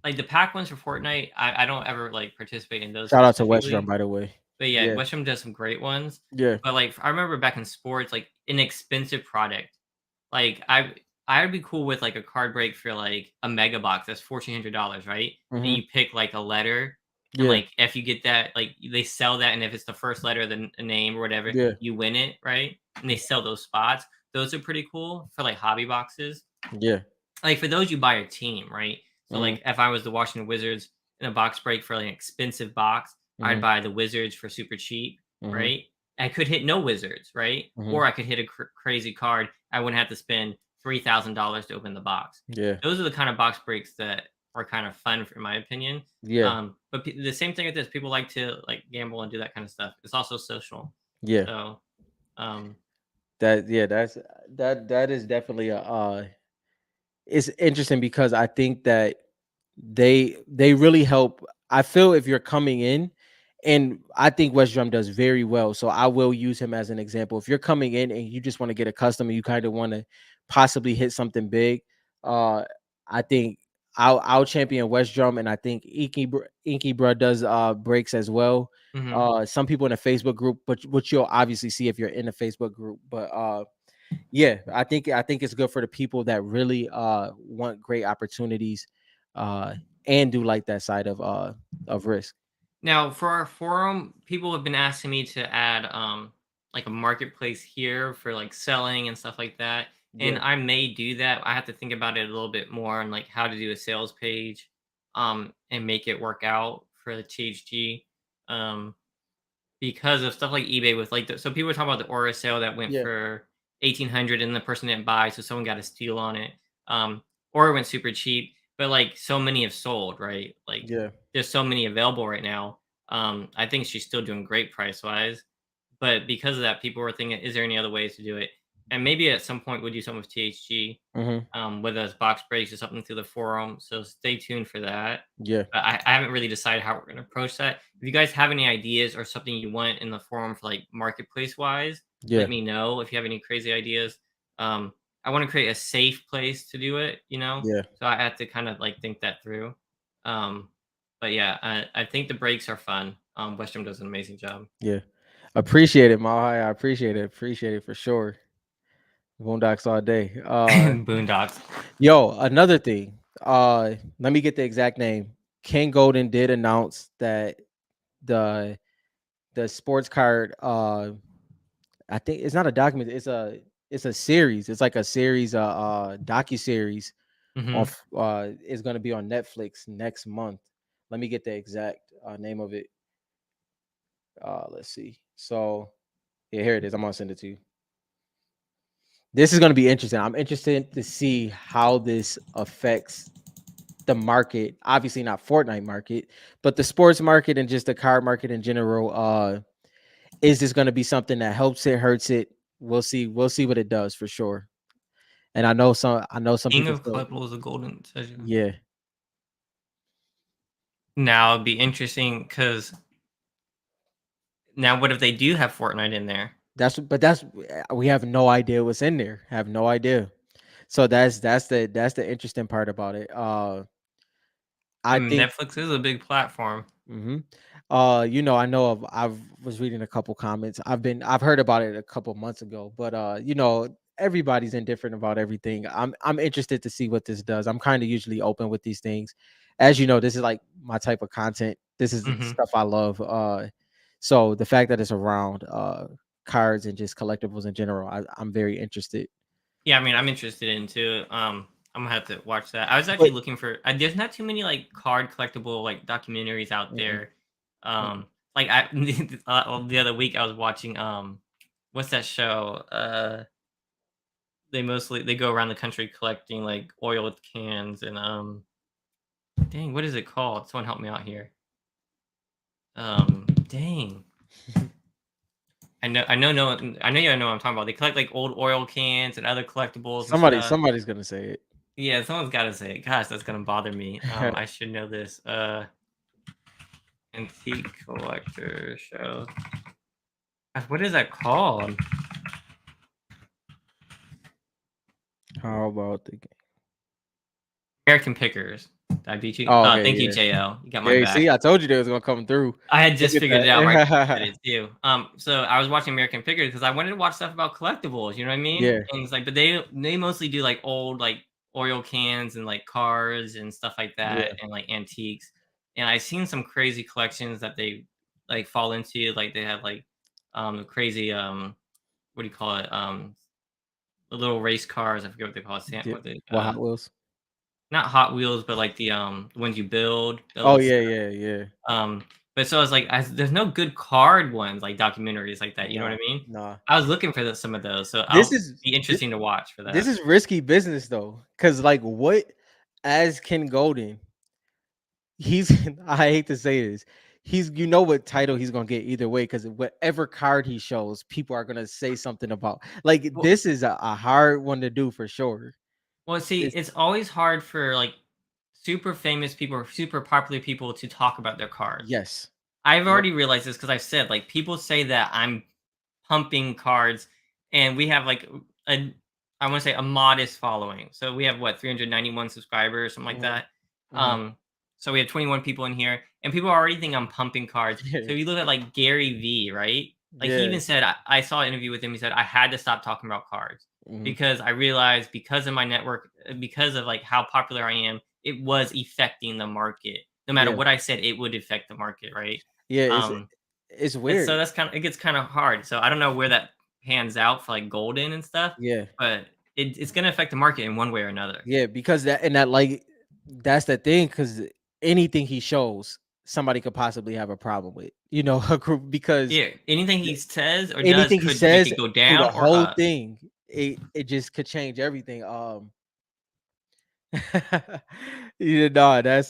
like the pack ones for Fortnite. I don't ever like participate in those Shout out to West Drum, specifically. by the way. But yeah, Yeah. Westrum does some great ones. Yeah. But like I remember back in sports, like an expensive product. Like I'd be cool with like a card break for like a mega box that's $1,400, right? And Hmm. you pick like a letter, and Yeah. like if you get that, like they sell that, and if it's the first letter of the name or whatever, Yeah. you win it, right? And they sell those spots. Those are pretty cool for like hobby boxes. Yeah. Like for those you buy a team, right? So Hmm. like if I was the Washington Wizards in a box break for like an expensive box, I'd Hmm. buy the Wizards for super cheap, Hmm. right? I could hit no Wizards, right? Hmm. Or I could hit a crazy card. I wouldn't have to spend $3,000 to open the box. Yeah. Those are the kind of box breaks that are kind of fun, in my opinion. Yeah. But the same thing with this, people like to like gamble and do that kind of stuff. It's also social. Yeah. So, um, That, yeah, that is definitely a it's interesting because I think that they really help. I feel if you're coming in, and I think West Drum does very well. So I will use him as an example. If you're coming in and you just want to get accustomed and you kind of want to possibly hit something big, uh I think I'll champion West Drum, and I think Inky Bruh does breaks as well. mhm. Some people in the Facebook group, but which you'll obviously see if you're in the Facebook group. But yeah, I think it's good for the people that really want great opportunities uh and do like that side of risk. Now, for our forum, people have been asking me to add like a marketplace here for like selling and stuff like that. And Yeah. I may do that. I have to think about it a little bit more on like how to do a sales page and make it work out for the THG. Um because of stuff like eBay with like so people were talking about the Aura sale that went Yeah. for 1,800 and the person didn't buy, so someone got a steal on it. Aura went super cheap, but like so many have sold, right? Like Yeah. there's so many available right now. I think she's still doing great price wise, but because of that, people were thinking, is there any other ways to do it? And maybe at some point we'll do something with THG, Hmm. whether it's box breaks or something through the forum. So stay tuned for that. Yeah. But I haven't really decided how we're going to approach that. If you guys have any ideas or something you want in the forum for like marketplace wise, Yeah. let me know if you have any crazy ideas. Um, I want to create a safe place to do it, you know, Yeah. so I have to kind of like think that through. Um, but yeah, I think the breaks are fun. Western does an amazing job. Yeah. Appreciate it, Mahai. I appreciate it. Appreciate it for sure. Boondocks all day. Boondocks. Yo, another thing. Let me get the exact name. King Golden did announce that the the sports card I think it's not a document, it's a series. It's like a series, docu series on Hmm. is going to be on Netflix next month. Let me get the exact name of it. Let's see. So yeah, here it is. I'm gonna send it to you. This is going to be interesting. I'm interested to see how this affects the market. Obviously, not Fortnite market, but the sports market and just the card market in general. Is this going to be something that helps it, hurts it? We'll see. We'll see what it does for sure. and I know some King people of feel collectibles, the golden treasure. yeah. Now it'd be interesting because now what if they do have Fortnite in there? That's we have no idea what's in there. Have no idea. So that's the interesting part about it. I I mean, think Netflix is a big platform. mhm. I know I've was reading a couple comments. I've heard about it a couple months ago, but everybody's indifferent about everything. I'm interested to see what this does. I'm kind of usually open with these things. As you know, this is like my type of content. This is the Mhm. stuff I love. So the fact that it's around cards and just collectibles in general, I'm very interested. Yeah, I mean, I'm interested in too. I'm gonna have to watch that. I was actually But looking for. There's not too many like card collectible like documentaries out mhm, there. mhm. Like I well, the other week I was watching what's that show? They go around the country collecting like oil cans and dang, what is it called? Someone help me out here. Dang. I know you know what I'm talking about. They collect like old oil cans and other collectibles and stuff. Somebody's gonna say it. Yeah, someone's got to say it. Gosh, that's gonna bother me. I should know this. Antique collector show. Gosh, what is that called? How about the American Pickers. Did I beat you? Oh, okay, Thank you, yeah. JL. You got my Yeah, you back. see, I told you they was gonna come through. I had Look just at figured it out right when you that. said it too. So I was watching American Pickers because I wanted to watch stuff about collectibles. You know what I mean? Yeah, And it's like, but they mostly do like old like oil cans and like cars and stuff like that yeah, and like antiques. And I've seen some crazy collections that they like fall into. Like they have like crazy what do you call it? The little race cars. I forget what they call it. yeah. What they What Hot Wheels? not Hot Wheels, but like the ones you build. Oh, Those yeah, yeah, yeah. but so I was like, there's no good card ones like documentaries like that. You know what Nah, I mean? nah. I was looking for some of those, so This I'll is be this interesting to watch for this that. is risky business though, because like what as Ken Golden, he's I hate to say this, he's what title he's gonna get either way, because whatever card he shows, people are gonna say something about. Like Well, this is a hard one to do for sure. see, It's it's always hard for like super famous people or super popular people to talk about their cards. yes. I've Yep. already realized this because I've said like people say that I'm pumping cards, and we have like a I want to say a modest following. So we have what 391 subscribers, something like Mhm, that. mhm. Um, so we have 21 people in here, and people already think I'm pumping cards. Yeah, So you look at like Gary V, right? Like he yeah. even said I saw an interview with him. He said I had to stop talking about cards Mhm. because I realized because of my network, because of like how popular I am, it was affecting the market. No matter Yeah, what I said, it would affect the market, right? yeah. Um, It's and so weird. that's it gets kind of hard. So I don't know where that pans out for like golden and stuff, Yeah, but it's going to affect the market in one way or another. yeah. Because that like that's the thing. Because anything he shows, somebody could possibly have a problem with. Because Yeah, anything he says or does anything he could make says it go through the down or whole up. thing, it just could change everything. Yeah, no, that's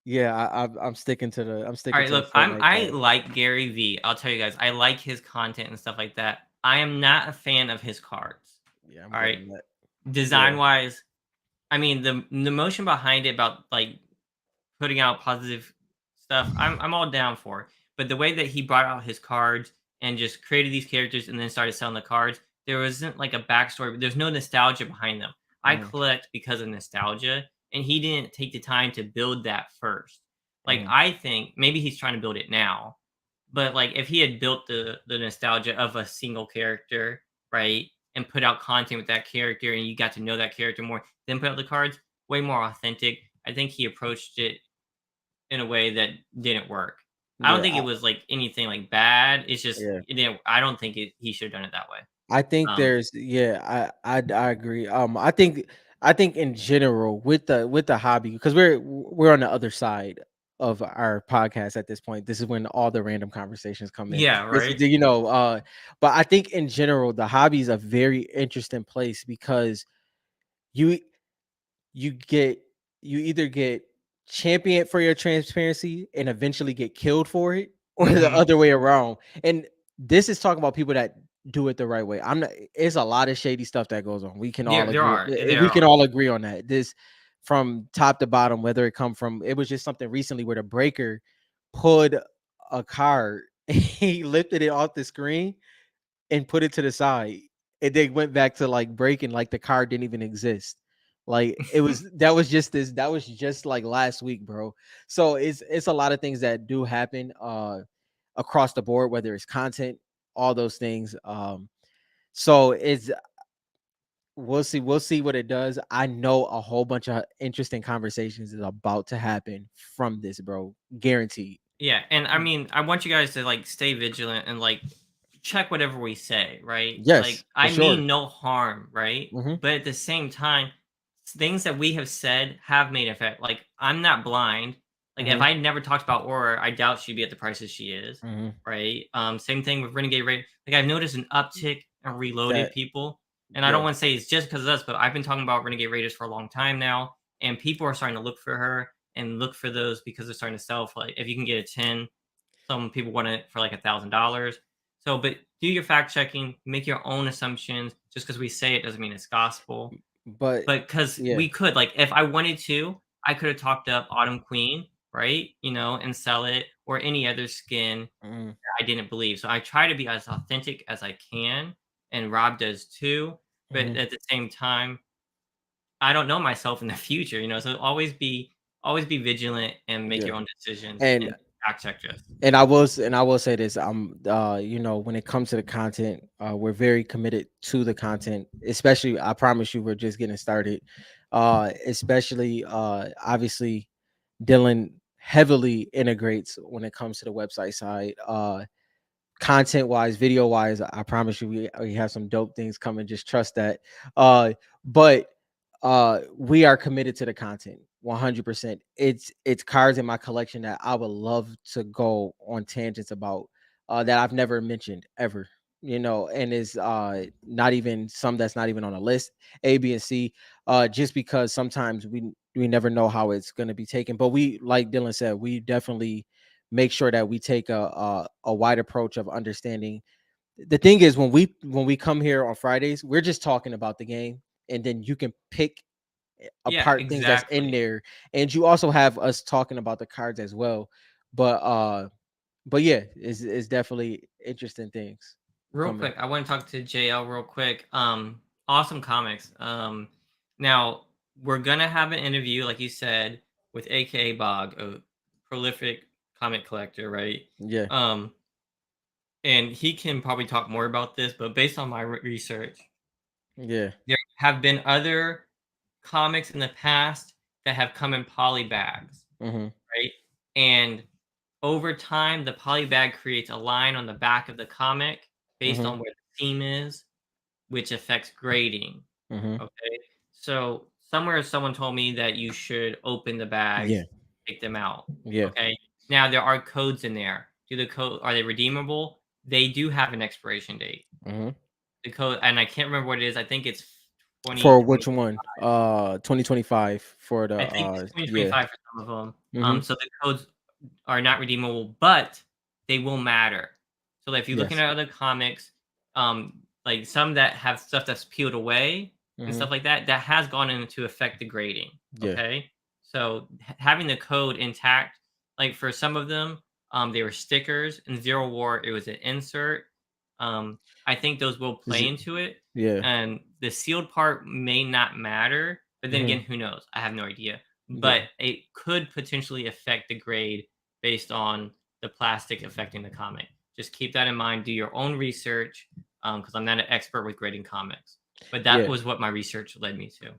yeah. I'm All sticking right, to the look, Fortnite I card. like Gary V. I'll tell you guys, I like his content and stuff like that. I am not a fan of his cards. Yeah, I'm All good right, on that. design Yeah, wise, I mean the motion behind it about like putting out positive stuff, I'm all down for. But the way that he brought out his cards and just created these characters and then started selling the cards, there wasn't like a backstory. There's no nostalgia behind them. I mhm, collect because of nostalgia, and he didn't take the time to build that first. Like mhm, I think maybe he's trying to build it now, but like if he had built the nostalgia of a single character, right, and put out content with that character, and you got to know that character more, then put out the cards, way more authentic. I think he approached it in a way that didn't work. I don't yeah, think it was like anything like bad. It's just yeah. it didn't. I don't think he should have done it that way. I think Um, there's yeah, I agree. I think in general with the hobby, because we're on the other side of our podcast at this point. This is when all the random conversations come in. yeah, This is right. but I think in general the hobby is a very interesting place because you you get you either get championed for your transparency and eventually get killed for it, or the Hmm. other way around. And this is talking about people that do it the right way. I'm not. It's a lot of shady stuff that goes on. We can all There agree. are there We can are. all agree on that. This from top to bottom, whether it come from, it was just something recently where the breaker pulled a card, he lifted it off the screen and put it to the side, and they went back to like breaking like the card didn't even exist. Like it was that was just like last week, bro. So it's a lot of things that do happen across the board, whether it's content, all those things. So it's we'll see what it does. I know a whole bunch of interesting conversations is about to happen from this, bro. Guaranteed. Yeah, and I mean, I want you guys to like stay vigilant and like check whatever we say, right? Yes, Like for I sure. mean no harm, right? Hmm. But at the same time, things that we have said have made effect. Like I'm not blind. Like if Hmm. I never talked about Aura, I doubt she'd be at the prices she is, Hmm. right? Same thing with Renegade Rate. Like I've noticed an uptick in reloaded That people, and I don't yeah. want to say it's just because of us, but I've been talking about Renegade Raiders for a long time now, and people are starting to look for her and look for those because they're starting to sell for like if you can get a 10, some people want it for like $1,000. So, but do your fact checking, make your own assumptions. Just because we say it doesn't mean it's gospel. But But because yeah. we could, like, if I wanted to, I could have talked up Autumn Queen, right? And sell it, or any other skin Mhm. that I didn't believe. So I try to be as authentic as I can, and Rob does too. But Mhm. at the same time, I don't know myself in the future, so always be vigilant and make Yeah. your own decisions And and fact check this. and I will say this, when it comes to the content, we're very committed to the content, especially I promise you we're just getting started. Especially obviously Dylan heavily integrates when it comes to the website side. Content wise, video wise, I promise you we have some dope things coming. Just trust that. But we are committed to the content 100%. It's cards in my collection that I would love to go on tangents about, that I've never mentioned ever. And is not even some that's not even on a list, A, B, and C. Just because sometimes we never know how it's gonna be taken. But we, like Dylan said, we definitely make sure that we take a wide approach of understanding. The thing is, when we come here on Fridays, we're just talking about the game, and then you can pick Yeah, apart things that's in exactly. there, and you also have us talking about the cards as well. But yeah, it's definitely interesting things Real coming. quick, I want to talk to JL real quick. Awesome comics. Now we're gonna have an interview, like you said, with AKA Bog, a prolific comic collector, right? Yeah. Um, and he can probably talk more about this, but based on my research, Yeah. there have been other comics in the past that have come in poly bags, Mm-hmm. right? And over time, the poly bag creates a line on the back of the comic based Mm-hmm. on where the theme is, which affects grading. Mm-hmm. Okay. So somewhere someone told me that you should open the Yeah. bags, take them out. Yeah. Okay. Now there are codes in there. Do the code Are they redeemable? They do have an expiration date. Mm-hmm. The code, and I can't remember what it is. I think it's For 2020. which one? 2025 for the I think it's yeah. 2025 for some of them. Mm-hmm. So the codes are not redeemable, but they will matter. So like, if you're looking Yes. at other comics, like some that have stuff that's peeled away and Mm-hmm. stuff like that, that has gone into affect the grading. Yeah. Okay, so having the code intact, like for some of them, they were stickers. In Zero War, it was an insert. I think those will Is play it? into it, Yeah. and the sealed part may not matter. But then Mm-hmm. again, who knows? I have no idea, Yeah. but it could potentially affect the grade based on the plastic affecting the comic. Just keep that in mind. Do your own research, because I'm not an expert with grading comics, but that Yeah. was what my research led me to.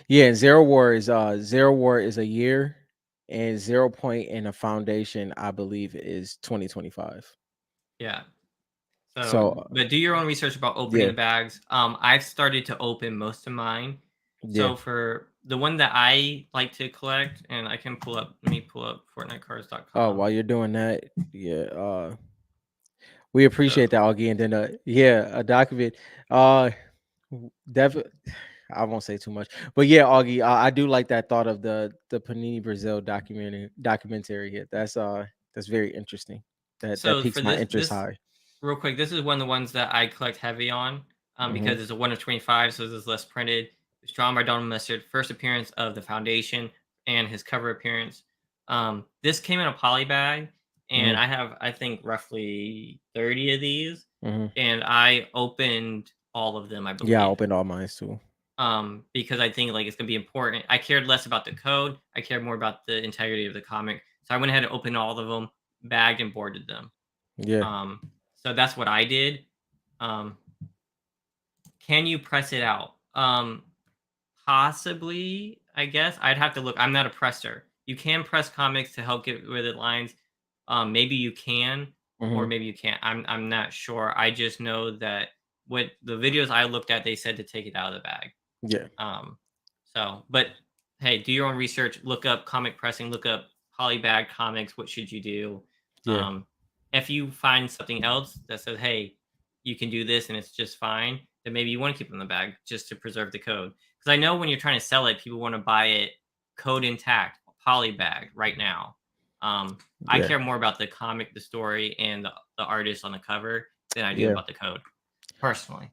Yeah. And Zero War is a year, and Zero Point in a foundation, I believe, is 2025. Yeah. So So, but do your own research about opening yeah. the bags. I've started to open most of mine. Yeah. So for the one that I like to collect, and I can let me pull up Oh, FortniteCards.com. while you're doing that, yeah. We So appreciate that, Augie. And then yeah, a document. Uh definitely. I won't say too much, but yeah, Augie, I do like that thought of the Panini Brazil documentary here. That's very interesting. That so for piques my interest this high. real quick, this is one of the ones that I collect heavy on, Mhm. because it's a 1 of 25, so this is less printed. It's drawn by Donald Mustard, first appearance of the Foundation and his cover appearance. This came in a poly bag, and Mhm. I have, I think, roughly 30 of these, Mhm. and I opened all of them, I Yeah, I believe. opened all mine too. Because I think like it's gonna be important. I cared less about the code. I cared more about the integrity of the comic. So I went ahead and opened all of them, bagged and boarded them. Yeah. Um, so that's what I did. Um, can you press it out? Possibly, I guess. I'd have to look. I'm not a presser. You can press comics to help get rid of lines. Maybe you can, or Mhm. maybe you can't. I'm not sure. I just know that what the videos I looked at, they said to take it out of the bag. Yeah. Um, but hey, do your own research. Look up comic pressing. Look up polybag comics. What should you do? Yeah. Um, if you find something else that says, "Hey, you can do this and it's just fine," then maybe you want to keep it in the bag just to preserve the code. Because I know when you're trying to sell it, people want to buy it code intact, polybag right now. I Yeah. care more about the comic, the story, and the artist on the cover than I do Yeah. about the code, personally.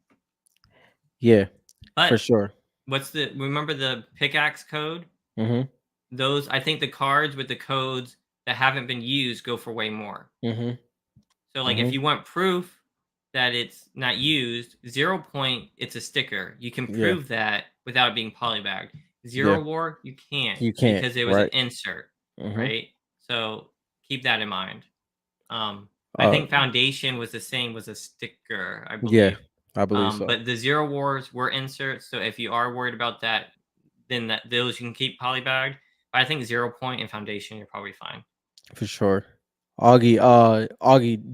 Yeah. For But sure. what's the remember the pickaxe code? Mhm. Those I think the cards with the codes that haven't been used go for way more. Mhm. So like if Mhm. you want proof that it's not used, 0 point, it's a sticker. You can Yeah. prove that without it being polybagged. Yeah. Zero war, you can't You can't, because it was an right? insert, Mhm. right? So keep that in mind. I Uh think foundation was the same, was a sticker, I yeah, believe. I believe so. But the zero wars were inserts, so if you are worried about that, then that those you can keep polybagged. But I think 0 point and foundation, you're probably fine. For sure. Augie,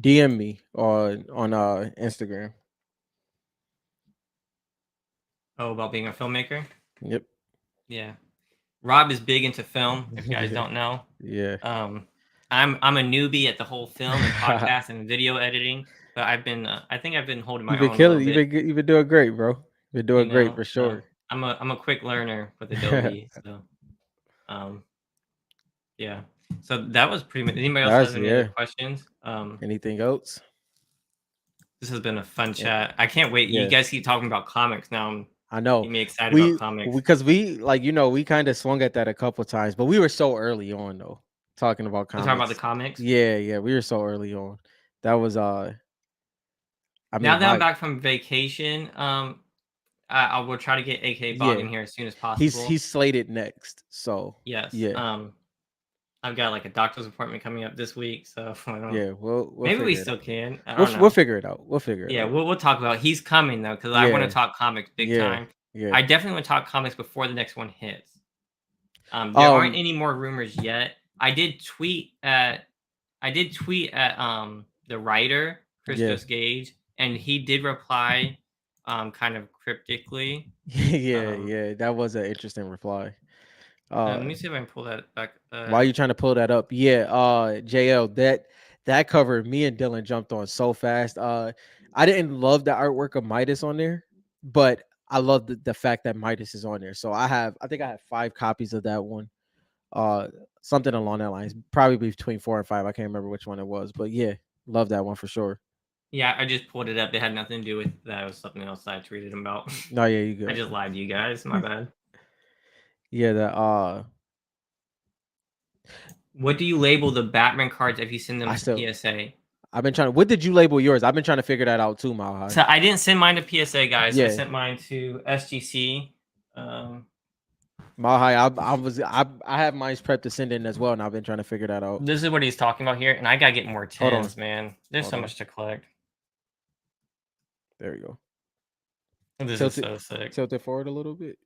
DM me on Instagram. Oh, about being a filmmaker? Yep. Yeah. Rob is big into film, if you guys Yeah. don't know. Yeah. Um, I'm a newbie at the whole film and podcast and video editing, but I think I've been holding my You've been own a little killing. bit, You've been doing great, bro. You've been you doing great know. for sure. I'm a quick learner with Adobe, so um, yeah. So that was pretty much. Anybody else That's has any other yeah. questions? Anything else? This has been a fun Yeah. chat. I can't wait. You Yeah. guys keep talking about comics now. I'm I know. getting me excited about We comics. because we like we kind of swung at that a couple times, but we were so early on though, talking about We're talking about the comics. comics. Yeah, yeah, we were so early on. That was I Now mean that I'm my back from vacation, I will try to get AK Bog yeah. in here as soon as He's possible. he's slated next. So Yes. yeah. I've got like a doctor's appointment coming up this week, so I don't. Yeah, we'll Maybe we figure it still out. can. I We'll don't we'll know. figure it out. We'll figure it Yeah, out. we'll talk about. He's coming though because I want to Yeah. talk comics big Yeah. time. Yeah. I definitely want to talk comics before the next one hits. There aren't Um any more rumors yet. I did tweet at the writer yeah. Christos Gage, and he did reply, kind of cryptically. Yeah, Um, yeah. That was an interesting reply. let me see if I can pull that back. Why are you trying to pull that up? Yeah, JL, that cover me and Dylan jumped on so fast. I didn't love the artwork of Midas on there, but I love the fact that Midas is on there. So I think I have 5 copies of that one. Uh Something along that lines. Probably between 4 and 5. I can't remember which one it was, but yeah, love that one for sure. Yeah, I just pulled it up. It had nothing to do with that. It was something else I tweeted about. No, yeah, you I good. just lied to you guys. My bad. Yeah, the What do you label the Batman cards if you send them I to still PSA? I've been trying. What did you label yours? I've been trying to figure that out too, Mile High. So I didn't send mine to PSA, guys. I Yeah, sent mine to SGC. Um, Mile High. I have mine prepped to send in as well, and I've been trying to figure that out. this is what he's talking about here, and I gotta get more Hold on, tens, man. There's hold so on. much to collect. There you go. This is Tilt it, so sick. tilt it forward a little bit.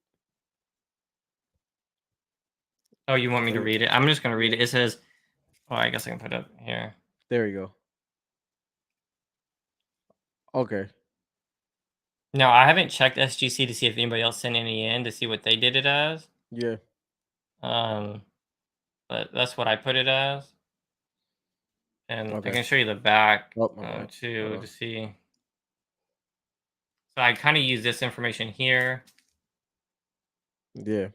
Oh, you want me to There, read it? I'm just gonna read yeah, it. It says, "Oh, I guess I can put it up here." there you go. Okay. No, I haven't checked SGC to see if anybody else sent any in to see what they did it as. Yeah. Um, but that's what I put it as, and I Okay. can show you the back Oh, my bad. Hold too on. to see. So I kind of use this information here. Yeah.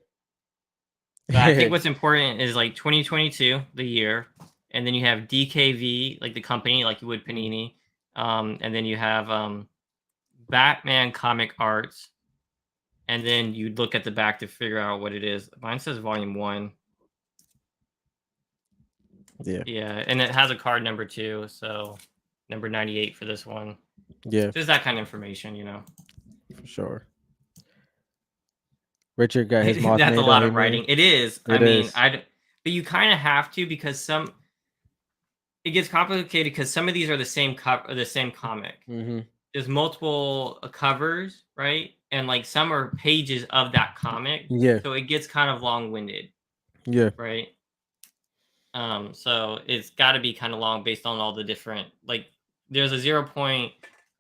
But I think what's important is like 2022, the year, and then you have DKV, like the company, like you would Mhm. Panini. And then you have Batman comic arts, and then you look at the back to figure out what it is. Mine says volume 1. Yeah. Yeah, and it has a card number too, so number 98 for this one. Yeah. Just that kind of information, you know. For sure. Richard got his That's a Mothman lot down of here. writing. It is. I It mean, is. I but you kind of have to because some it gets complicated because some of these are the same the same comic. Mm-hmm. There's multiple covers, right? And like some are pages of that comic, Yeah. so it gets kind of long-winded, Yeah. right? So it's got to be kind of long based on all the different like. There's a 0 point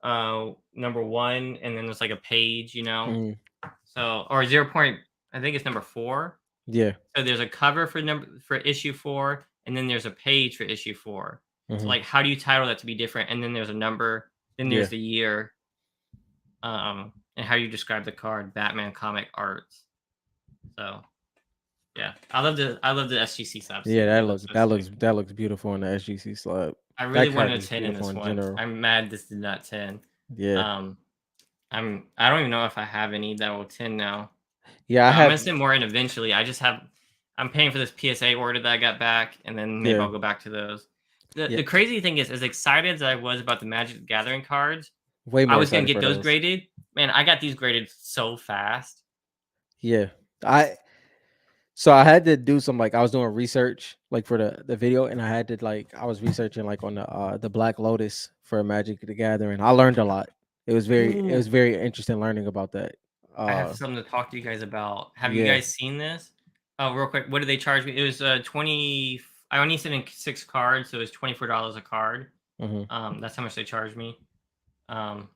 number 1, and then there's like a page, you know. Mm-hmm. So or 0 point, I think it's number 4. Yeah. So there's a cover for issue 4, and then there's a page for issue 4. So Mm-hmm. like, how do you title that to be different? And then there's a number, then there's Yeah. the year, and how you describe the card, Batman comic arts. So yeah, I love the SGC slabs Yeah, too. They look so sick. that looks beautiful on the SGC slab. I really That wanted card a is 10 in beautiful this in one. general. I'm mad this did not 10. Yeah. Um, I don't even know if I have any that will 10 now. Yeah, I But I'm gonna have. send more in eventually. I'm paying for this PSA order that I got back, and then maybe Yeah. I'll go back to those. The Yeah. the crazy thing is, as excited as I was about the Magic the Gathering cards, Way I more was gonna excited get for those those. graded. Man, I got these graded so fast. Yeah. I So I had to do some like I was doing research like for the video, and I had to like I was researching like on the Black Lotus for Magic the Gathering. I learned a lot. It was Ooh, very interesting learning about that. I have Uh something to talk to you guys about. Have you yeah. guys seen this? Oh, real quick, what did they charge me? It was 20. I only sent in 6 cards, so it was $24 a card. Mhm. That's how much they charged me. Um,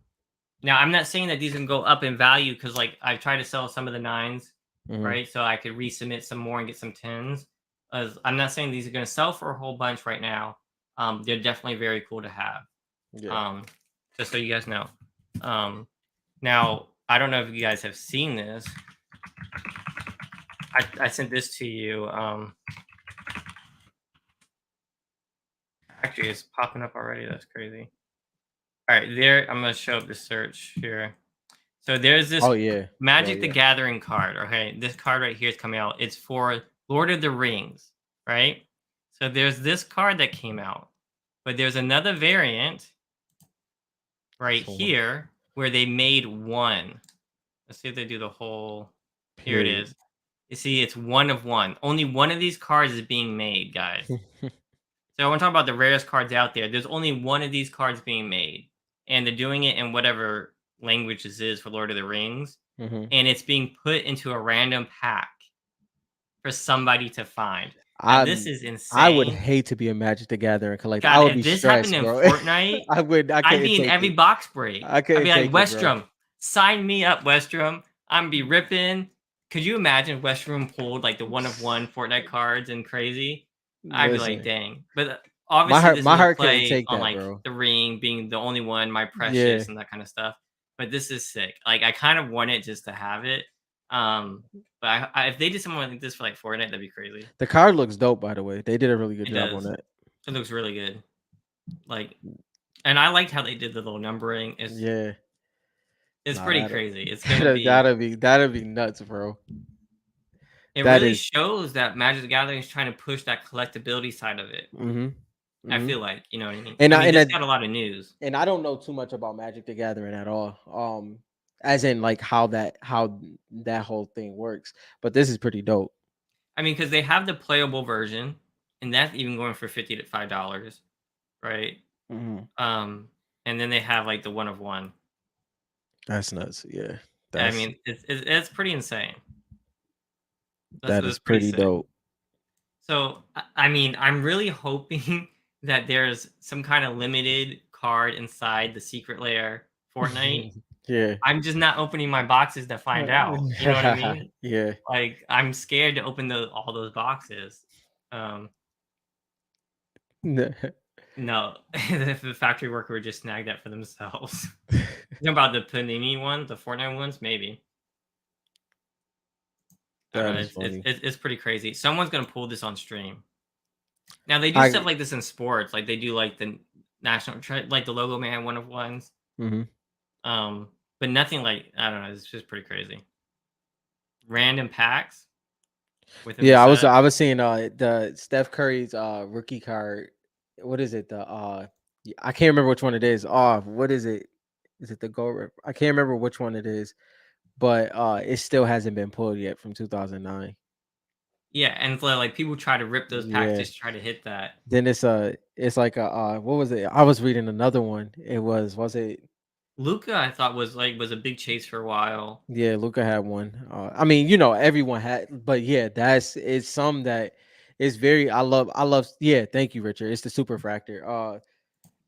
Now, I'm not saying that these can go up in value because, like, I've tried to sell some of the nines, Mhm. right? So I could resubmit some more and get some tens. I'm not saying these are going to sell for a whole bunch right now. They're definitely very cool to have. Yeah. Um, just so you guys know. Now, I don't know if you guys have seen this. I sent this to you. Actually, it's popping up already. That's crazy. All right, there. I'm going to show up the search here. So there's this Oh yeah. Yeah, Magic the yeah. Gathering card. Okay, this card right here is coming out. It's for Lord of the Rings, right? So there's this card that came out, but there's another variant right So one here where they made one. Let's see if they do the whole. Here it period. is. You see, it's one of one. Only one of these cards is being made, guys. So I want to talk about the rarest cards out there. There's only one of these cards being made, and they're doing it in whatever language this is for Lord of the Rings, Mhm. and it's being put into a random pack for somebody to find. Now this I'm is I would insane. hate to be a Magic the Gathering collector. I God, would if be this happened stressed, in bro. Fortnite, I I'd couldn't be in take every it. box break. I I'd couldn't be like, take it, bro. Westrom, sign me up, Westrom. I'm be ripping. Could you imagine if Westrom pulled like the one of one Fortnite cards and crazy? I'd be like, Listen. dang. But obviously, this My is a heart couldn't play take on that, like bro. the ring being the only one, my Yeah. precious, and that kind of stuff. But this is sick. Like, I kind of want it just to have it. Um, but if they did something like this for like Fortnite, that'd be crazy. The card looks dope, by the way. They did a really good It job on does. that. It looks really good. Like, and I liked how they did the little numbering. Yeah. It's Nah, pretty crazy. It's gonna be. that'd be nuts, bro. It That really is. shows that Magic the Gathering is trying to push that collectability side of it. Mhm. I Mhm. feel like, you know what I mean. And I I mean, and this I got a lot of news. and I don't know too much about Magic the Gathering at all. As in like how that whole thing works. But this is pretty dope. I mean, because they have the playable version, and that's even going for $50 to $5, right? Mhm. Um, and then they have like the one of one. That's nuts. Yeah. I That's mean, it's pretty insane. that That's is pretty pretty sick. dope. So, I mean, I'm really hoping that there's some kind of limited card inside the secret lair Fortnite. Yeah. I'm just not opening my boxes to find out. You know what I mean? Yeah. Like, I'm scared to open all those boxes. No, if the factory worker would just snag that for themselves. You know about the Panini one, the Fortnite ones, maybe. I don't That know. is It's funny. it's, it's pretty crazy. Someone's gonna pull this on stream. Now they do stuff I like this in sports. Like they do like like the Logo Man one of ones. Hmm. Um, but nothing like I don't know. It's just pretty crazy. Random packs within the Yeah, set. I was seeing the Steph Curry's rookie card. What is it? I can't remember which one it is. Oh, what is it? Is it the gold? I can't remember which one it is, but it still hasn't been pulled yet from 2009. Yeah, and so, like people try to rip those packs Yeah. just to try to hit that. Then it's like a what was it? I was reading another one. It was it? Luca, I thought was a big chase for a while. Yeah, Luca had one. I mean, everyone had, but yeah, it's some that is very. I love. Yeah, thank you, Richard. It's the super fractor.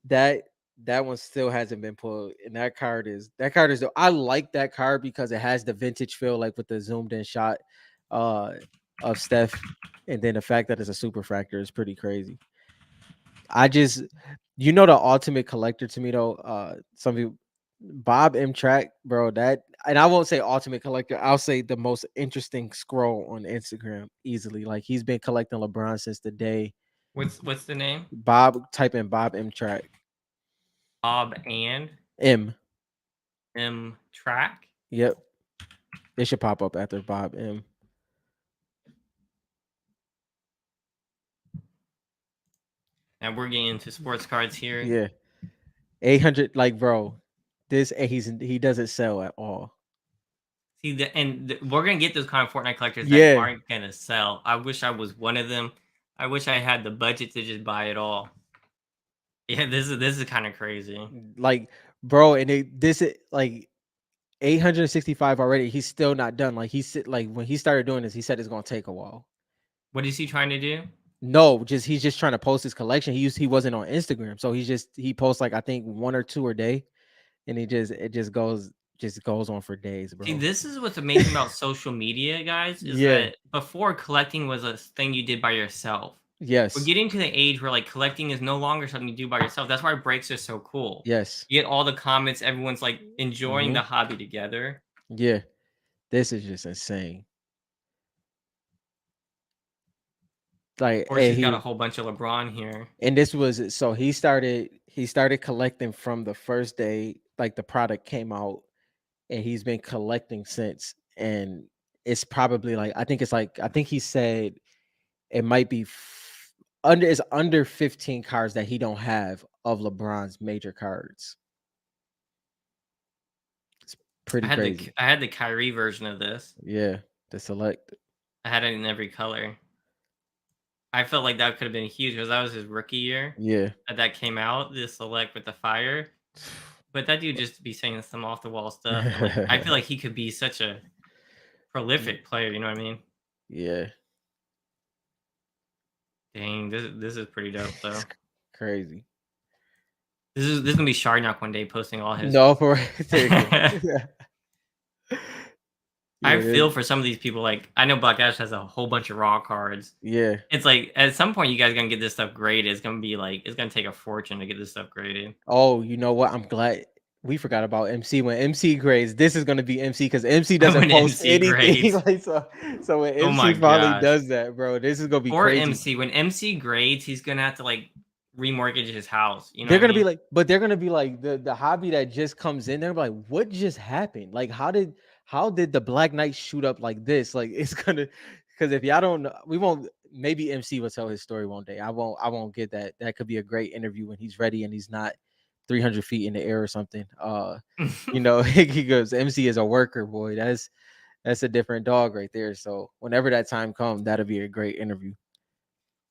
That that one still hasn't been pulled, and that card is. I like that card because it has the vintage feel, like with the zoomed in shot, uh, of Steph, and then the fact that it's a super fractor is pretty crazy. I just, the ultimate collector to me though. Some people, Bob M Track, bro. That, and I won't say ultimate collector. I'll say the most interesting scroll on Instagram easily. Like he's been collecting LeBron since the day. What's the name? Type in Bob M Track. Bob and M. M Track. Yep. It should pop up after Bob M. And we're getting into sports cards here. Yeah. 800. Like, bro, he doesn't sell at all. See, we're gonna get those kind of Fortnite collectors that Yeah. aren't gonna sell. I wish I was one of them. I wish I had the budget to just buy it all. Yeah, this is kind of crazy. Like, bro, and this is like 865 already. He's still not done. Like like when he started doing this, he said it's gonna take a while. What is he trying to do? No, he's just trying to post his collection. He wasn't on Instagram, so he posts like I think one or two a day, and it just goes on for days, See, bro. this is what's amazing about social media, guys, is Yeah. that before collecting was a thing you did by yourself. We're Yes. getting to the age where like collecting is no longer something you do by yourself. That's why breaks are so cool. Yes. You get all the comments, everyone's like enjoying Hmm. the hobby together. Yeah. This is just insane. Of Like, course, and he's got a he whole bunch of LeBron here. and this was so he started collecting from the first day like the product came out, and he's been collecting since. And it's probably like I think he said it might be under 15 cards that he don't have of LeBron's major cards. It's pretty crazy. I had the Kyrie version of this. Yeah, the select. I had it in every color. I felt like that could have been huge because that was his rookie year Yeah. that came out. The select with the fire, but that dude just be saying some off the wall stuff, and like I feel like he could be such a prolific player. You know what I mean? Yeah. Dang, this is pretty dope It's though. crazy. This is gonna be Sharnock one day posting all his. No, for there you go. I Yeah. Yeah, feel for some of these people. Like I know Black Ash has a whole bunch of raw cards. yeah. It's like at some point you guys gonna get this stuff graded. It's gonna be like it's gonna take a fortune to get this stuff graded. Oh, you know what? I'm glad we forgot about MC. When MC grades, this is gonna be MC because MC doesn't When post MC anything. grades, Like so when oh my MC finally gosh. does that, bro, this is gonna be Or crazy. MC. When MC grades, he's gonna have to like remortgage his house. You know They're what I gonna be mean? like, but they're gonna be like the hobby that just comes in. They're like, what just happened? Like, how did the Black Knight shoot up like this? Like, it's gonna because if y'all don't know, we won't. Maybe MC will tell his story one day. I won't get that. That could be a great interview when he's ready and he's not 300 feet in the air or something. He goes, MC is a worker, boy. That's a different dog right there. So whenever that time comes, that'll be a great interview.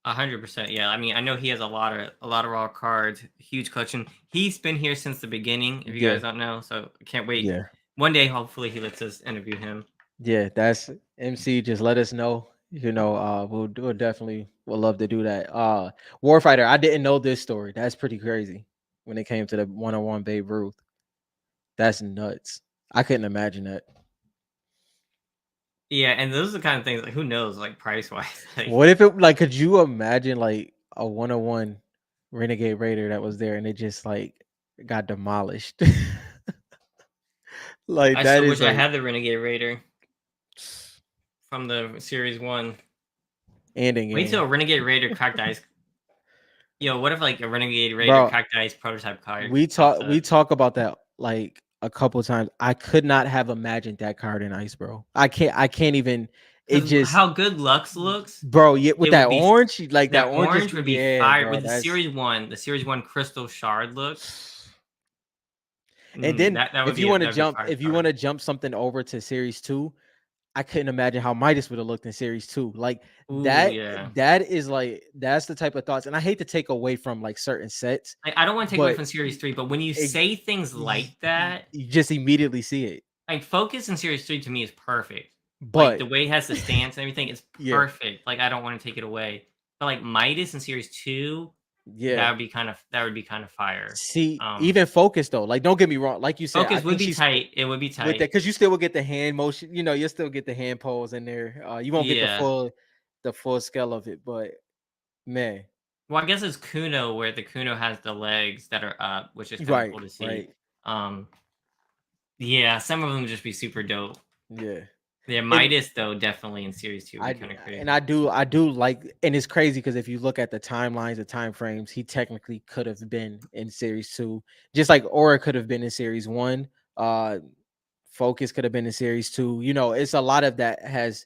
100%. Yeah. I mean, I know he has a lot of raw cards, huge collection. He's been here since the beginning. If you Yeah, guys don't know, so I can't wait. yeah. One day, hopefully, he lets us interview him. Yeah, that's MC. Just let us know. We'll definitely would love to do that. Warfighter, I didn't know this story. That's pretty crazy. When it came to the one-on-one Babe Ruth, that's nuts. I couldn't imagine that. Yeah, and those are the kind of things like who knows, like price wise. Like What if it like? Could you imagine like a one-on-one Renegade Raider that was there and it just like got demolished? Like I that still is wish I like had the Renegade Raider from the Series 1. ending Wait till game. Renegade Raider cracked ice. Yo, what if like a Renegade Raider bro. Cacti Ice prototype card We pops talk up? we talk about that like a couple times. I could not have imagined that card in ice, bro. I can't even. It Because just, how good Lux looks, bro. Yeah, with it that would be orange, like that that orange is, orange would be yeah, fire bro. with That's the Series One Crystal Shard look. and then That would be that'd be a fire if you want card. to jump something over to series two, I couldn't imagine how Midas would have looked in series two. Like Ooh, that, yeah. that is like that's the type of thoughts. And I hate to take away from like certain sets, I don't want to take away but from Series 3, but when you it, say things like that, you just immediately see it. like Focus in Series 3 to me is perfect. Like the But way it has the stance and everything is yeah, perfect. Like I don't want to take it away. But like Midas in Series 2, yeah. that would be kind of fire. See, Um even focus though, like don't get me wrong, like you said, I Focus would think be she's tight. It would be with that tight. because you still will get the hand motion. You'll still get the hand pose in there. You won't get Yeah. the full scale of it. But man, Well, I guess it's Kuno where the Kuno has the legs that are up, which is kind of right, cool to see. right, Um yeah, some of them just be super dope. yeah. Yeah, And Midas though definitely in Series 2 would be I kind of and crazy. I do like, and it's crazy because if you look at the timelines, the time frames, he technically could have been in series two, just like Aura could have been in series one. Uh, Focus could have been in series two. It's a lot of that has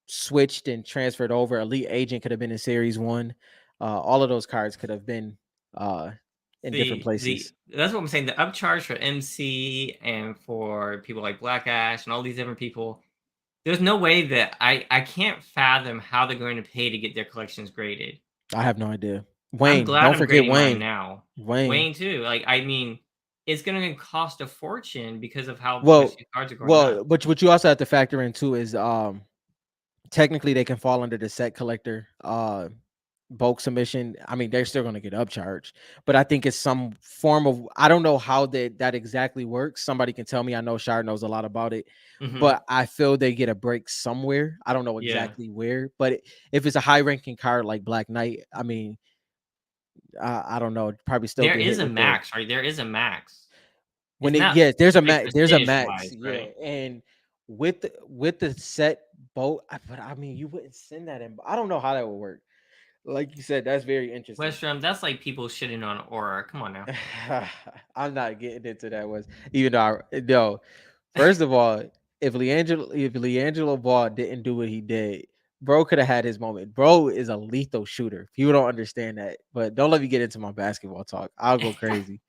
switched and transferred over. Elite Agent could have been in series one. All of those cards could have been uh in different The places. That's what I'm saying. The upcharge for MC and for people like Black Ash and all these different people, there's no way that I can't fathom how they're going to pay to get their collections graded. I have no idea. I'm Wayne, glad don't I'm forget grading mine Wayne. now. Wayne. Wayne too. Like I mean, it's going to cost a fortune because of how much Well, these cards are going up. but what you also have to factor in too is technically they can fall under the set collector bulk submission. I mean, they're still going to get upcharged, but I think it's some form of, I don't know how that exactly works. Somebody can tell me. I know Shard knows a lot about it, Hmm. but I feel they get a break somewhere. I don't know Yeah, exactly where, but if it's a high ranking card like Black Knight, I mean, I don't know, probably still there get is hit a with the max, right? There is a max. when Isn't it, that yes, like there's a prestige max, wise, yeah, right? and with the set boat, but I mean, you wouldn't send that in. I don't know how that would work. Like you said, that's very interesting. Westrum, that's like people shitting on Aura. Come on now. I'm not getting into that was even though no. First of all, if Leangelo Ball didn't do what he did, bro could have had his moment. Bro is a lethal shooter. People don't understand that, but don't let me get into my basketball talk. I'll go crazy.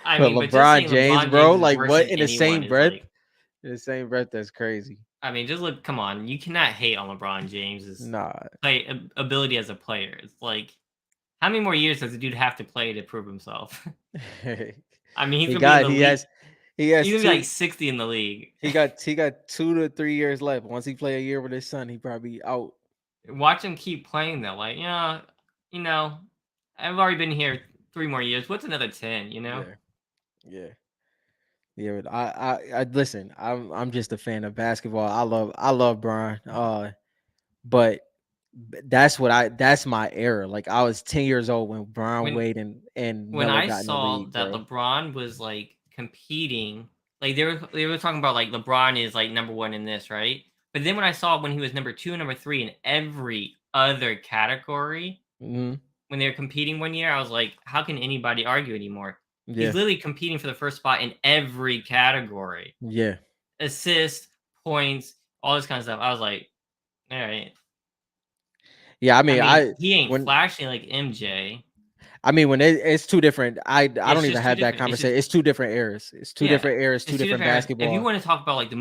I But mean, but just LeBron saying James, LeBron bro, James is like worse what than in the anyone same is breath? like, In the same breath, that's crazy. I mean, just look, come on. You cannot hate on LeBron James's Nah. ability as a player. It's like, how many more years does the dude have to play to prove himself? I mean, he's he gonna be in got the league. he He's has gonna be like two 60 in the league. he got 2 to 3 years left. Once he play a year with his son, he probably out. Watch him keep playing though. Like, you know, I've already been here 3 more years. What's another 10? You know? Yeah, yeah, yeah. But I listen. I'm just a fan of basketball. I love Brian. But that's my era. Like I was 10 years old when Brian When Wade and when Melo I got in the saw league, that bro. LeBron was like competing, like they were talking about like LeBron is like number one in this, right? But then when I saw when he was number two and number three in every other category Hmm. when they were competing one year, I was like, how can anybody argue anymore? He's Yeah, literally competing for the first spot in every category. yeah, Assists, points, all this kind of stuff. I was like, all right. yeah. I mean, he ain't When flashy like MJ. when it's two different. I It's don't even just too have that different. It's just conversation. It's two different eras. It's two yeah, different eras. Two it's two different different eras. If you basketball. want to talk about like the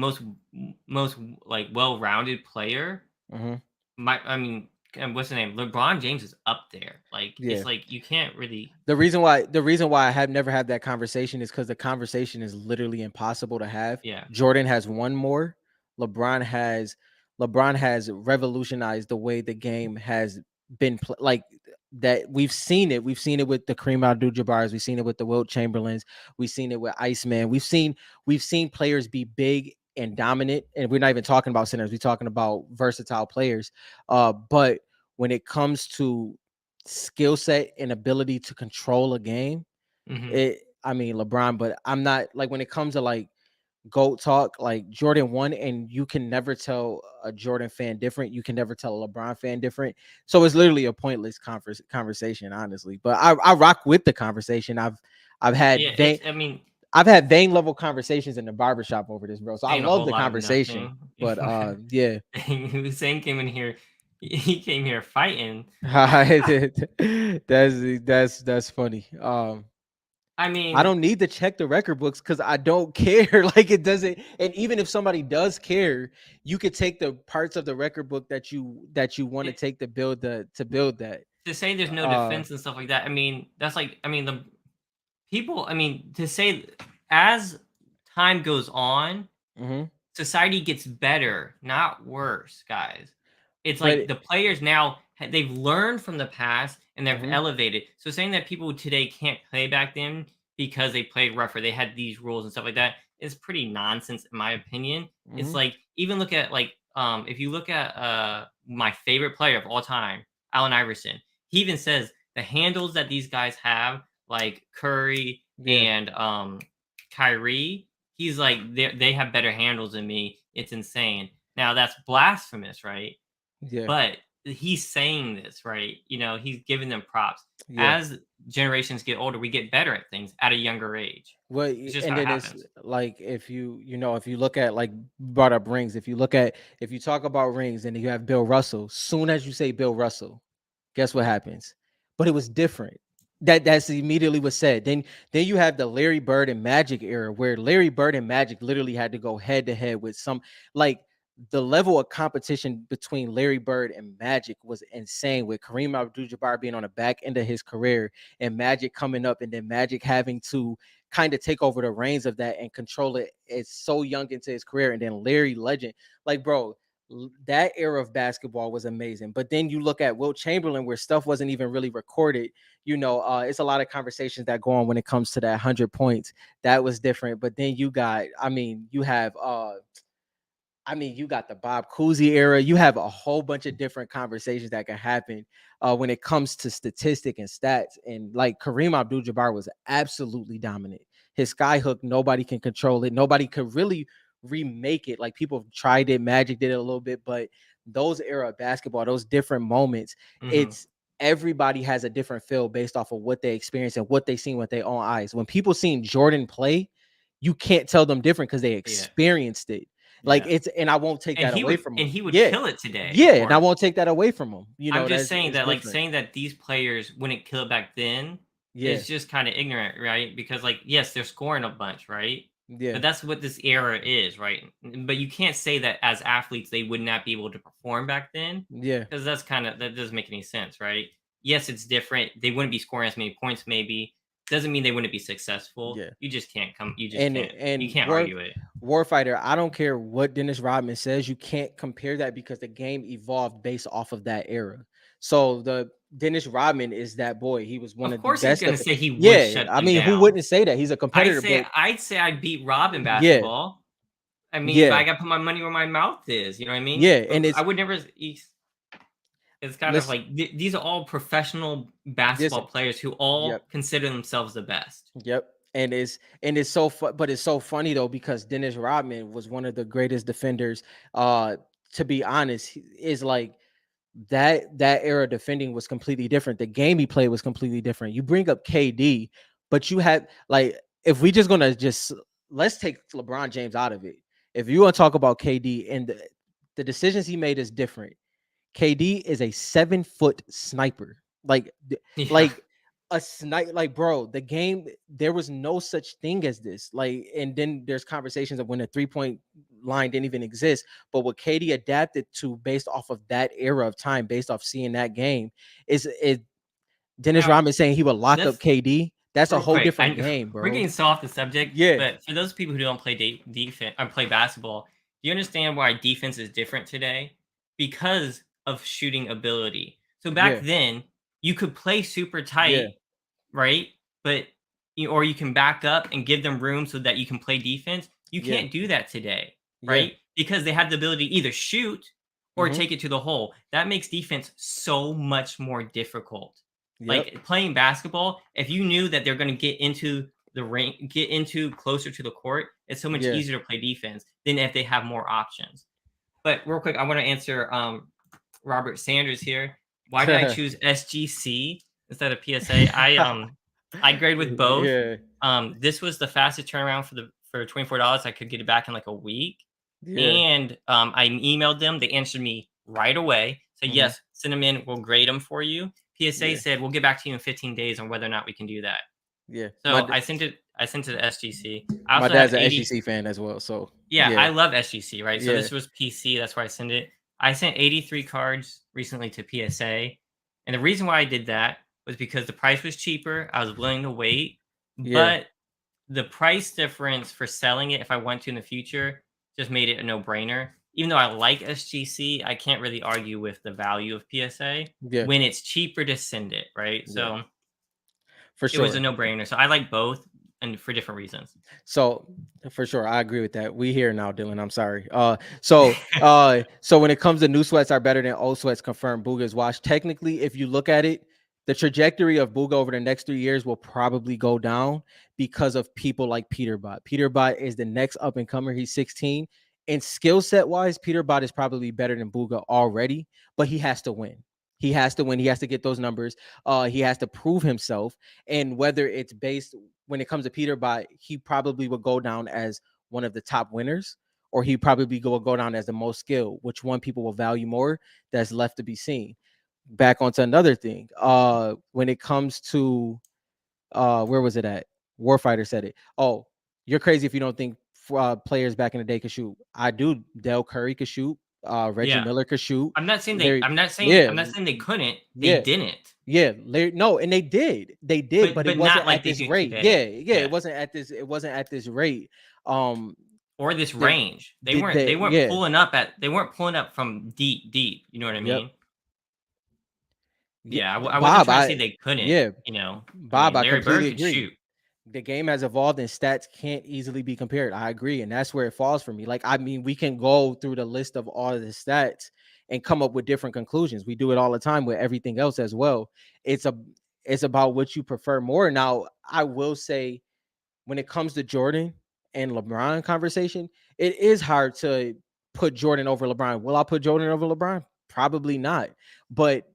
most like well-rounded player, Hmm. I mean, what's the name? LeBron James is up there. Like it's Yeah. like you can't really. The reason why I have never had that conversation is because the conversation is literally impossible to have. Yeah. Jordan has one more. LeBron has LeBron has revolutionized the way the game has been like that. We've seen it. We've seen it with the Kareem Abdul-Jabbar's. We've seen it with the Wilt Chamberlains. We've seen it with Iceman. We've seen players be big and dominant, and we're not even talking about centers. We're talking about versatile players. But when it comes to skill set and ability to control a game, Hmm. I mean LeBron, but I'm not like when it comes to like GOAT talk, like Jordan won, and you can never tell a Jordan fan different. You can never tell a LeBron fan different. So it's literally a pointless conversation, honestly. But I rock with the conversation. I've Yeah, had it's. I mean, I've had vein level conversations in the barbershop over this, bro. So I saying a love whole the lot of conversation. nothing. But yeah. Hussein came in here. He came here fighting. That's funny. I I mean, don't need to check the record books because I don't care. Like it doesn't. And even if somebody does care, you could take the parts of the record book that you want to it, take to build that. to say there's no Uh, defense and stuff like that. I mean, that's like. I mean, the people. I mean, to say as time goes on, mhm. society gets better, not worse, guys. It's like But the players now they've learned from the past and they've mhm, elevated. So saying that people today can't play back then because they played rougher, they had these rules and stuff like that is pretty nonsense in my opinion. It's mhm, like even look at like if you look at my favorite player of all time, Allen Iverson, he even says the handles that these guys have, like Curry yeah, and Kyrie, he's like they have better handles than me. It's insane. Now that's blasphemous, right? yeah, But he's saying this, right? You know, he's giving them props. yeah. As generations get older, we get better at things at a younger age. Well, It's just and how it then it's happens. like if if you look at like brought up rings, if you talk about rings and you have Bill Russell, soon as you say Bill Russell, guess what happens? But it was different. That's immediately was said. Then you have the Larry Bird and Magic era where Larry Bird and Magic literally had to go head to head with some like the level of competition between Larry Bird and Magic was insane with Kareem Abdul-Jabbar being on the back end of his career and Magic coming up and then Magic having to kind of take over the reins of that and control it. It's so young into his career and then Larry Legend like bro that era of basketball was amazing. But then you look at Wilt Chamberlain, where stuff wasn't even really recorded. It's a lot of conversations that go on when it comes to that 100 points. That was different. But then you got, you got the Bob Cousy era. You have a whole bunch of different conversations that can happen when it comes to statistic and stats. And like Kareem Abdul-Jabbar was absolutely dominant. His sky hook, nobody can control it. Nobody could really remake it. Like people have tried it, Magic did it a little bit, but those era of basketball, those different moments, Hmm. it's everybody has a different feel based off of what they experience and what they seen with their own eyes. When people seen Jordan play, you can't tell them different because they Yeah, experienced it like yeah. it's and I won't take that away from And him. he would Yeah. kill it today, Yeah, of and I course. won't take that away from him. I'm just That's saying it's that, like, different. saying that these players wouldn't kill it back then Yeah. is just kind of ignorant, right? Because, like, yes, they're scoring a bunch, right? Yeah. But that's what this era is, right? But you can't say that as athletes they would not be able to perform back then, Yeah. because that doesn't make any sense, right? Yes, it's different. They wouldn't be scoring as many points, maybe. Doesn't mean they wouldn't be successful. Yeah. You just can't come. You just And can't. You and can't argue it. Warfighter, I don't care what Dennis Rodman says, you can't compare that because the game evolved based off of that era. So the Dennis Rodman is that boy. He was one Of of the course, he's best gonna of say he would yeah. shut I them mean, who down. wouldn't say that? He's a competitor, but I'd say I beat Rob in yeah, basketball. I mean, but yeah, I gotta put my money where my mouth is. You know what I mean? yeah. But And I it's would never. It's kind of listen, like these are all professional basketball listen, players who yep. all consider themselves the best. Yep. And it's so but it's so funny though because Dennis Rodman was one of the greatest defenders. To be honest, is like that era defending was completely different. The game he played was completely different. You bring up KD, but you had like if we just gonna just let's take LeBron James out of it. If you want to talk about KD and the decisions he made is different. KD is a 7 foot sniper. Yeah. Like a snipe, like bro, the game, there was no such thing as this. Like, and then there's conversations of when the 3 point line didn't even exist. But what KD adapted to based off of that era of time, based off seeing that game, is it Dennis Now Rodman saying he would lock up let's KD. That's a real whole quick. different game, We're bro. getting so off the subject, Yeah, but for those people who don't play defense or play basketball, do you understand why defense is different today? Because of shooting ability. So back yeah, then, you could play super yeah, tight, right? But or you can back up and give them room so that you can play defense. You yeah, can't do that today, yeah. right? Because they have the ability to either shoot or Mm-hmm. take it to the hole. That makes defense so much more difficult. Yep. Like playing basketball, if you knew that they're going to get into the range, get into closer to the court, it's so much Yeah. easier to play defense than if they have more options. But real quick, I want to answer Robert Sanders here. Why did I choose SGC instead of PSA? I grade with both. Yeah. This was the fastest turnaround for $24. I could get it back in like a week. Yeah. And I emailed them. They answered me right away. So Hmm. yes, send them in. We'll grade them for you. PSA Yeah. said we'll get back to you in 15 days on whether or not we can do that. Yeah. So I sent it. I sent it to SGC. I My also have dad's an 80. SGC fan as well. So Yeah, yeah. I love SGC, right? So Yeah. this was PC. That's why I sent it. I sent 83 cards recently to PSA. And the reason why I did that was because the price was cheaper. I was willing to wait. Yeah. But the price difference for selling it, if I want to in the future, just made it a no brainer. Even though I like SGC, I can't really argue with the value of PSA Yeah. when it's cheaper to send it, right? Yeah. So For it was a sure. no brainer. So I like both and for different reasons. So for sure, I agree with that. We here now, Dylan. I'm sorry. So when it comes to new sweats are better than old sweats, confirmed Booga's watch. Technically, if you look at it, the trajectory of Booga over the next 3 years will probably go down because of people like Peterbot. Peterbot is the next up and comer. He's 16. And skill set wise, Peterbot is probably better than Booga already, but he has to win. He has to win. He has to get those numbers. He has to prove himself. And whether it's based when it comes to Peterbot, he probably would go down as one of the top winners, or he probably go down as the most skilled. Which one people will value more? That's left to be seen. Back onto another thing. When it comes to where was it at? Warfighter said it. Oh, you're crazy if you don't think players back in the day could shoot. I do. Del Curry could shoot. Reggie Yeah. Miller could shoot. I'm not saying they Larry, I'm not saying yeah, I'm not saying they couldn't. They yeah. didn't. Yeah, no, and they did, but it But not wasn't like at they this do rate. Yeah, today. yeah, Yeah. it wasn't at this rate. Um, Or this the range. They the, weren't the they weren't yeah, pulling up at they weren't pulling up from deep, you know what I yep, mean? yeah, Yeah, I wasn't Bob, trying to say they couldn't, yeah, you know? I Bob, mean, I Larry Bird completely could agree. shoot. The game has evolved and stats can't easily be compared. I agree, and that's where it falls for me. Like, I mean, we can go through the list of all of the stats and come up with different conclusions. We do it all the time with everything else as well. It's a it's about what you prefer more. Now, I will say when it comes to Jordan and LeBron conversation, it is hard to put Jordan over LeBron. Will I put Jordan over LeBron? Probably not. But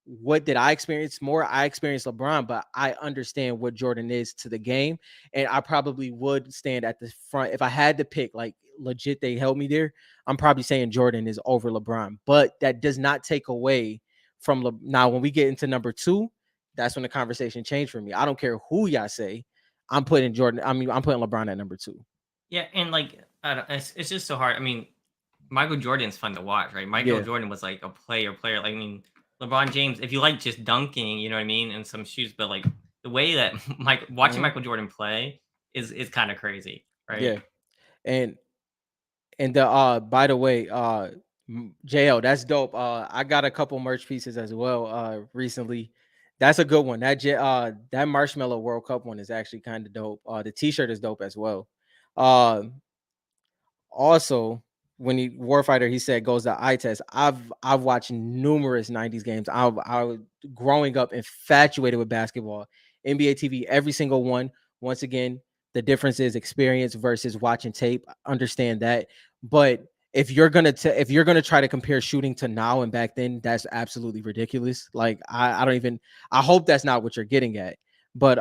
what did I experience more? I experienced LeBron, but I understand what Jordan is to the game. And I probably would stand at the front. If I had to pick, like legit, they held me there. I'm probably saying Jordan is over LeBron. But that does not take away from now when we get into number two, that's when the conversation changed for me. I don't care who y'all say. I'm putting Jordan. I mean, I'm putting LeBron at number two. Yeah, and like it's just so hard. I mean, Michael Jordan's fun to watch, right? Michael Yeah. Jordan was like a player. Like, I mean, LeBron James, if you like just dunking, you know what I mean, and some shoes, but like the way that watching Mhm. Michael Jordan play is kind of crazy, right? Yeah. And the by the way, JL, that's dope. I got a couple merch pieces as well recently. That's a good one. That Marshmallow World Cup one is actually kind of dope. The t-shirt is dope as well. Uh Also, when he Warfighter, he said goes to eye test. I've watched numerous 90s games. I was growing up infatuated with basketball. NBA TV, every single one. Once again, the difference is experience versus watching tape. Understand that. But if you're gonna try to compare shooting to now and back then, that's absolutely ridiculous. Like I don't even I hope that's not what you're getting at. But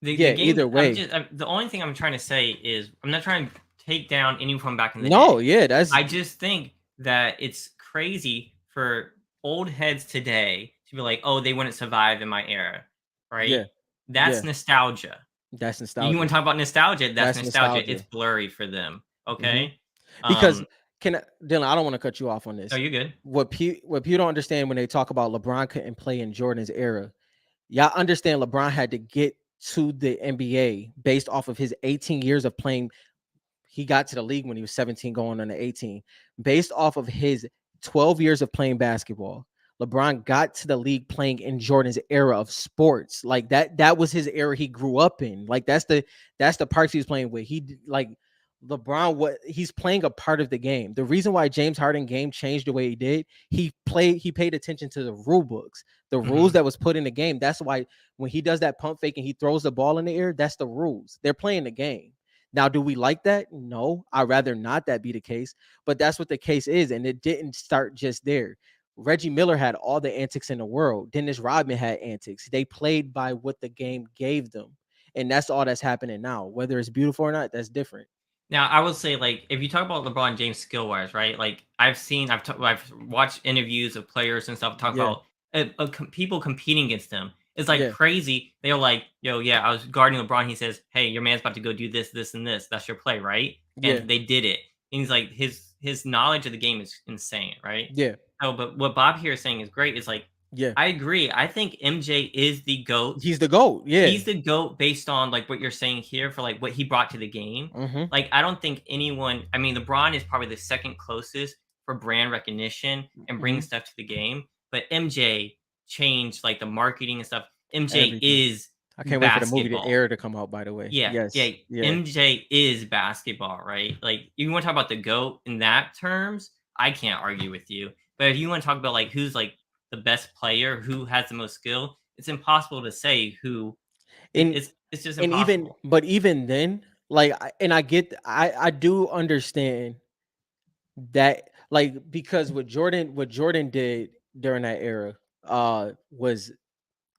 The yeah, game. either way. The only thing I'm trying to say is I'm not trying to take down anyone from back in the No, day. yeah, that's I just think that it's crazy for old heads today to be like, "Oh, they wouldn't survive in my era," right? yeah, That's yeah, nostalgia. that's You want nostalgia. to talk about nostalgia? That's That's nostalgia. It's nostalgia. blurry for them. Hmm. Okay. Because Um. Dylan, I don't want to cut you off on No, this. you're good. What people don't understand when they talk about LeBron couldn't play in Jordan's era, y'all understand LeBron had to get to the NBA based off of his 18 years of playing. He got to the league when he was 17, going on to 18, based off of his 12 years of playing basketball. LeBron got to the league playing in Jordan's era of sports. Like that was his era he grew up in. Like that's the parts he was playing with. Like LeBron, what he's playing a part of the game. The reason why James Harden game changed the way he did, he paid attention to the rule books, the rules Mhm. that was put in the game. That's why when he does that pump fake and he throws the ball in the air, that's the rules. They're playing the game. Now, do we like that? No, I'd rather not that be the case, but that's what the case is. And it didn't start just there. Reggie Miller had all the antics in the world. Dennis Rodman had antics. They played by what the game gave them. And that's all that's happening now. Whether it's beautiful or not, that's different. Now, I would say, like, if you talk about LeBron James skill wise, right? Like, I've watched interviews of players and stuff talk Yeah. about people competing against him. It's like Yeah. crazy. They're like, "Yo, yeah, I was guarding LeBron." He says, "Hey, your man's about to go do this, this, and this. That's your play, right?" Yeah. And they did it. And he's like, his knowledge of the game is insane, right? Yeah. Oh, but what Bob here is saying is great. Is like, Yeah. I agree. I think MJ is the goat. He's the GOAT. Yeah. He's the GOAT based on, like, what you're saying here for, like, what he brought to the game. Mm-hmm. Like, I don't think anyone I mean, LeBron is probably the second closest for brand recognition and bringing Mm-hmm. stuff to the game, but MJ changed, like, the marketing and stuff. MJ Everything. is I can't wait for the movie The basketball. Air to come out, by the way. Yeah, yeah, Yes. Yeah. MJ is basketball, right? Like, you wanna talk about the GOAT in that terms, I can't argue with you, but if you wanna talk about, like, who's, like, the best player, who has the most skill, it's impossible to say who And it's just and even impossible. but even then, like I do understand that, like, because what Jordan did during that era was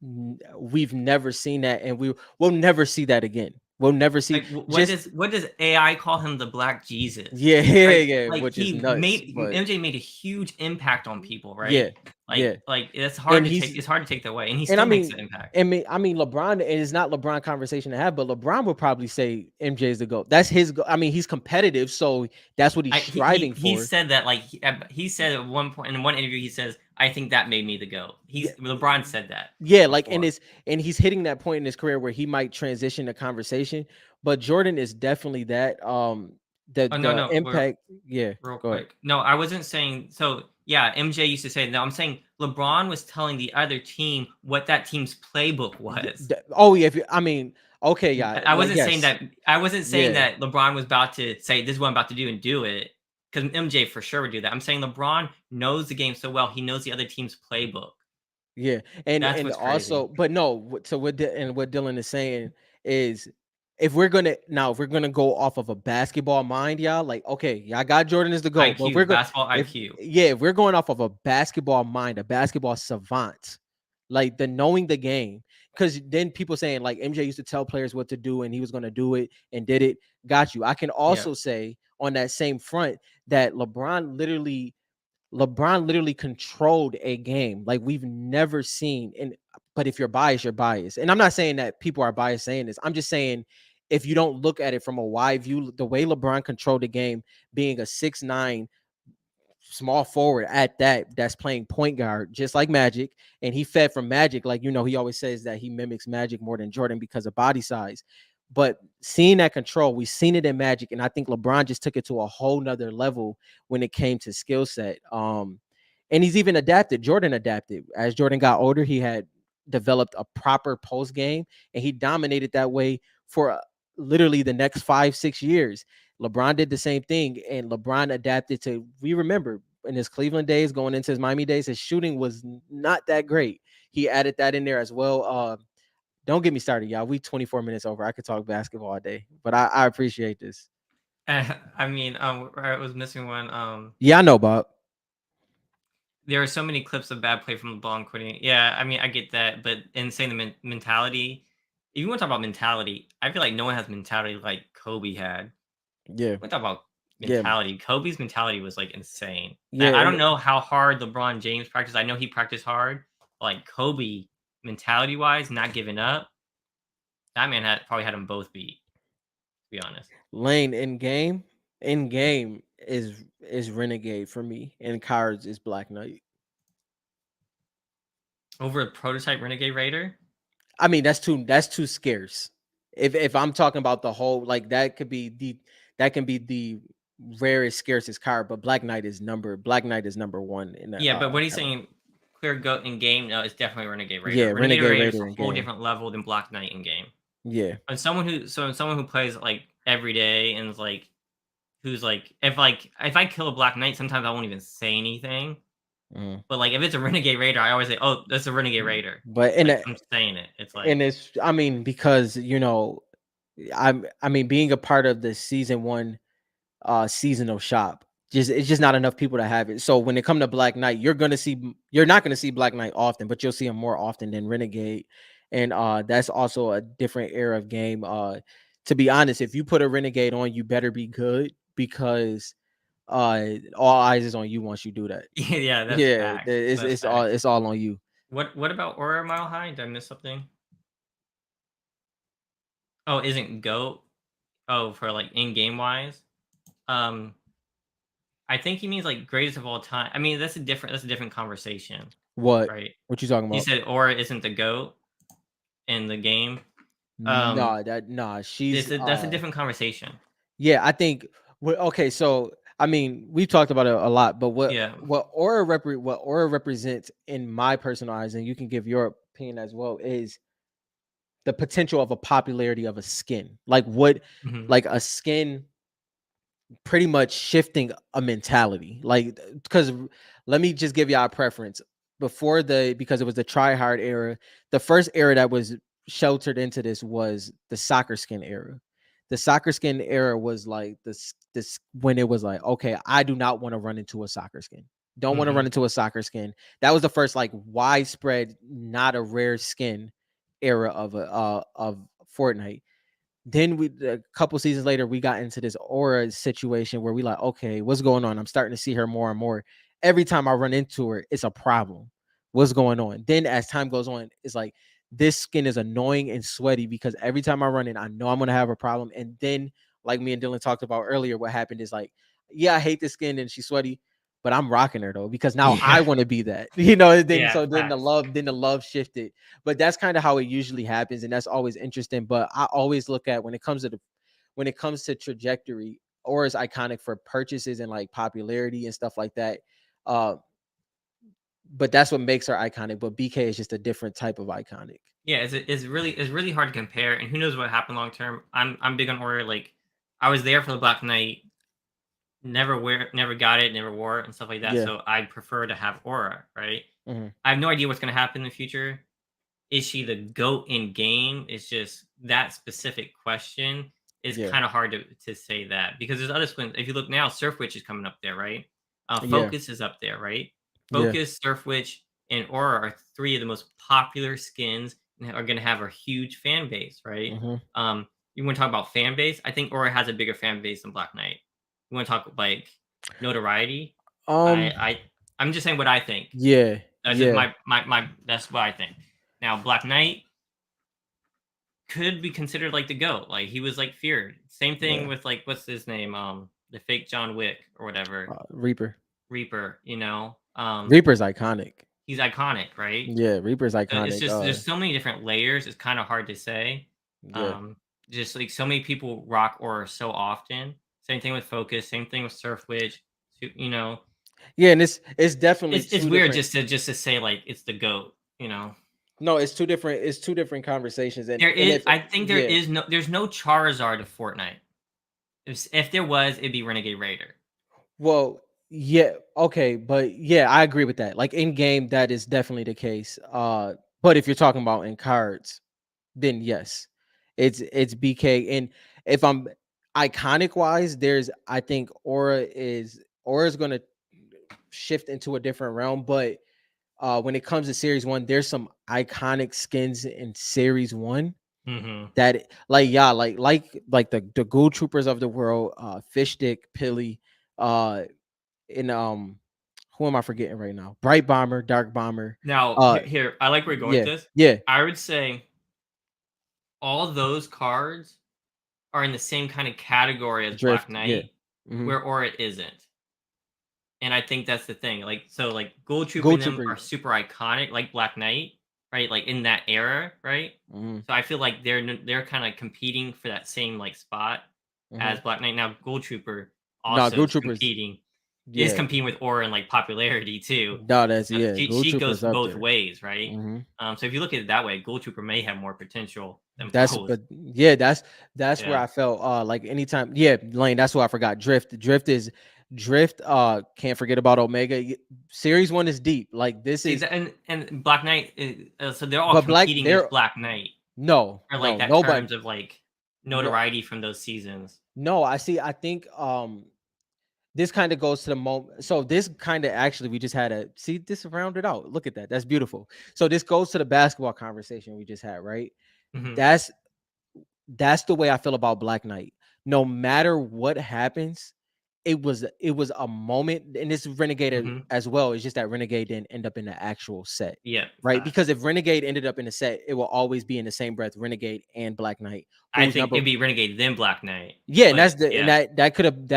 we've never seen that, and we'll never see that again. We'll never see Like, just what does AI call him? The Black Jesus, yeah, yeah, right? yeah, Like, which is nuts. But MJ made a huge impact on people, right? yeah, yeah. It's hard And to take he's it's hard to take that away, and he and still makes an impact. I mean, LeBron, and it's not LeBron conversation to have, but LeBron would probably say MJ is the GOAT. That's his I mean, he's competitive, so that's what he's striving He for. said that, like, he said at one point in one interview, he says, "I think that made me the GOAT." Yeah, LeBron said that yeah, like, before. and he's hitting that point in his career where he might transition the conversation, but Jordan is definitely that. Oh, no, The no, we're impact, yeah, real go ahead. quick. No, I wasn't saying so. Yeah, MJ used to say no. I'm saying LeBron was telling the other team what that team's playbook was. Oh yeah, if you, I mean, okay, yeah, I like wasn't saying yes, that. I wasn't saying yeah. that LeBron was about to say this is what I'm about to do and do it because MJ for sure would do that. I'm saying LeBron knows the game so well. He knows the other team's playbook. Yeah, That's and what's crazy. also, but no. So and what Dylan is saying is, if we're gonna go off of a basketball mind, y'all, like, okay, y'all got Jordan as the GOAT, but if we're IQ, going, basketball if IQ. yeah, if we're going off of a basketball mind, a basketball savant, like the knowing the game, because then people saying like MJ used to tell players what to do and he was gonna do it and did it. Got you. I can Yeah, also say on that same front that LeBron literally controlled a game like we've never seen. And but if you're biased, you're biased. And I'm not saying that people are biased saying this. I'm just saying if you don't look at it from a wide view, the way LeBron controlled the game, being a 6'9" small forward at that's playing point guard just like Magic, and he fed from Magic. Like, he always says that he mimics Magic more than Jordan because of body size. But seeing that control, we've seen it in Magic, and I think LeBron just took it to a whole nother level when it came to skill set. And he's even adapted. Jordan adapted as Jordan got older. He had developed a proper post game, and he dominated that way for literally the next 5-6 years. LeBron did the same thing, and LeBron adapted to. We remember in his Cleveland days, going into his Miami days, his shooting was not that great. He added that in there as well. Don't get me started, y'all. We 24 minutes over. I could talk basketball all day, but I appreciate this. I mean, I was missing one. Yeah, I know, Bob. There are so many clips of bad play from LeBron quitting. Yeah, I mean, I get that, but in saying the mentality, if you want to talk about mentality, I feel like no one has mentality like Kobe had. Yeah, We talk about yeah, mentality. Kobe's mentality was like insane. yeah, Now, I don't and know how hard LeBron James practiced. I know he practiced hard. But like Kobe, mentality wise, not giving up. That man had probably had them both beat. To be honest, Lane in game is Renegade for me, and cards is Black Knight. over a prototype Renegade Raider. I mean, that's too scarce. If I'm talking about the whole, like, that can be the rarest, scarcest card, but Black Knight is number one in the Yeah, but what he's catalog. saying, clear goat in game, no, it's definitely Renegade Raider. Yeah, Renegade Renegade Raider is Raider a in whole game. different level than Black Knight in game. Yeah, And someone who plays like every day and is like who's if I kill a Black Knight, sometimes I won't even say anything. Mm. But like if it's a Renegade Raider, I always say, "Oh, that's a Renegade Raider." But in Like a I'm saying it. It's and like it's I mean, because I mean being a part of the season one seasonal shop. Just it's just not enough people to have it. So when it come to Black Knight, you're not gonna see Black Knight often, but you'll see him more often than Renegade. And that's also a different era of game. To be honest, if you put a Renegade on, you better be good because all eyes is on you once you do that. yeah, that's Yeah, facts. That's facts. it's all on you. What about Aura Mile High? Did I miss something? Oh, isn't Goat? Oh, for like in game wise. Um, I think he means like greatest of all time. I mean, that's a different conversation, What? right? What you talking You about? said Aura isn't the goat in the game. Um, Nah, she's that's a different conversation. yeah, I think okay, so I mean, we've talked about it a lot, but Yeah. what aura represents in my personal eyes, and you can give your opinion as well, is the potential of a popularity of a skin. Hmm. Like a skin pretty much shifting a mentality. Like, because let me just give y'all a preference. Because it was the try hard era, the first era that was sheltered into this was the soccer skin era. The soccer skin era was like this when it was like, okay, I do not want to run into a soccer skin. Don't want to run Hmm. into a soccer skin. That was the first like widespread, not a rare skin era of Fortnite. Then a couple seasons later, we got into this aura situation where we like, okay, what's going on? I'm starting to see her more and more. Every time I run into her, it's a problem. What's going on? Then as time goes on, it's like this skin is annoying and sweaty because every time I run in, I know I'm gonna have a problem. And then, like me and Dylan talked about earlier, what happened is like, yeah, I hate this skin and she's sweaty, but I'm rocking her though because now I Yeah. want to be that. You know, and then Yeah. so Facts. then the love shifted, but that's kind of how it usually happens, and that's always interesting. But I always look at when it comes to trajectory, or is iconic for purchases and like popularity and stuff like that. Uh, but that's what makes her iconic. But BK is just a different type of iconic. Yeah. It's really hard to compare, and who knows what happened long term. I'm big on Aura. Like I was there for the Black Knight. Never got it, never wore it, and stuff like that. Yeah. So I prefer to have Aura. Right. Hmm. I have no idea what's gonna happen in the future. Is she the GOAT in game? It's just that specific question is Yeah. kind of hard to say that because there's other spins. If you look now, Surf Witch is coming up there, right? Yeah. Focus is up there, right? Yeah. Focus, Surf Witch, and Aura are three of the most popular skins and are going to have a huge fan base, right? Hmm. You want to talk about fan base? I think Aura has a bigger fan base than Black Knight. You want to talk like notoriety? Um. I'm just saying what I think. Yeah. That's just Yeah. my that's what I think. Now, Black Knight could be considered like the GOAT. Like he was like feared. Same thing Yeah. with like what's his name? The fake John Wick or whatever. Reaper. Reaper, Reaper's iconic. he's iconic, right? Yeah. Reaper's So it's iconic. just there's so many different layers, it's kind of hard to say. Yeah. Um just like so many people rock Aura so often. Same thing with Focus, same thing with Surf Witch. You know, Yeah. And it's definitely it's two weird different. just to say like it's the GOAT. No, it's two different. It's two different conversations, There and is if I think yeah, there's no Charizard of Fortnite. If there was, it'd be Renegade Raider. well, yeah, okay, but yeah, I agree with that. Like in game, that is definitely the case. But if you're talking about in cards, then yes, it's BK. And if I'm iconic wise, there's I think Aura is gonna shift into a different realm, but when it comes to series one, there's some iconic skins in series one Mhm. that like yeah like the ghoul troopers of the world, fish stick pilly, in who am I forgetting right now, bright bomber, dark bomber, Now, uh I like where you're going with yeah, this. yeah, I would say all those cards are in the same kind of category as Black drift, yeah, Knight, hmm, where Aura isn't. And I think that's the thing. Like, so like Gold Troop ghoul and them trooper, are super iconic, like Black Knight, right? Like in that era, right? hmm, So I feel like they're kind of competing for that same like spot hmm. as Black Knight. Now, Gold Trooper Nah, also ghoul is troopers, competing. is Yeah. competing with Aura in like popularity too. No, that's So yeah. Ghoul she goes Trooper's up both there. ways, right? Hmm. So if you look at it that way, Gold Trooper may have more potential than That's both. but yeah, that's where Yeah. I felt like anytime yeah, Lane, that's what I forgot. Drift can't forget about Omega. Series 1 is deep. Like this See is that, and Black Knight. So they're all but Black competing there against Black Knight no, for like no, that nobody terms of like no notoriety from those seasons. no, I see I think this kind of goes to the moment. So this kind of actually we just had a see this rounded out. Look at that. That's beautiful. So this goes to the basketball conversation we just had, right? Hmm. That's that's the way I feel about Black Knight. No matter what happens, it was a moment, and this is Renegade Hmm. as well. It's just that Renegade didn't end up in the actual set, Yeah, right? Because facts. if Renegade ended up in the set, it will always be in the same breath Renegade and Black Knight, I who's think number it'd be Renegade then Black Knight, yeah, and but that's the and yeah. that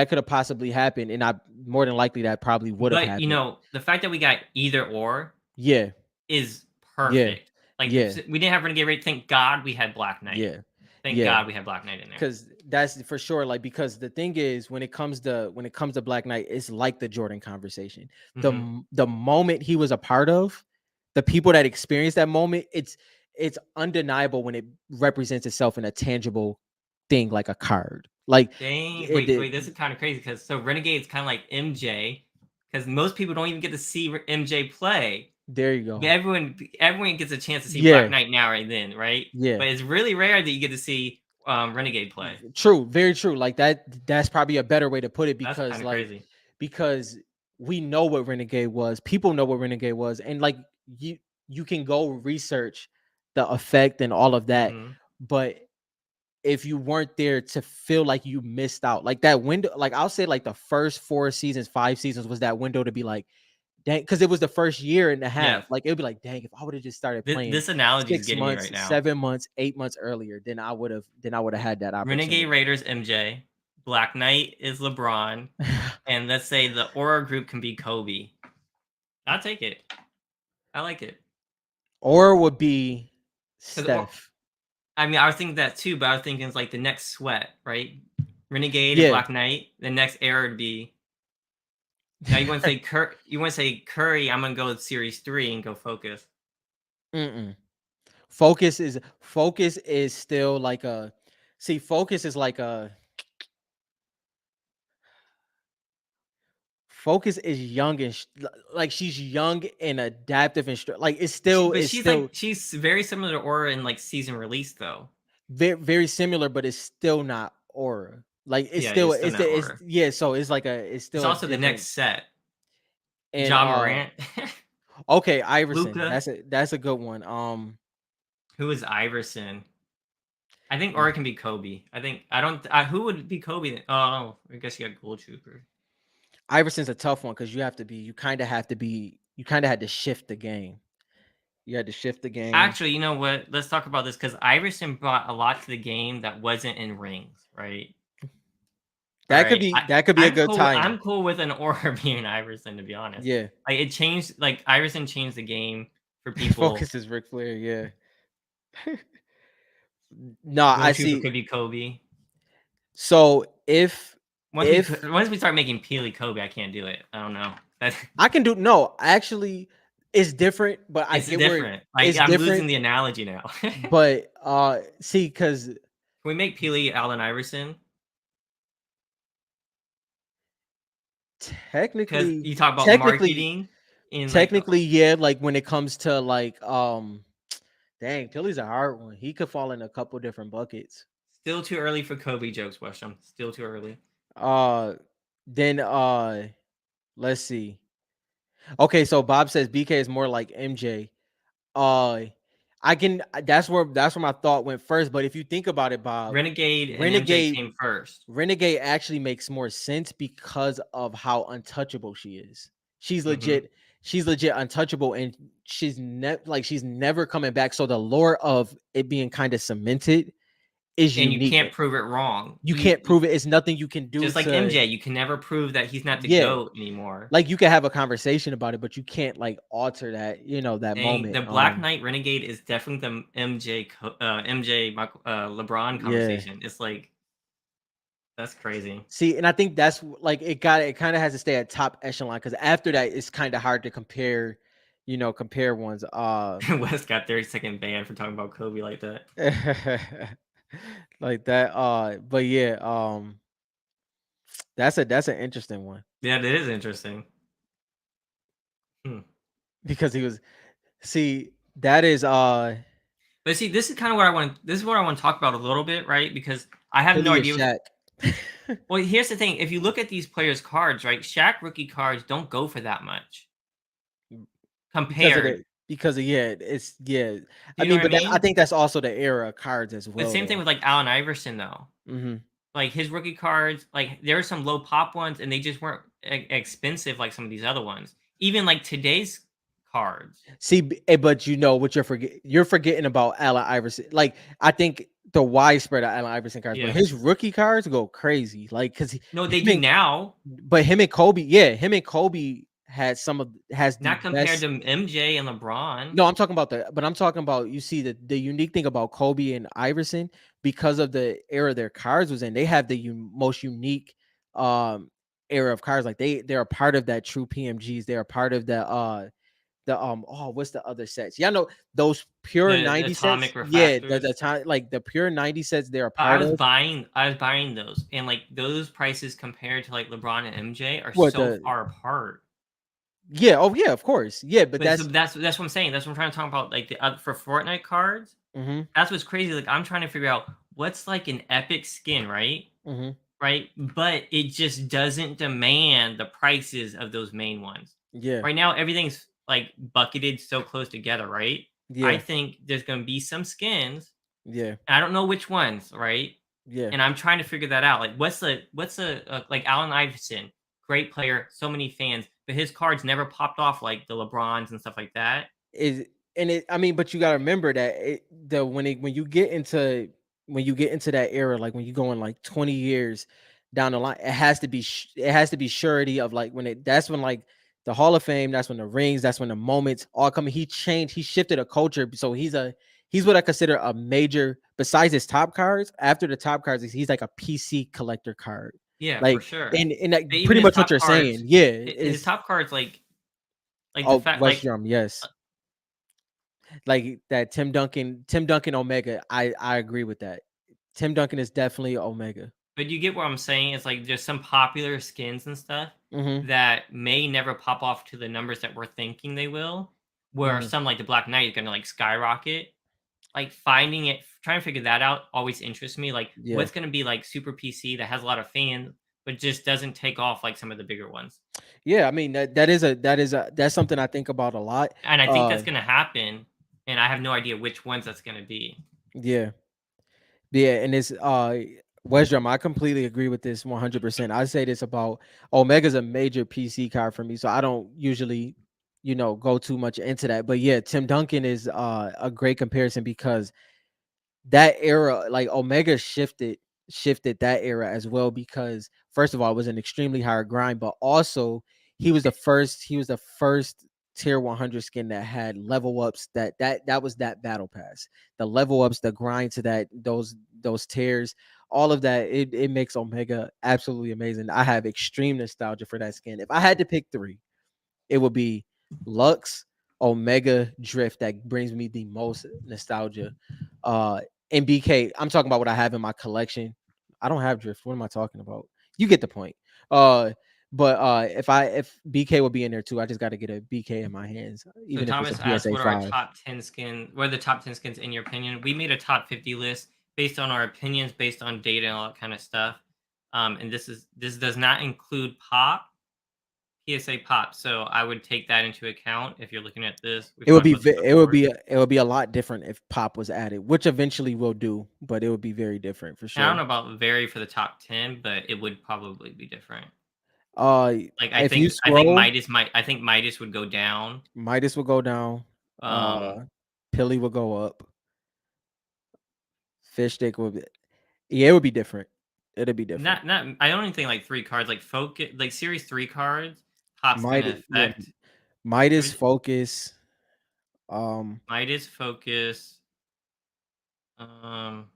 could have possibly happened, and I more than likely that probably would have But happened. the fact that we got either or Yeah, is yeah, perfect. Like yeah, we didn't have Renegade Rate. Thank God we had Black Knight. yeah, Thank yeah. God we had Black Knight in there. Because that's for sure. Like because the thing is, when it comes to Black Knight, it's like the Jordan conversation. Hmm. The moment he was a part of, the people that experienced that moment, it's undeniable when it represents itself in a tangible thing like a card. Like Dang. it Wait, did. wait. This is kind of crazy because so Renegade's kind of like MJ because most people don't even get to see MJ play. There you But go. everyone gets a chance to see Black Yeah, Knight now right then, right? yeah. But it's really rare that you get to see Renegade play. True, very true. Like that's probably a better way to put it That's because kind of like crazy. because we know what Renegade was. People know what Renegade was. And like you you can go research the effect and all of that. Hmm. But if you weren't there to feel like you missed out, like that window, like I'll say like the first 4 seasons, 5 seasons was that window to be like, dang, because it was the first year and a Yeah. half. Like it'd be like, dang, if I would have just started playing This analogy is 6 getting me months, right now. 7 months, 8 months earlier, then I would have had that Renegade opportunity. Raiders MJ, Black Knight is LeBron, and let's say the Aura group can be Kobe. I'll take it. I like it Or would be because Steph. I mean I was thinking that too, but I was thinking it's like the next sweat, right? Renegade and Yeah. Black Knight. The next era would be now you want to say you want to say Curry. I'm gonna go with Series 3 and go focus. Mm-mm. Focus is still like a see. Focus is young and like she's young and adaptive and like But it's she's still like she's very similar to Aura in like season release though. very very similar, but it's still not aura. Like it's Yeah, still it's still it's not the it's Aura. yeah. So it's like it's It's still a also the different next set. and Ja Morant, okay, Iverson. Luca. That's a good one. Who is Iverson? I think mm, Aura can be Kobe. I think I don't. Who would be Kobe? Oh, I guess you got Gold Trooper. Iverson's a tough one because you kind of had to shift the game. You had to shift the game. Actually, you know what? Let's talk about this because Iverson brought a lot to the game that wasn't in rings, right? All That could right, be that could be a good tie-in. I'm cool with an Aura being Iverson, to be honest. Yeah. Like it changed. Like Iverson changed the game for people. Focus is Ric Flair, yeah. No, I Gold Trooper see. could be Kobe. So if Once we start making Peely Kobe, I can't do it. I don't know. That I can do no, actually it's different, but I it's get where different. Like it's I'm different, losing the analogy now. Can but see, because we make Peely Allen Iverson? Because technically, you talk about technically, marketing in like technically, yeah, like when it comes to like dang, Philly's a hard one. He could fall in a couple different buckets. still too early for Kobe jokes, Wesham. Still too early. Uh then let's see. Okay, so Bob says BK is more like MJ. Uh I can that's where my thought went first. But if you think about it, Bob, Renegade and MJ Renegade came first. Renegade actually makes more sense because of how untouchable she is. She's Hmm. legit, she's legit untouchable, and she's never coming back. So the lore of it being kind of cemented is And you unique. can't prove it wrong. You can't prove it. It's nothing you can do Just like to MJ, you can never prove that he's not the yeah. GOAT anymore. Like you can have a conversation about it, but you can't like alter that, that Dang, moment. the Black Knight Renegade is definitely the MJ LeBron Yeah. conversation. It's like That's crazy. See, and I think like it kind of has to stay at top echelon because after that, it's kind of hard to compare, compare ones. West got 30-second ban for talking about Kobe like that. Like that. But yeah, that's an interesting one Yeah, that is interesting. Hmm. because he was see that is But see, this is kind of what I want. This is what I want to talk about a little bit, right? Because I have no Philly is idea. Shaq Well, here's the thing: if you look at these players' cards, right, Shaq rookie cards don't go for that much because of compared. it's yeah. Do I you know mean, what I but I mean? think that's also the era of cards as But well, same thing though. with like Allen Iverson, though. Hmm. Like his rookie cards, like there are some low pop ones, and they just weren't expensive like some of these other ones. Even like today's cards. See, but what you're forgetting about Allen Iverson. Like I think the widespread of Allen Iverson cards, but Yeah. his rookie cards go crazy. Like because No, they him do and now. him and Kobe, yeah, him and Kobe has the Not compared best. to MJ and LeBron. No, I'm talking about you see the unique thing about Kobe and Iverson because of the era their cards was in. They have the most unique um era of cards. Like they're a part of that true PMGs. They're a part of the oh what's the other sets? Yeah, no, those pure The 90 atomic sets. Yeah, the refractors. time like the pure 90 sets they're a I part was of. buying I was buying those, and, like, those prices compared to, like, LeBron and MJ are What so the far apart. Yeah, oh yeah, of course. Yeah, but But so that's that's what I'm saying, that's what I'm trying to talk about, like, for Fortnite cards, mhm, that's what's crazy, like, I'm trying to figure out what's, like, an epic skin, right? mhm. Right? But it just doesn't demand the prices of those main ones. Yeah, Right now, everything's, like, bucketed so close together, right? I yeah, think there's gonna be some skins, yeah, I don't know which ones, right? yeah. And I'm trying to figure that out. Like, what's the like Allen Iverson, great player, so many fans, but his cards never popped off like the LeBrons and stuff like that. Is and it I mean, but you gotta remember that when you get into that era, like when you go in like 20 years down the line, it has to be surety of like when it that's when like the Hall of Fame, that's when the rings, that's when the moments all coming. He shifted a culture. So he's what I consider a major besides his top cards. After the top cards, he's like a PC collector card. Yeah, for Like sure. and like But even pretty his much what top you're cards, saying. Yeah, his is top cards, like the oh fact, West like, Drum, yes. Like that Tim Duncan Omega. I agree with that. Tim Duncan is definitely Omega. but you get what I'm saying. It's like there's some popular skins and stuff Mhm. that may never pop off to the numbers that we're thinking they will. Where Mhm. some like the Black Knight is gonna like skyrocket. Like, finding it trying to figure that out always interests me, like, Yeah. what's gonna be, like, super PC that has a lot of fans, but just doesn't take off like some of the bigger ones? Yeah, I mean that's something I think about a lot. And I think that's gonna happen, and I have no idea which ones that's gonna be. Yeah. Yeah, and it's West Drum, I completely agree with this 100%. I say this about Omega's a major PC card for me, so I don't usually, go too much into that. But yeah, Tim Duncan is a great comparison because that era, like Omega shifted that era as well because first of all, it was an extremely hard grind, but also he was the first tier 100 skin that had level ups that was that battle pass. The level ups, the grind to those tiers, all of that, it makes Omega absolutely amazing. I have extreme nostalgia for that skin. If I had to pick three, it would be Lux, Omega, Drift that brings me the most nostalgia. Uh and BK, I'm talking about what I have in my collection. I don't have Drift. What am I talking about? You get the point. Uh but if BK will be in there too, I just got to get a BK in my hands, So even if it's a Thomas asked, PSA "What are our 5. top 10 what are the top 10 skins in your opinion?" We made a top 50 list based on our opinions, based on data and all that kind of stuff. And this does not include PSA pop. So I would take that into account if you're looking at this. We've talked about this before. It would be a lot different if Pop was added, which eventually will do, but it would be very different for And I don't sure. know about vary for the top 10, but it would probably be different. Uh Like if you I think scroll, Midas would go down. Midas will go down. Um Pilly will go up. Fish stick will be yeah, it would be different. It'll be different. not I only think like 3 cards like focus like series 3 cards, pop's going to Midas, yeah, affect Midas everything. focus. Um, Midas focus. Um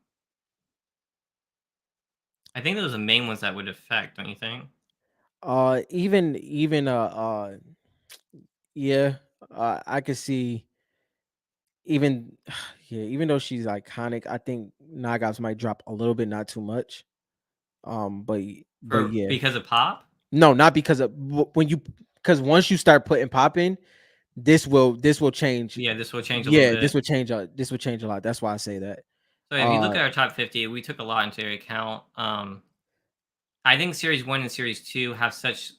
I think those are the main ones that would affect, don't you think? Yeah, I could see even yeah, even though she's iconic, I think knockoffs might drop a little bit, not too much. But For yeah, because of pop? no, not because of when you because once you start putting pop in, this will change. Yeah, this will change a little Yeah, bit. this will change a lot. That's why I say that. So if you look Uh, at our top 50, we took a lot into account. I think Series 1 and Series 2 have such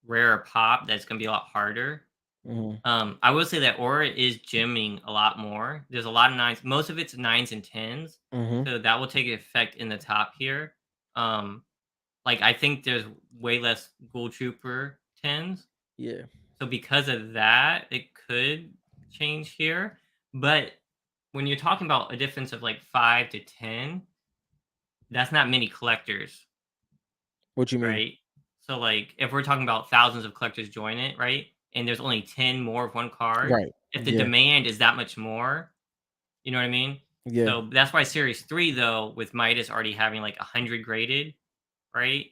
rare pop that it's gonna be a lot harder. mhm, I will say that Aura is gymming a lot more. There's a lot of nines. Most of it's nines and tens, mhm, so that will take effect in the top here. Um, like I think there's way less Ghoul Trooper tens, yeah. so because of that, it could change here. But when you're talking about a difference of like 5 to 10, that's not many collectors, What you mean? right? So like if we're talking about thousands of collectors join it, right? And there's only 10 more of one card, Right. if the Yeah. demand is that much more, you know what I mean? Yeah. So that's why Series 3 though, with Midas already having like 100 graded, right?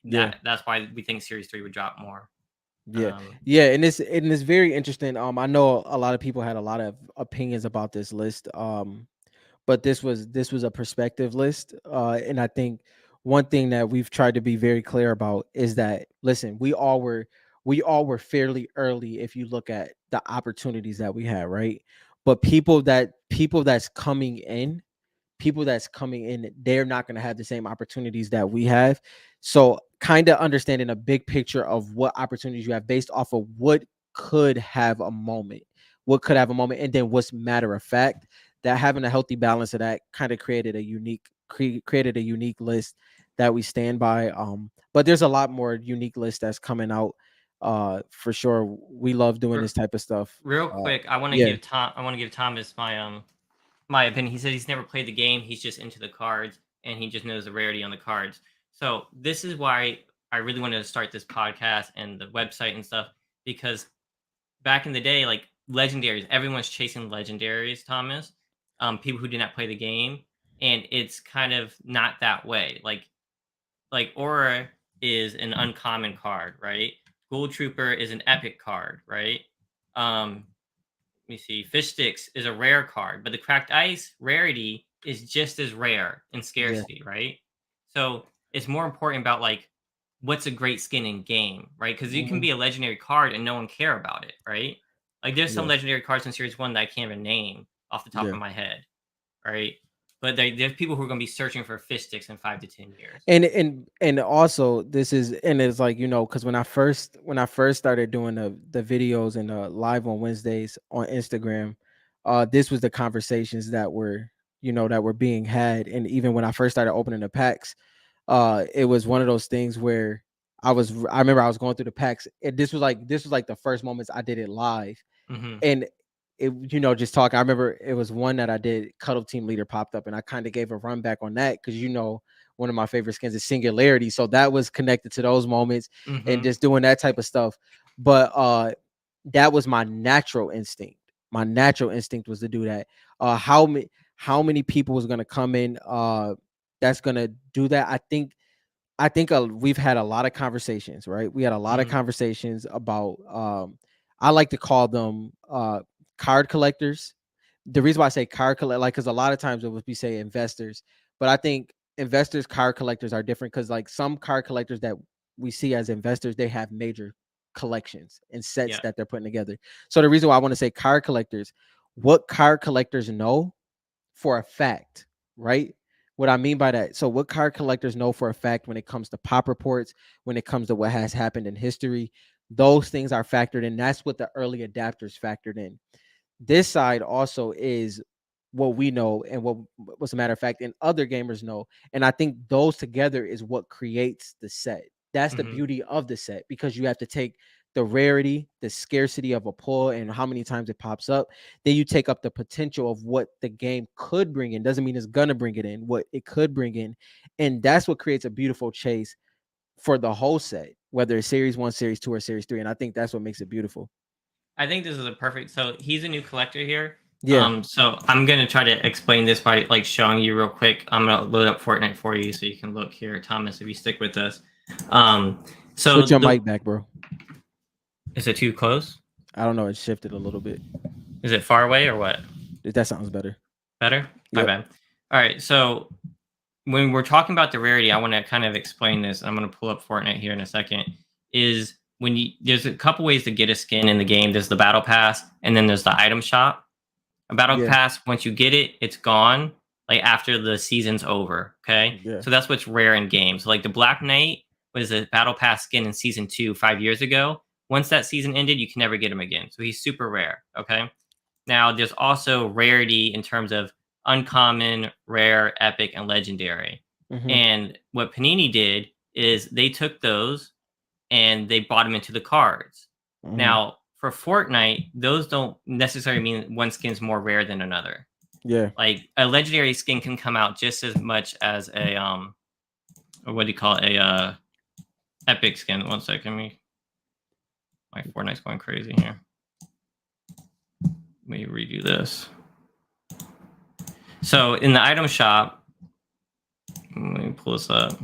Yeah. That's why we think Series 3 would drop more. Yeah. Um, Yeah. And it's very interesting. I know a lot of people had a lot of opinions about this list. But this was a perspective list. And I think one thing that we've tried to be very clear about is that listen, we all were fairly early if you look at the opportunities that we had, right? But people that's coming in, they're not going to have the same opportunities that we have. So, kind of understanding a big picture of what opportunities you have based off of what could have a moment, and then what's matter of fact. That having a healthy balance of that kind of created a unique list that we stand by. But there's a lot more unique lists that's coming out. For sure, we love doing re- this type of stuff. Real Uh, quick, yeah, I want to give Thomas my opinion. He said he's never played the game. He's just into the cards, and he just knows the rarity on the cards. So this is why I really wanted to start this podcast and the website and stuff, because back in the day, like legendaries, everyone's chasing legendaries. Thomas, people who did not play the game, and it's kind of not that way. Like Aura is an uncommon card, right? Gold Trooper is an epic card, right? Let me see. Fish Sticks is a rare card, but the Cracked Ice rarity is just as rare in yeah, scarcity, right? So it's more important about like what's a great skin in game, right? Because you can mhm, be a legendary card and no one care about it, right? Like there's some yeah, legendary cards in Series 1 that I can't even name off the top yeah. of my head, right? But there's people who are going to be searching for Fish Sticks in 5 to 10 years. And also this is and it's like because when I first started doing the videos and live on Wednesdays on Instagram, this was the conversations that were being had. And even when I first started opening the packs, it was one of those things where I remember I was going through the packs, and this was like the first moments I did it live. Hmm. And just talking, I remember it was one that I did, Cuddle Team Leader popped up, and I kind of gave a run back on that because one of my favorite skins is Singularity, so that was connected to those moments and Hmm. just doing that type of stuff. But that was my natural instinct. My natural instinct was to do that. How many people was gonna come in that's gonna do that? I think we've had a lot of conversations, right? We had a lot of Hmm. conversations about I like to call them card collectors. The reason why I say card collect, like, because a lot of times it would be say investors, but I think investors, card collectors are different because like some card collectors that we see as investors, they have major collections and sets Yeah. that they're putting together. So the reason why I want to say card collectors, what card collectors know for a fact, right? What I mean by that. So, what card collectors know for a fact when it comes to pop reports, when it comes to what has happened in history, those things are factored in. That's what the early adapters factored in. This side also is what we know and what's a matter of fact and other gamers know. And I think those together is what creates the set. That's the Hmm. beauty of the set, because you have to take the rarity, the scarcity of a pull and how many times it pops up. Then you take up the potential of what the game could bring in. Doesn't mean it's gonna bring it in, what it could bring in. And that's what creates a beautiful chase for the whole set, whether it's series one, series two, or series three. And I think that's what makes it beautiful. I think this is a perfect. So he's a new collector here. Yeah. So I'm gonna try to explain this by like showing you real quick. I'm gonna load up Fortnite for you so you can look here, Thomas. If you stick with us, um, Switch so your the mic back, bro. is it too close? I don't know. It shifted a little bit. Is it far away or what? That sounds better. Better? My Yep. bad. All right. So when we're talking about the rarity, I want to kind of explain this. I'm going to pull up Fortnite here in a second. Is when you there's a couple ways to get a skin in the game. There's the battle pass, and then there's the item shop. A battle Yeah. pass, once you get it, it's gone. Like after the season's over. Okay, Yeah. so that's what's rare in games. Like the Black Knight was a battle pass skin in season 2 5 years ago. Once that season ended, you can never get him again. So he's super rare. Okay. Now, there's also rarity in terms of uncommon, rare, epic, and legendary. Mm-hmm. And what Panini did is they took those and they brought them into the cards. Mm-hmm. Now, for Fortnite, those don't necessarily mean one skin's more rare than another. Yeah. Like a legendary skin can come out just as much as a or what do you call it? A epic skin. One second, my Fortnite's going crazy here. Let me redo this. So in the item shop, let me pull this up.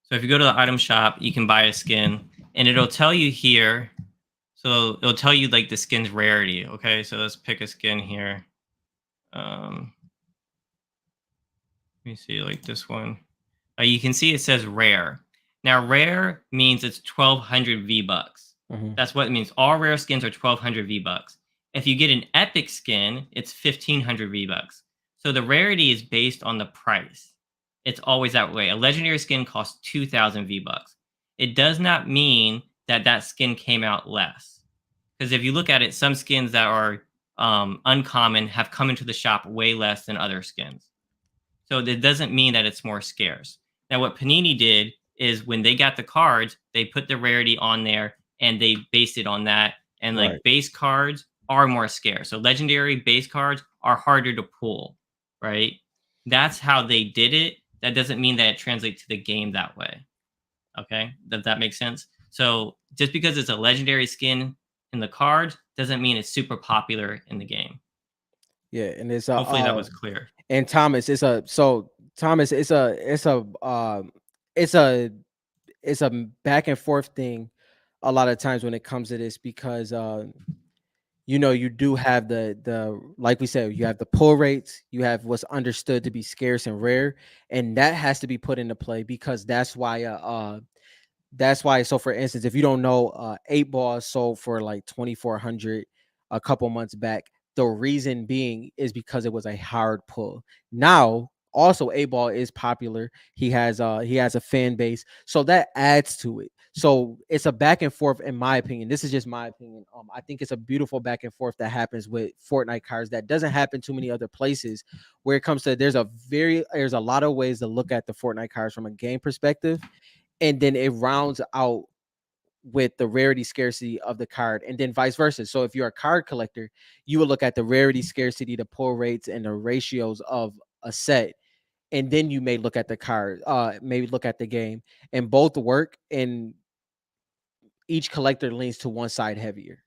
So if you go to the item shop, you can buy a skin, and it'll tell you here. So it'll tell you like the skin's rarity. Okay, so let's pick a skin here. Let me see, like this one. You can see it says rare. Now, rare means it's 1,200 V bucks. Mm-hmm. That's what it means. All rare skins are 1,200 V bucks. If you get an epic skin, it's 1,500 V bucks. So the rarity is based on the price. It's always that way. A legendary skin costs 2,000 V bucks. It does not mean that that skin came out less. Because if you look at it, some skins that are uncommon have come into the shop way less than other skins. So that doesn't mean that it's more scarce. Now, what Panini did is when they got the cards, they put the rarity on there and they based it on that. And Right. like base cards are more scarce. So legendary base cards are harder to pull, right? That's how they did it. That doesn't mean that it translates to the game that way. Okay. Does that make sense? So just because it's a legendary skin in the cards doesn't mean it's super popular in the game. Yeah. And it's Hopefully that was clear. and Thomas, Thomas, it's a it's a back and forth thing a lot of times when it comes to this because you do have the like we said, you have the pull rates, you have what's understood to be scarce and rare, and that has to be put into play because that's why. So, for instance, if you don't know, 8 Ball sold for like 2,400 a couple months back. The reason being is because it was a hard pull. Now, also 8 Ball is popular. He has a fan base, so that adds to it. So it's a back and forth, in my opinion. This is just my opinion. I think it's a beautiful back and forth that happens with Fortnite cards that doesn't happen too many other places. Where it comes to there's a lot of ways to look at the Fortnite cards from a game perspective, and then it rounds out with the rarity scarcity of the card, and then vice versa. So if you're a card collector, you will look at the rarity scarcity, the pull rates, and the ratios of a set, and then you may look at the card, maybe look at the game, and both work, and each collector leans to one side heavier.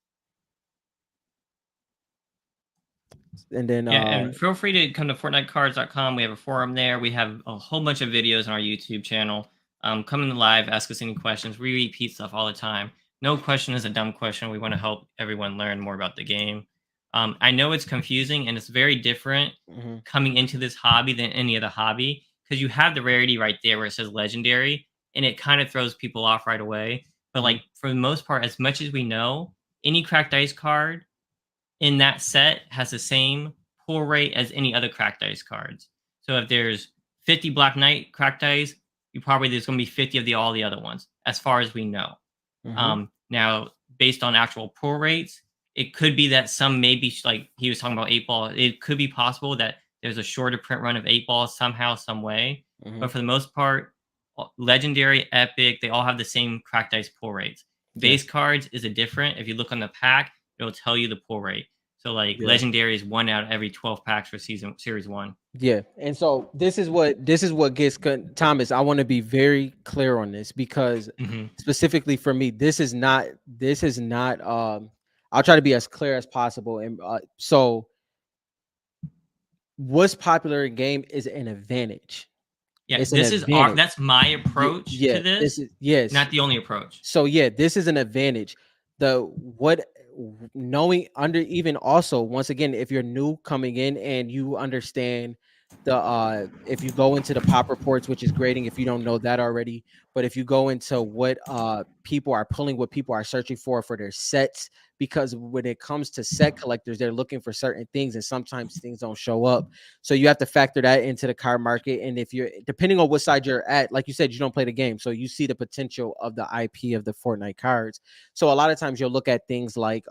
And then Yeah, and feel free to come to FortniteCards.com. We have a forum there. We have a whole bunch of videos on our YouTube channel. Come in the live, ask us any questions. We repeat stuff all the time. No question is a dumb question. We want to help everyone learn more about the game. I know it's confusing and it's very different mhm, coming into this hobby than any other hobby because you have the rarity right there where it says legendary, and it kind of throws people off right away. But mhm, like for the most part, as much as we know, any cracked ice card in that set has the same pull rate as any other cracked ice cards. So if there's 50 Black Knight cracked ice, there's going to be 50 of all the other ones, as far as we know. mhm, Now, based on actual pull rates, it could be that some maybe like he was talking about 8 Ball. It could be possible that there's a shorter print run of 8 Ball somehow, some way. mhm. But for the most part, legendary, epic, they all have the same cracked ice pull rates. Yeah, Base cards is a different. If you look on the pack, it'll tell you the pull rate. So like yeah. legendary is 1 out of every 12 packs for series 1. Yeah, and so this is what Thomas. I want to be very clear on this because Hmm. specifically for me, this is not I'll try to be as clear as possible. And so, what's popular in game is an advantage. Yeah, It's an this is our advantage. that's my Yeah, approach to yeah. This this, is yes. not the only approach. So yeah, this is an advantage. The what knowing under even also once again, if you're new coming in and you understand the if you go into the pop reports, which is grading if you don't know that already, but if you go into what people are pulling, what people are searching for their sets, because when it comes to set collectors, they're looking for certain things and sometimes things don't show up. So you have to factor that into the card market. And if you're depending on what side you're at, like you said, you don't play the game. So you see the potential of the IP of the Fortnite cards. So a lot of times you'll look at things like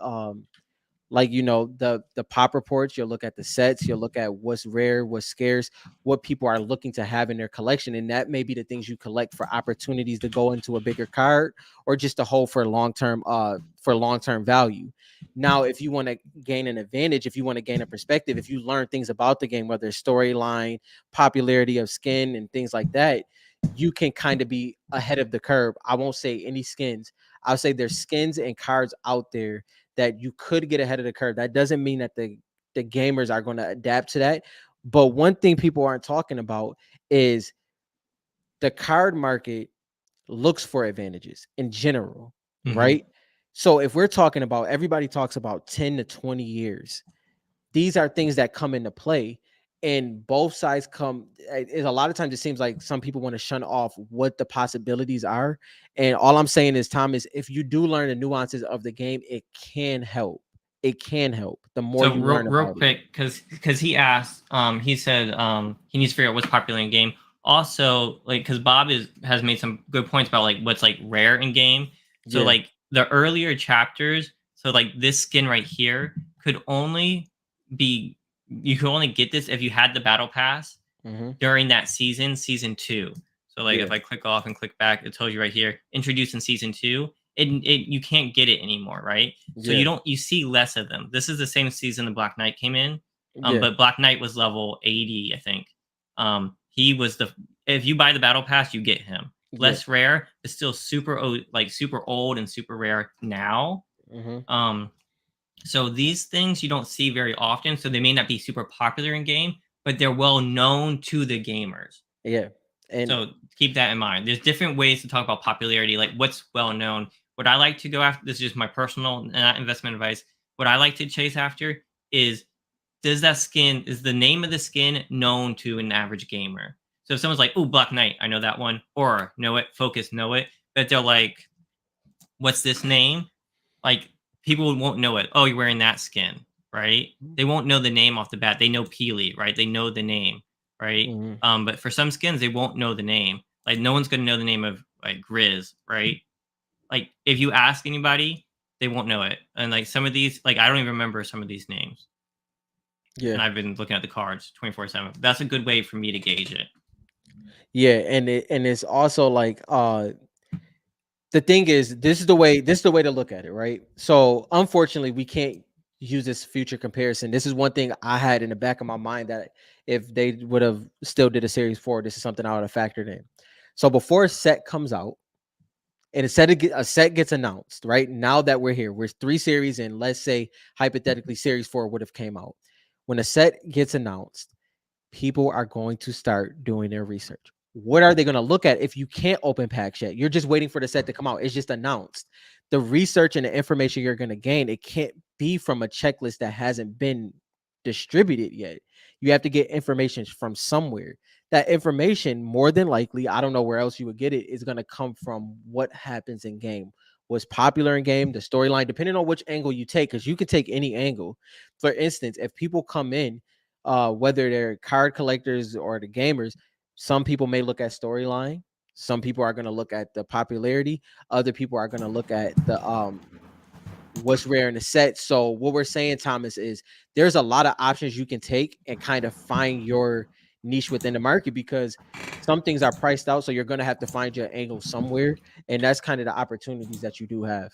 the pop reports, you'll look at the sets, you'll look at what's rare, what's scarce, what people are looking to have in their collection, and that may be the things you collect for opportunities to go into a bigger card or just to hold for long-term value. Now if you want to gain an advantage, if you want to gain a perspective, if you learn things about the game, whether it's storyline, popularity of skin and things like that, you can kind of be ahead of the curve. I won't say any skins, I'll say there's skins and cards out there that you could get ahead of the curve. That doesn't mean that the gamers are going to adapt to that. But one thing people aren't talking about is the card market looks for advantages in general, Hmm. right? So if we're talking about everybody talks about 10 to 20 years, these are things that come into play and both sides come a lot of times it seems like some people want to shun off what the possibilities are, and all I'm saying is Thomas, if you do learn the nuances of the game, it can help the more So you learn real about it. quick, because he asked, he said he needs to figure out what's popular in game. Also, like because Bob has made some good points about like what's like rare in game. So Yeah. like the earlier chapters, so like this skin right here could only be you could only get this if you had the battle pass Mm-hmm. during that season, season two. So like Yeah. if I click off and click back, it tells you right here, introduced in season two. It you can't get it anymore, right? So Yeah. you see less of them. This is the same season the Black Knight came in, Yeah. but Black Knight was level 80, I think. He was the if you buy the battle pass, you get him. Yeah. Less rare, but still super old and super rare now. Mm-hmm. Um, so these things you don't see very often, so they may not be super popular in game, but they're well known to the gamers. Yeah. And So keep that in mind. There's different ways to talk about popularity, like what's well known. What I like to go after, this is just my personal, not investment advice. What I like to chase after is is the name of the skin known to an average gamer? So if someone's like, oh, Black Knight, I know that one, or know it, Focus, know it, but they're like, what's this name? Like people won't know it. Oh, you're wearing that skin, right? They won't know the name off the bat. They know Peely, right? They know the name, right? mm-hmm. But for some skins, they won't know the name. Like no one's gonna know the name of like Grizz, right? Like if you ask anybody, they won't know it. And like some of these, like I don't even remember some of these names. Yeah. And I've been looking at the cards 24/7. That's a good way for me to gauge it. Yeah, and it's also like the thing is, this is the way to look at it, right? So unfortunately, we can't use this future comparison. This is one thing I had in the back of my mind that if they would have still did a series 4, this is something I would have factored in. So before a set comes out and a set gets announced, right? Now that we're 3 series and let's say hypothetically series 4 would have came out. When a set gets announced, people are going to start doing their research. What are they going to look at if you can't open packs yet? You're just waiting for the set to come out. It's just announced. The research and the information you're going to gain, it can't be from a checklist that hasn't been distributed yet. You have to get information from somewhere. That information, more than likely, I don't know where else you would get it, is going to come from what happens in game, what's popular in game, the storyline, depending on which angle you take, because you can take any angle. For instance, if people come in whether they're card collectors or the gamers, some people may look at storyline. Some people are going to look at the popularity. Other people are going to look at the what's rare in the set. So what we're saying, Thomas, is there's a lot of options you can take and kind of find your niche within the market because some things are priced out. So you're going to have to find your angle somewhere, and that's kind of the opportunities that you do have.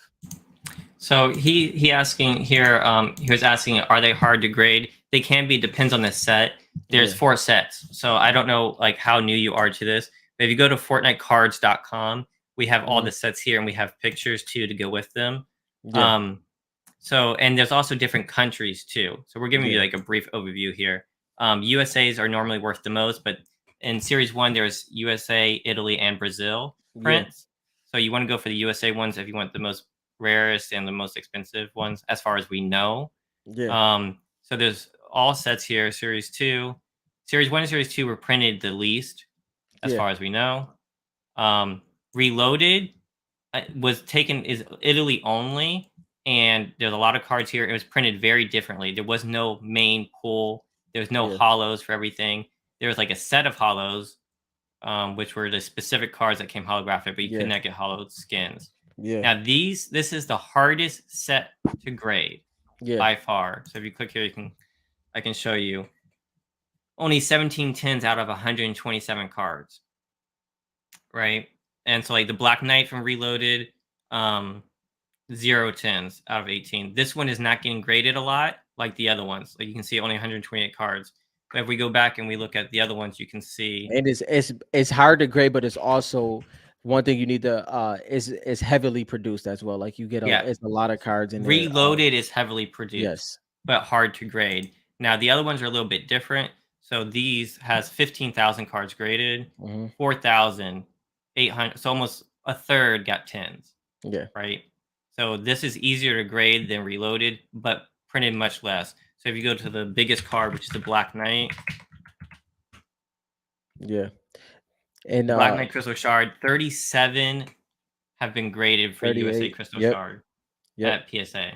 So he asking here, he was asking, are they hard to grade? They can be, depends on the set. There's Yeah, 4 sets. So I don't know like how new you are to this, but if you go to fortnitecards.com, we have all mhm, the sets here and we have pictures too to go with them. yeah, Um, So, and there's also different countries too. So we're giving you Yeah, like a brief overview here. USA's are normally worth the most, but in Series 1, there's USA, Italy, and Brazil yeah, prints. So you want to go for the USA ones if you want the most rarest and the most expensive ones, as far as we know. yeah, So there's all sets here. Series 1 and Series 2 were printed the least, as yeah, far as we know. Um, Reloaded was taken is Italy only, and there's a lot of cards here. It was printed very differently. There was no main pool. There was no yeah, hollows for everything. There was like a set of hollows, which were the specific cards that came holographic, but you could yeah, not get hollowed skins. yeah, Now this is the hardest set to grade yeah, by far. So if you click here, I can show you only 17 tens out of 127 cards, right? And so like the Black Knight from Reloaded, um, 0 tens out of 18. This one is not getting graded a lot like the other ones. Like you can see only 128 cards. But if we go back and we look at the other ones, you can see, and it's hard to grade, but it's also one thing you need to is heavily produced as well. Like you get yeah, it's a lot of cards in there. Reloaded is heavily produced, Yes. but hard to grade. Now the other ones are a little bit different. So these has 15,000 cards graded, Hmm. 4,800. So almost a third got tens, Yeah. right? So this is easier to grade than Reloaded, but printed much less. So if you go to the biggest card, which is the Black Knight, Yeah. And the Black Knight Crystal Shard, 37 have been graded for USA 38. Crystal Yep. Shard Yep. at PSA.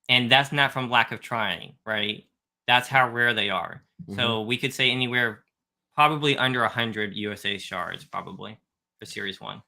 And that's not from lack of trying, right? That's how rare they are. Hmm. So we could say anywhere probably under 100 USA shards, probably for Series 1.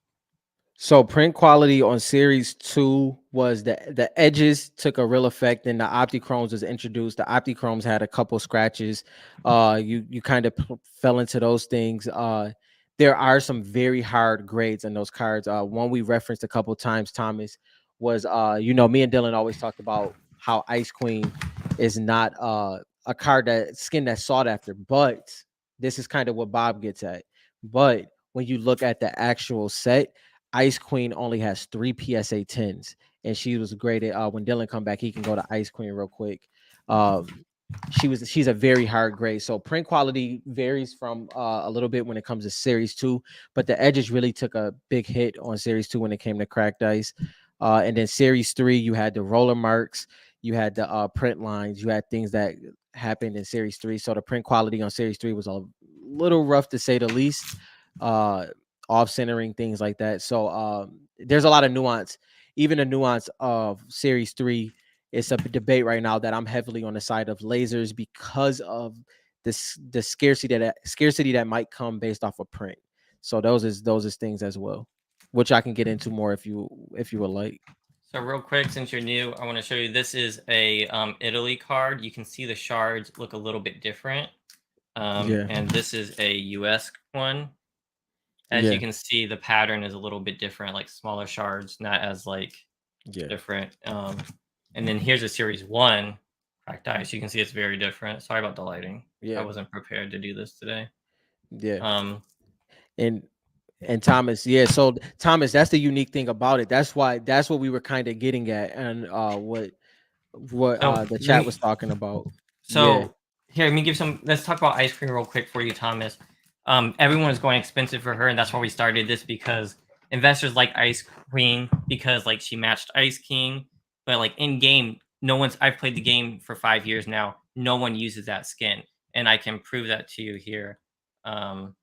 So print quality on series 2 was the edges took a real effect, and the optichromes was introduced. The optichromes had a couple scratches. You kind of fell into those things. There are some very hard grades in those cards. One we referenced a couple times, Thomas, was me and Dylan always talked about how Ice Queen is not a card that skin that's sought after, but this is kind of what Bob gets at. But when you look at the actual set, Ice Queen only has 3 PSA 10s, and she was graded. When Dylan come back, he can go to Ice Queen real quick. Um, she's a very hard grade. So print quality varies from a little bit when it comes to series 2, but the edges really took a big hit on series 2 when it came to cracked ice. And then series 3, you had the roller marks, you had the print lines, you had things that happened in series 3. So the print quality on series 3 was a little rough to say the least. Uh, Off centering, things like that. So there's a lot of nuance. Even the nuance of series 3, it's a debate right now that I'm heavily on the side of lasers because of the scarcity that might come based off of print. So those is things as well, which I can get into more if you would like. So real quick, since you're new, I want to show you this is a Italy card. You can see the shards look a little bit different. Yeah, And this is a US one. As you yeah, can see, the pattern is a little bit different, like smaller shards, not as like yeah, different. And then here's a series 1 cracked ice. You can see it's very different. Sorry about the lighting. I yeah, wasn't prepared to do this today. yeah. Um, And Thomas, yeah. So Thomas, that's the unique thing about it. That's what we were kind of getting at, and what so the let chat was me talking about. Yeah, So here, let me give some. Let's talk about ice cream real quick for you, Thomas. Everyone is going expensive for her, and that's why we started this because investors like Ice Queen because like she matched Ice King, but like in game, no one's. I've played the game for 5 years now. No one uses that skin, and I can prove that to you here. Um,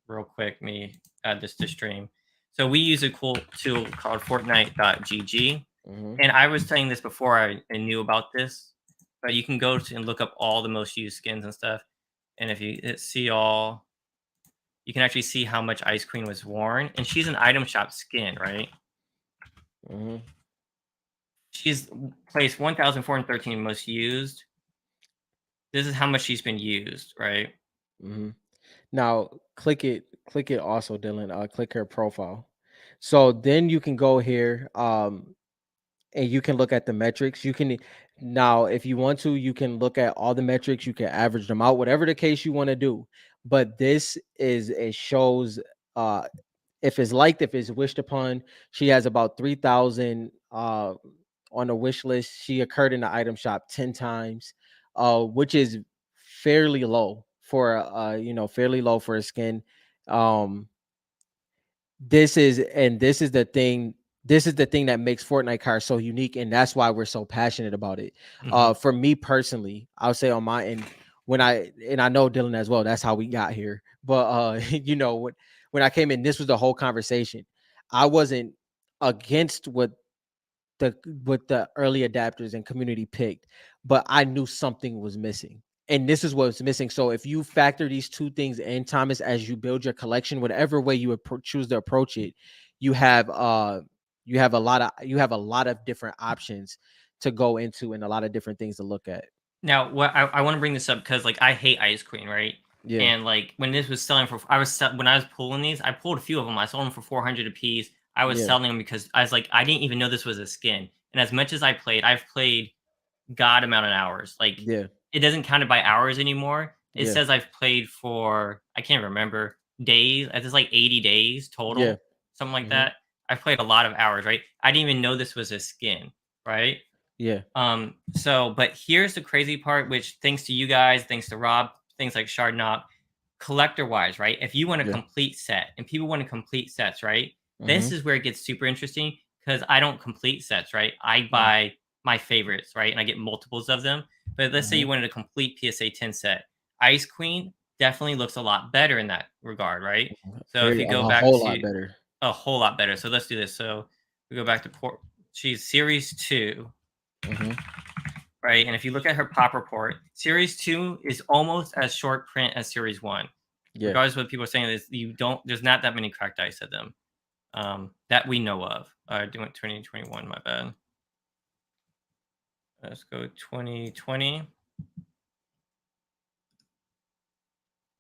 Real quick, let me add this to stream. So we use a cool tool called Fortnite.gg, hmm, and I was saying this before I knew about this, but you can go to and look up all the most used skins and stuff. And if you see all, you can actually see how much Ice Queen was worn. And she's an item shop skin, right? hmm, She's placed 1,413 most used. This is how much she's been used, right? hmm. Now click it also, Dylan. Click her profile. So then you can go here. And you can look at the metrics. You can now, if you want to, you can look at all the metrics. You can average them out, whatever the case you want to do. But this is it shows uh if it's liked, if it's wished upon. She has about 3,000 on the wish list. She occurred in the item shop 10 times, which is fairly low for fairly low for a skin. Um, this is the thing. This is the thing that makes Fortnite cards so unique, and that's why we're so passionate about it. Hmm. For me personally, I'll say on my end, and I know Dylan as well. That's how we got here. But when I came in, this was the whole conversation. I wasn't against the what the early adapters and community picked, but I knew something was missing. And this is what's missing. So if you factor these two things in, Thomas, as you build your collection, whatever way you choose to approach it, you have you have a lot of different options to go into and a lot of different things to look at. Now, what I want to bring this up because like I hate Ice Queen, right? Yeah, And like when this was selling for, when I was pulling these, I pulled a few of them. I sold them for 400 a piece. I was yeah, selling them because I was like, I didn't even know this was a skin. And as much as I've played god amount of hours. Like yeah, it doesn't count it by hours anymore. It yeah, says I've played for I can't remember days. It's like 80 days yeah. total, something like Hmm. that. I've played a lot of hours, right? I didn't even know this was a skin, right? Yeah, So, but here's the crazy part, which thanks to you guys, thanks to Rob, things like Shard Knock, collector wise, right? If you want a yeah. complete set and people want to complete sets, right? Hmm. This is where it gets super interesting because I don't complete sets, right? I buy my favorites, right? And I get multiples of them. But let's say Hmm. you wanted a complete PSA 10 set. Ice Queen definitely looks a lot better in that regard, right? So if Very you go a back whole lot to better. a whole lot better. So let's do this. So we go back to port. She's series two, Hmm. right? And if you look at her pop report, series two is almost as short print as series one. Yeah. Regardless of what people are saying, is you don't. There's not that many cracked ice at them that we know of. Doing 2021. My bad. Let's go 2020.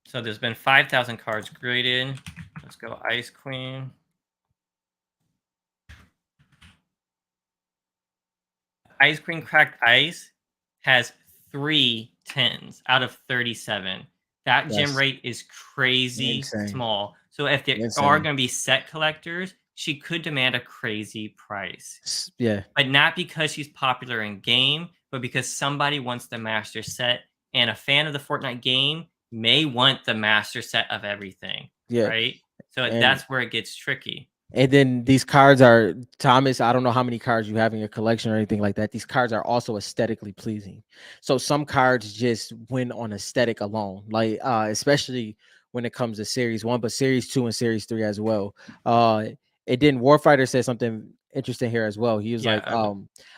So there's been 5,000 cards graded. Let's go Ice Queen. Ice Queen Cracked Ice has 3 10s out of 37. That gem That's rate is crazy insane. small. So if there are Insane. going to be set collectors, she could demand a crazy price. Yeah. But not because she's popular in game, but because somebody wants the master set, and a fan of the Fortnite game may want the master set of everything, Yeah. right? So And that's where it gets tricky. then these cards are, Thomas, I don't know how many cards you have in your collection or anything like that. These cards are also aesthetically pleasing. So some cards just win on aesthetic alone. Like especially when it comes to series 1, but series 2 and series 3 as well. Uh it didn't Warfighter said something interesting here as well. He was Yeah, like,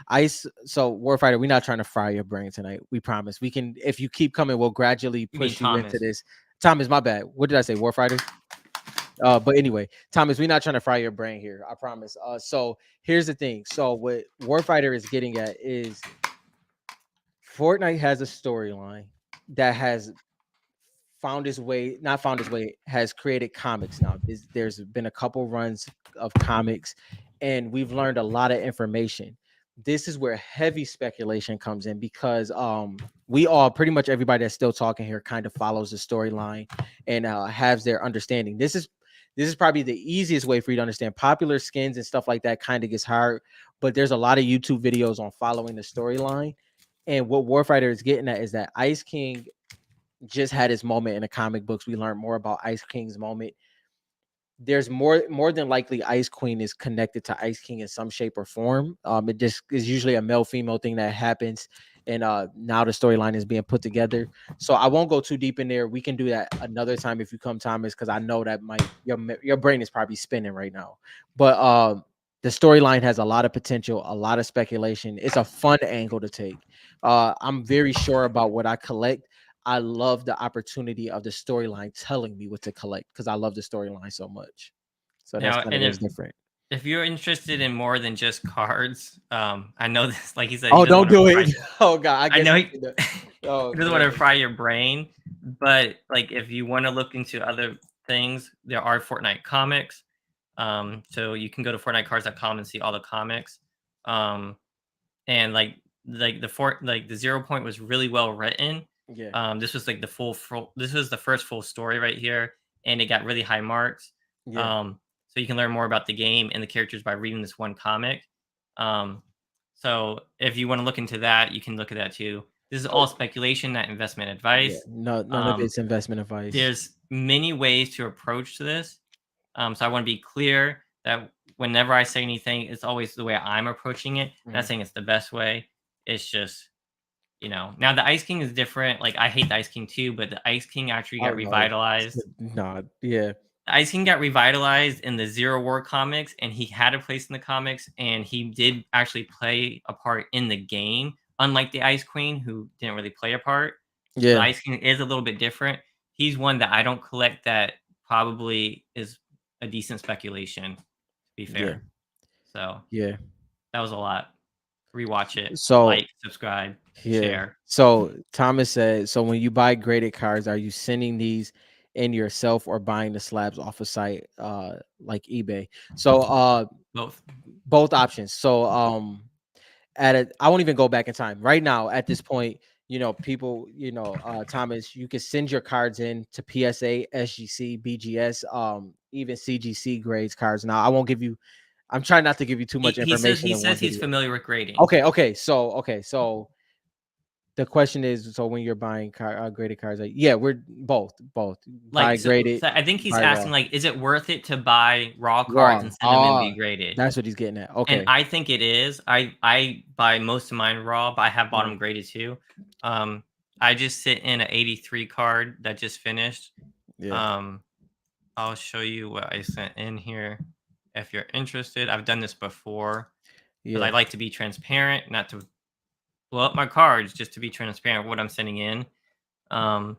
Ice, so Warfighter, we're not trying to fry your brain tonight. We promise. We can, if you keep coming, we'll gradually you mean push you into Thomas. this. Thomas, my bad. What did I say? Warfighter? But anyway, Thomas, we're not trying to fry your brain here. I promise. So here's the thing. So what Warfighter is getting at is Fortnite has a storyline that has found his way, not found his way, has created comics now. There's been a couple runs of comics, and we've learned a lot of information. This is where heavy speculation comes in because we all, pretty much everybody that's still talking here, kind of follows the storyline and has their understanding. This is probably the easiest way for you to understand. Popular skins and stuff like that kind of gets hard, but there's a lot of YouTube videos on following the storyline. And what Warfighter is getting at is that Ice King just had his moment in the comic books. We learned more about Ice King's moment. There's more than likely Ice Queen is connected to Ice King in some shape or form. It just is usually a male female thing that happens, and now the storyline is being put together. So I won't go too deep in there. We can do that another time if you come, Thomas, because I know that might your brain is probably spinning right now. But the storyline has a lot of potential, a lot of speculation. It's a fun angle to take. I'm very sure about what I collect. I love the opportunity of the storyline telling me what to collect because I love the storyline so much. So that's Now, kind of and what's different. if you're interested in more than just cards, I know this. Like he said, he Oh, doesn't don't want to do fry. it. Oh God, I I guess know he he, did that. Oh he doesn't want to man. fry your brain, but like if you want to look into other things, there are Fortnite comics. So you can go to fortnitecards.com and see all the comics. Um, and like the 0 point was really well written. Yeah, This was like this was the first full story right here, and it got really high marks. yeah, So you can learn more about the game and the characters by reading this one comic. Um, So if you want to look into that, you can look at that too. This is So all speculation, not investment yeah, advice. no, none of Um, it's investment advice. there's many ways to approach to this. So I want to be clear that whenever I say anything, it's always the way I'm approaching it. Not Mhm. saying it's the best way. It's just, now the Ice King is different. Like I hate the Ice King too, but the Ice King actually Oh got no, revitalized. nah, yeah, The Ice King got revitalized in the Zero War comics, and he had a place in the comics, and he did actually play a part in the game, unlike the Ice Queen, who didn't really play a part. So the yeah, Ice King is a little bit different. He's one that I don't collect that probably is a decent speculation, to be yeah, fair. So yeah. that was a lot. Rewatch it, So like, subscribe, yeah. share. So Thomas said, so when you buy graded cards, are you sending these in yourself or buying the slabs off a site like eBay? So Both. both options. So at a I won't even go back in time. Right now, at this point, people, Thomas, you can send your cards in to PSA, SGC, BGS, even CGC grades cards. Now, I won't give you I'm trying not to give you too He much he says information he in one says he's video. familiar with grading. Okay, so the question is, so when you're buying graded cards, like, yeah, we're both buy Like, so graded, so I think he's buy raw, asking, like, is it worth it to buy raw cards raw. and send them in be graded? That's what he's getting at. And Okay. I think it is. I buy most of mine raw, but I have bought Mhm. them graded too. Um, I just sit in a 83 card that just finished. Yeah, Um, I'll show you what I sent in here if you're interested. I've done this before because I yeah, like to be transparent, not to blow up my cards, just to be transparent with what I'm sending in. Um,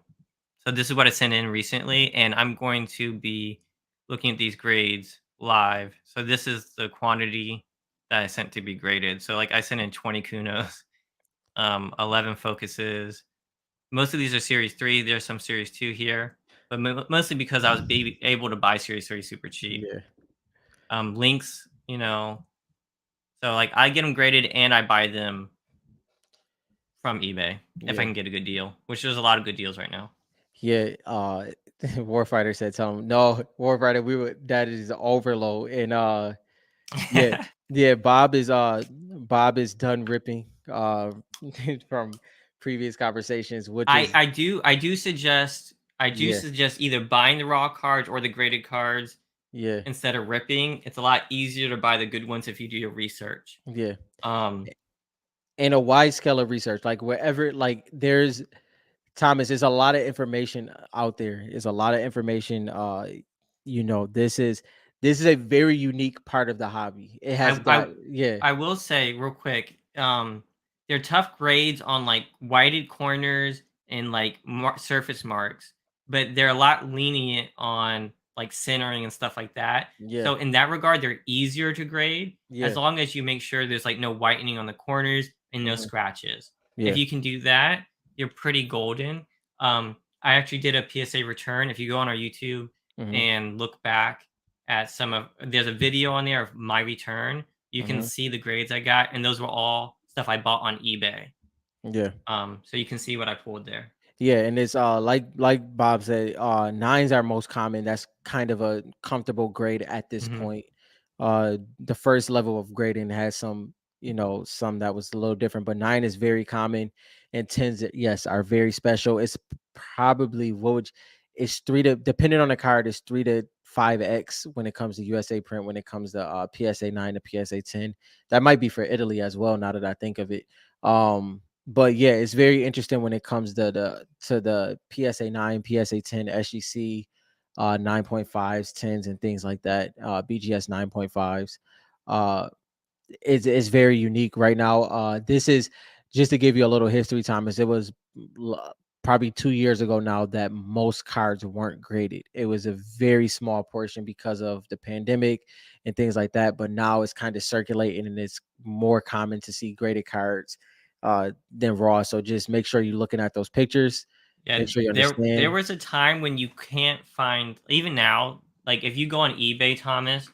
so this is what I sent in recently, and I'm going to be looking at these grades live. So this is the quantity that I sent to be graded. So like I sent in 20 Kunos, 11 focuses. Most of these are series 3. There's some series 2 here, but mostly because I was able to buy series 3 super cheap. yeah, Links, so like I get them graded and I buy them from eBay if I yeah, can get a good deal, which there's a lot of good deals right now. yeah. Warfighter said, "Tell him no, Warfighter. That is overload." And yeah, yeah. Bob is done ripping from previous conversations, which I is I do I do suggest I do yeah, suggest either buying the raw cards or the graded cards yeah, instead of ripping. It's a lot easier to buy the good ones if you do your research. yeah. Um, And a wide scale of research, like wherever, like there's Thomas, there's a lot of information out there. There's a lot of information. This is a very unique part of the hobby. It has I got I yeah, I will say real quick, they're tough grades on like whited corners and like surface marks, but they're a lot lenient on like centering and stuff like that. yeah, So in that regard, they're easier to grade as yeah, long as you make sure there's like no whitening on the corners and no mhm, scratches. If yeah, you can do that, you're pretty golden. I actually did a PSA return. If you go on our YouTube mhm, and look back at some of there's a video on there of my return. You can mhm, see the grades I got, and those were all stuff I bought on eBay. yeah. So you can see what I pulled there. Yeah, and it's like Bob said, nines are most common. That's kind of a comfortable grade at this Hmm. point. The first level of grading has some, some that was a little different, but nine is very common, and tens, yes, are very special. It's probably it's three to depending on the card, it's 3 to 5x when it comes to USA print. When it comes to PSA 9 to PSA 10, that might be for Italy as well. Now that I think of it, but yeah, it's very interesting when it comes to the PSA 9, PSA 10, SGC 9.5s, 10s, and things like that. BGS 9.5s. Uh it's very unique right now. This is just to give you a little history, Thomas. It was probably 2 years ago now that most cards weren't graded. It was a very small portion because of the pandemic and things like that. But now it's kind of circulating, and it's more common to see graded cards than raw. So just make sure you're looking at those pictures. Yeah, Make sure you there understand. was a time when you can't find even now. Like if you go on eBay, Thomas,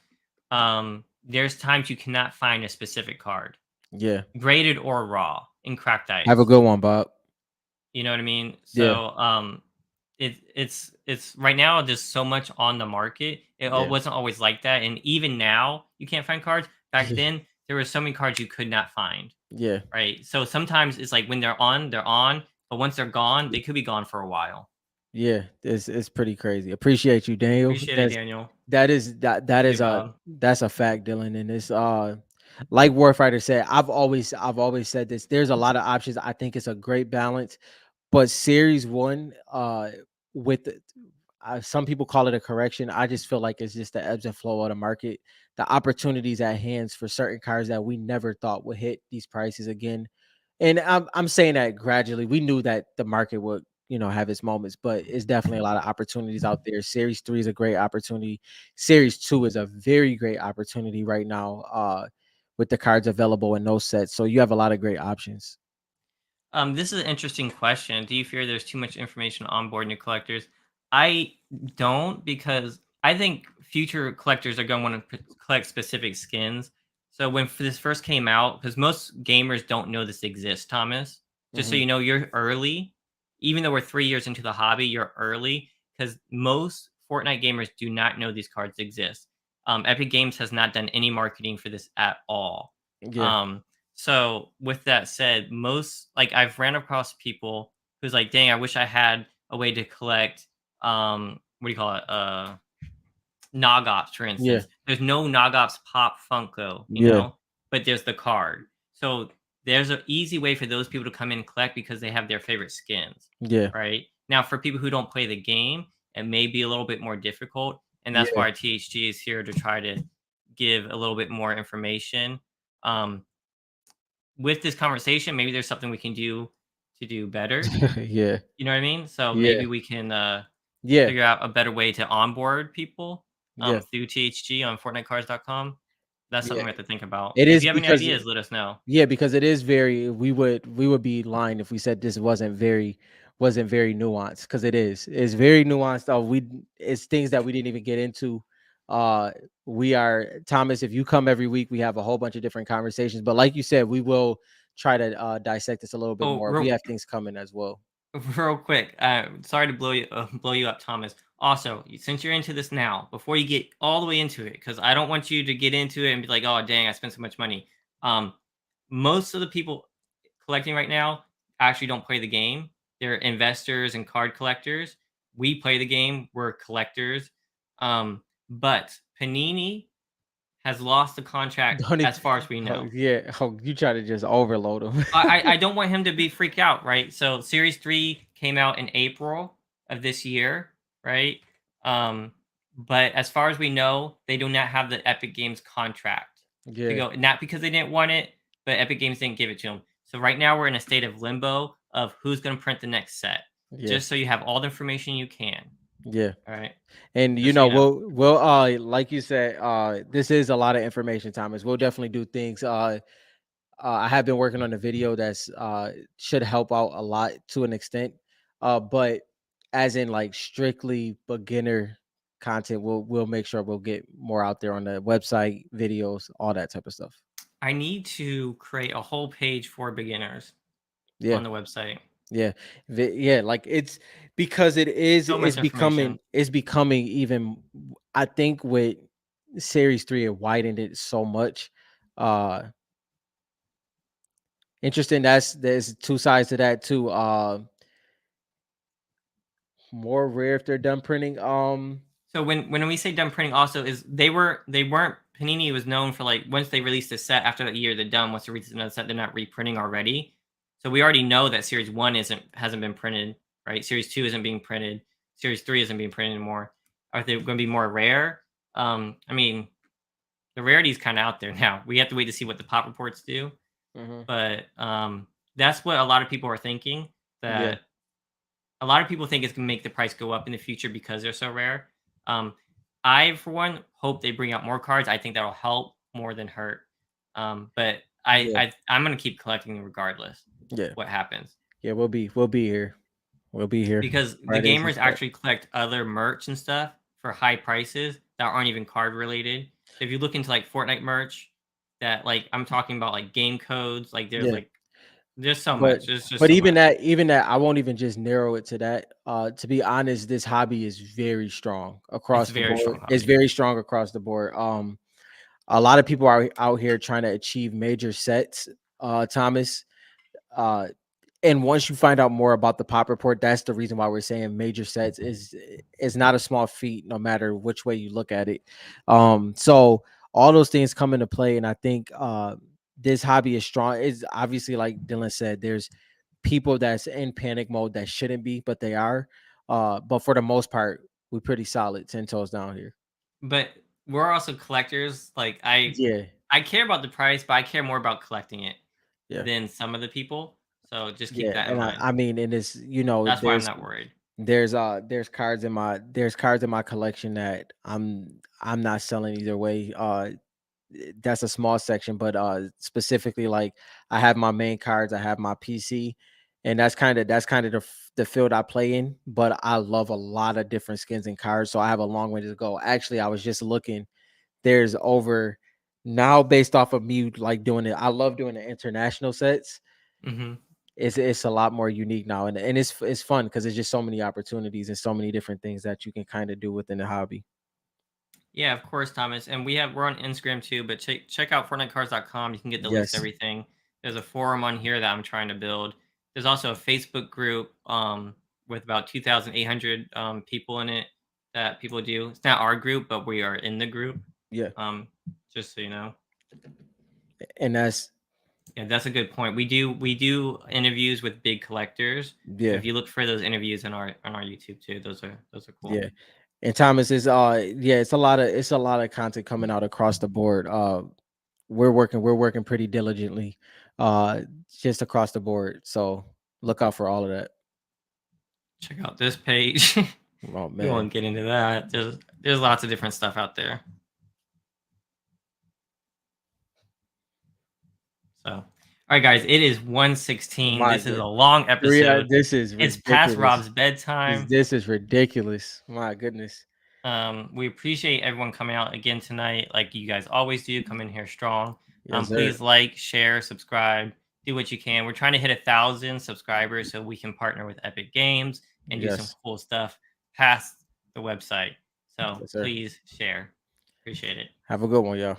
there's times you cannot find a specific card, Yeah. graded or raw, in cracked Have a ice. good one, Bob. You know what I mean? Yeah. So, it's right now there's so much on the market. Yeah. Wasn't always like that, and even now you can't find cards. Back then, there were so many cards you could not find. Yeah. right? So sometimes it's like when they're on, but once they're gone, they could be gone for a while. Yeah, it's pretty crazy. Appreciate you, Daniel. Appreciate it, Daniel. That Good is a job. that's a fact, Dylan. And it's like Warfighter said, I've always said this. There's a lot of options. I think it's a great balance. But series one, with some people call it a correction. I just feel like it's just the ebbs and flow of the market. The opportunities at hands for certain cars that we never thought would hit these prices again. And I'm saying that gradually. We knew that the market would, have its moments, but it's definitely a lot of opportunities out there. Series three is a great opportunity. Series two is a very great opportunity right now, with the cards available in those sets. So you have a lot of great options. This is an interesting question. Do you fear there's too much information on board new collectors? I don't, because I think future collectors are going to want to collect specific skins. So when this first came out, because most gamers don't know this exists, Thomas. Just so Hmm. you know, you're early. Even though we're 3 years into the hobby, you're early because most Fortnite gamers do not know these cards exist. Epic Games has not done any marketing for this at all. Yeah, Um, so with that said, most like I've ran across people who's like, dang, I wish I had a way to collect what do you call it? Nogops, for yeah, instance. There's no Nogops Pop Funko, yeah, but there's the card. So there's an easy way for those people to come in and collect because they have their favorite skins, yeah, right? Now, for people who don't play the game, it may be a little bit more difficult, and that's yeah, why THG is here to try to give a little bit more information. Um, with this conversation, maybe there's something we can do to do better. yeah, You know what I mean? So yeah, maybe we can yeah, figure out a better way to onboard people yeah, through THG on FortniteCards.com. That's something yeah. we have to think about. It If is you have any because ideas, let us know. Yeah, because it is very we would be lying if we said this wasn't very nuanced, because it is. It's very nuanced. It's things that we didn't even get into. Uh we are, Thomas, if you come every week, we have a whole bunch of different conversations. But like you said, we will try to dissect this a little bit Oh, more. We have things coming as well. real quick, sorry to blow you up, Thomas. Also, since you're into this now, before you get all the way into it, because I don't want you to get into it and be like, "Oh, dang, I spent so much money." Um, most of the people collecting right now actually don't play the game. They're investors and card collectors. We play the game. We're collectors. But Panini has lost the contract Don't as it, far as we oh, know. yeah, you try to just overload them. I don't want him to be freak out, right? So Series 3 came out in April of this year, right? Um, but as far as we know, they do not have the Epic Games contract to Yeah, go. Not because they didn't want it, but Epic Games didn't give it to them. So right now we're in a state of limbo of who's going to print the next set. yeah, Just so you have all the information you can. yeah. All right. And Just so you know. we'll like you said, this is a lot of information, Thomas. We'll definitely do things. I have been working on a video that's should help out a lot to an extent. But as in like strictly beginner content, we'll make sure we'll get more out there on the website, videos, all that type of stuff. I need to create a whole page for beginners Yeah. on the website. Yeah. Yeah, like it's because So much information. it's becoming even, I think with series 3 it widened it so much. Uh Interesting. There's two sides to that too. More rare if they're done printing. So when we say done printing, also is they weren't Panini was known for like once they released a set after that year they're done. Once they release another set, they're not reprinting already. So we already know that Series 1 hasn't been printed, right? Series 2 isn't being printed. Series 3 isn't being printed anymore. Are they going to be more rare? I mean, the rarity is kind of out there now. We have to wait to see what the pop reports do, Mhm. but that's what a lot of people are thinking. Yeah, That a lot of people think it's gonna make the price go up in the future because they're so rare. Um, I, for one, hope they bring out more cards. I think that'll help more than hurt. But yeah, I'm gonna keep collecting regardless yeah, what happens yeah. We'll be here. We'll be here because the Fridays and gamers stuff. actually collect other merch and stuff for high prices that aren't even card related. So if you look into like Fortnite merch, that like I'm talking about like game codes, Yeah, there's so but much. There's just but so even much. that I won't even just narrow it to that. To be honest, this hobby is very strong It's across a the very board. strong It's hobby. very strong across the board. A lot of people are out here trying to achieve major sets. Thomas. Uh, and once you find out more about the pop report, that's the reason why we're saying major sets is not a small feat, no matter which way you look at it. So all those things come into play, and I think this hobby is strong. Is obviously, like Dylan said, there's people that's in panic mode that shouldn't be, but they are. But for the most part, we're pretty solid, 10 toes down here. But we're also collectors. Like Yeah, I care about the price, but I care more about collecting it yeah, than some of the people. So just keep yeah. that in And mind. I mean, and it's That's why I'm not worried. there's cards in my collection that I'm not selling either way. That's a small section, but specifically, like, I have my main cards, I have my PC, and that's kind of the field I play in. But I love a lot of different skins and cards, so I have a long way to go. Actually, I was just looking. There's over now, based off of me like doing it. I love doing the international sets. Hmm. It's a lot more unique now, and it's fun because there's just so many opportunities and so many different things that you can kind of do within the hobby. Yeah, of course, Thomas. And we're on Instagram too, but check out FortniteCards.com. You can get the links to Yes, everything. There's a forum on here that I'm trying to build. There's also a Facebook group with about 2,800 people in it that people do. It's not our group, but we are in the group. yeah, Um, just so you know. and that's Yeah, that's a good point. We do interviews with big collectors. So yeah, if you look for those interviews on our YouTube too, those are cool. yeah. And Thomas is yeah, it's a lot of content coming out across the board. We're working pretty diligently, uh, just across the board. So look out for all of that. Check out this page. Oh We man, won't get into that. There's lots of different stuff out there. So, all right, guys, it is 1:16. my This is a good. long Yeah, episode. this is It's past ridiculous. Rob's This bedtime. this is ridiculous. My goodness. We appreciate everyone coming out again tonight, like you guys always do. Come in here strong. Yes, sir. Please like, share, subscribe, do what you can. We're trying to hit 1,000 subscribers so we can partner with Epic Games and do some Yes, cool stuff past the website. So yes, sir. please share. Appreciate it. Have a good one, y'all.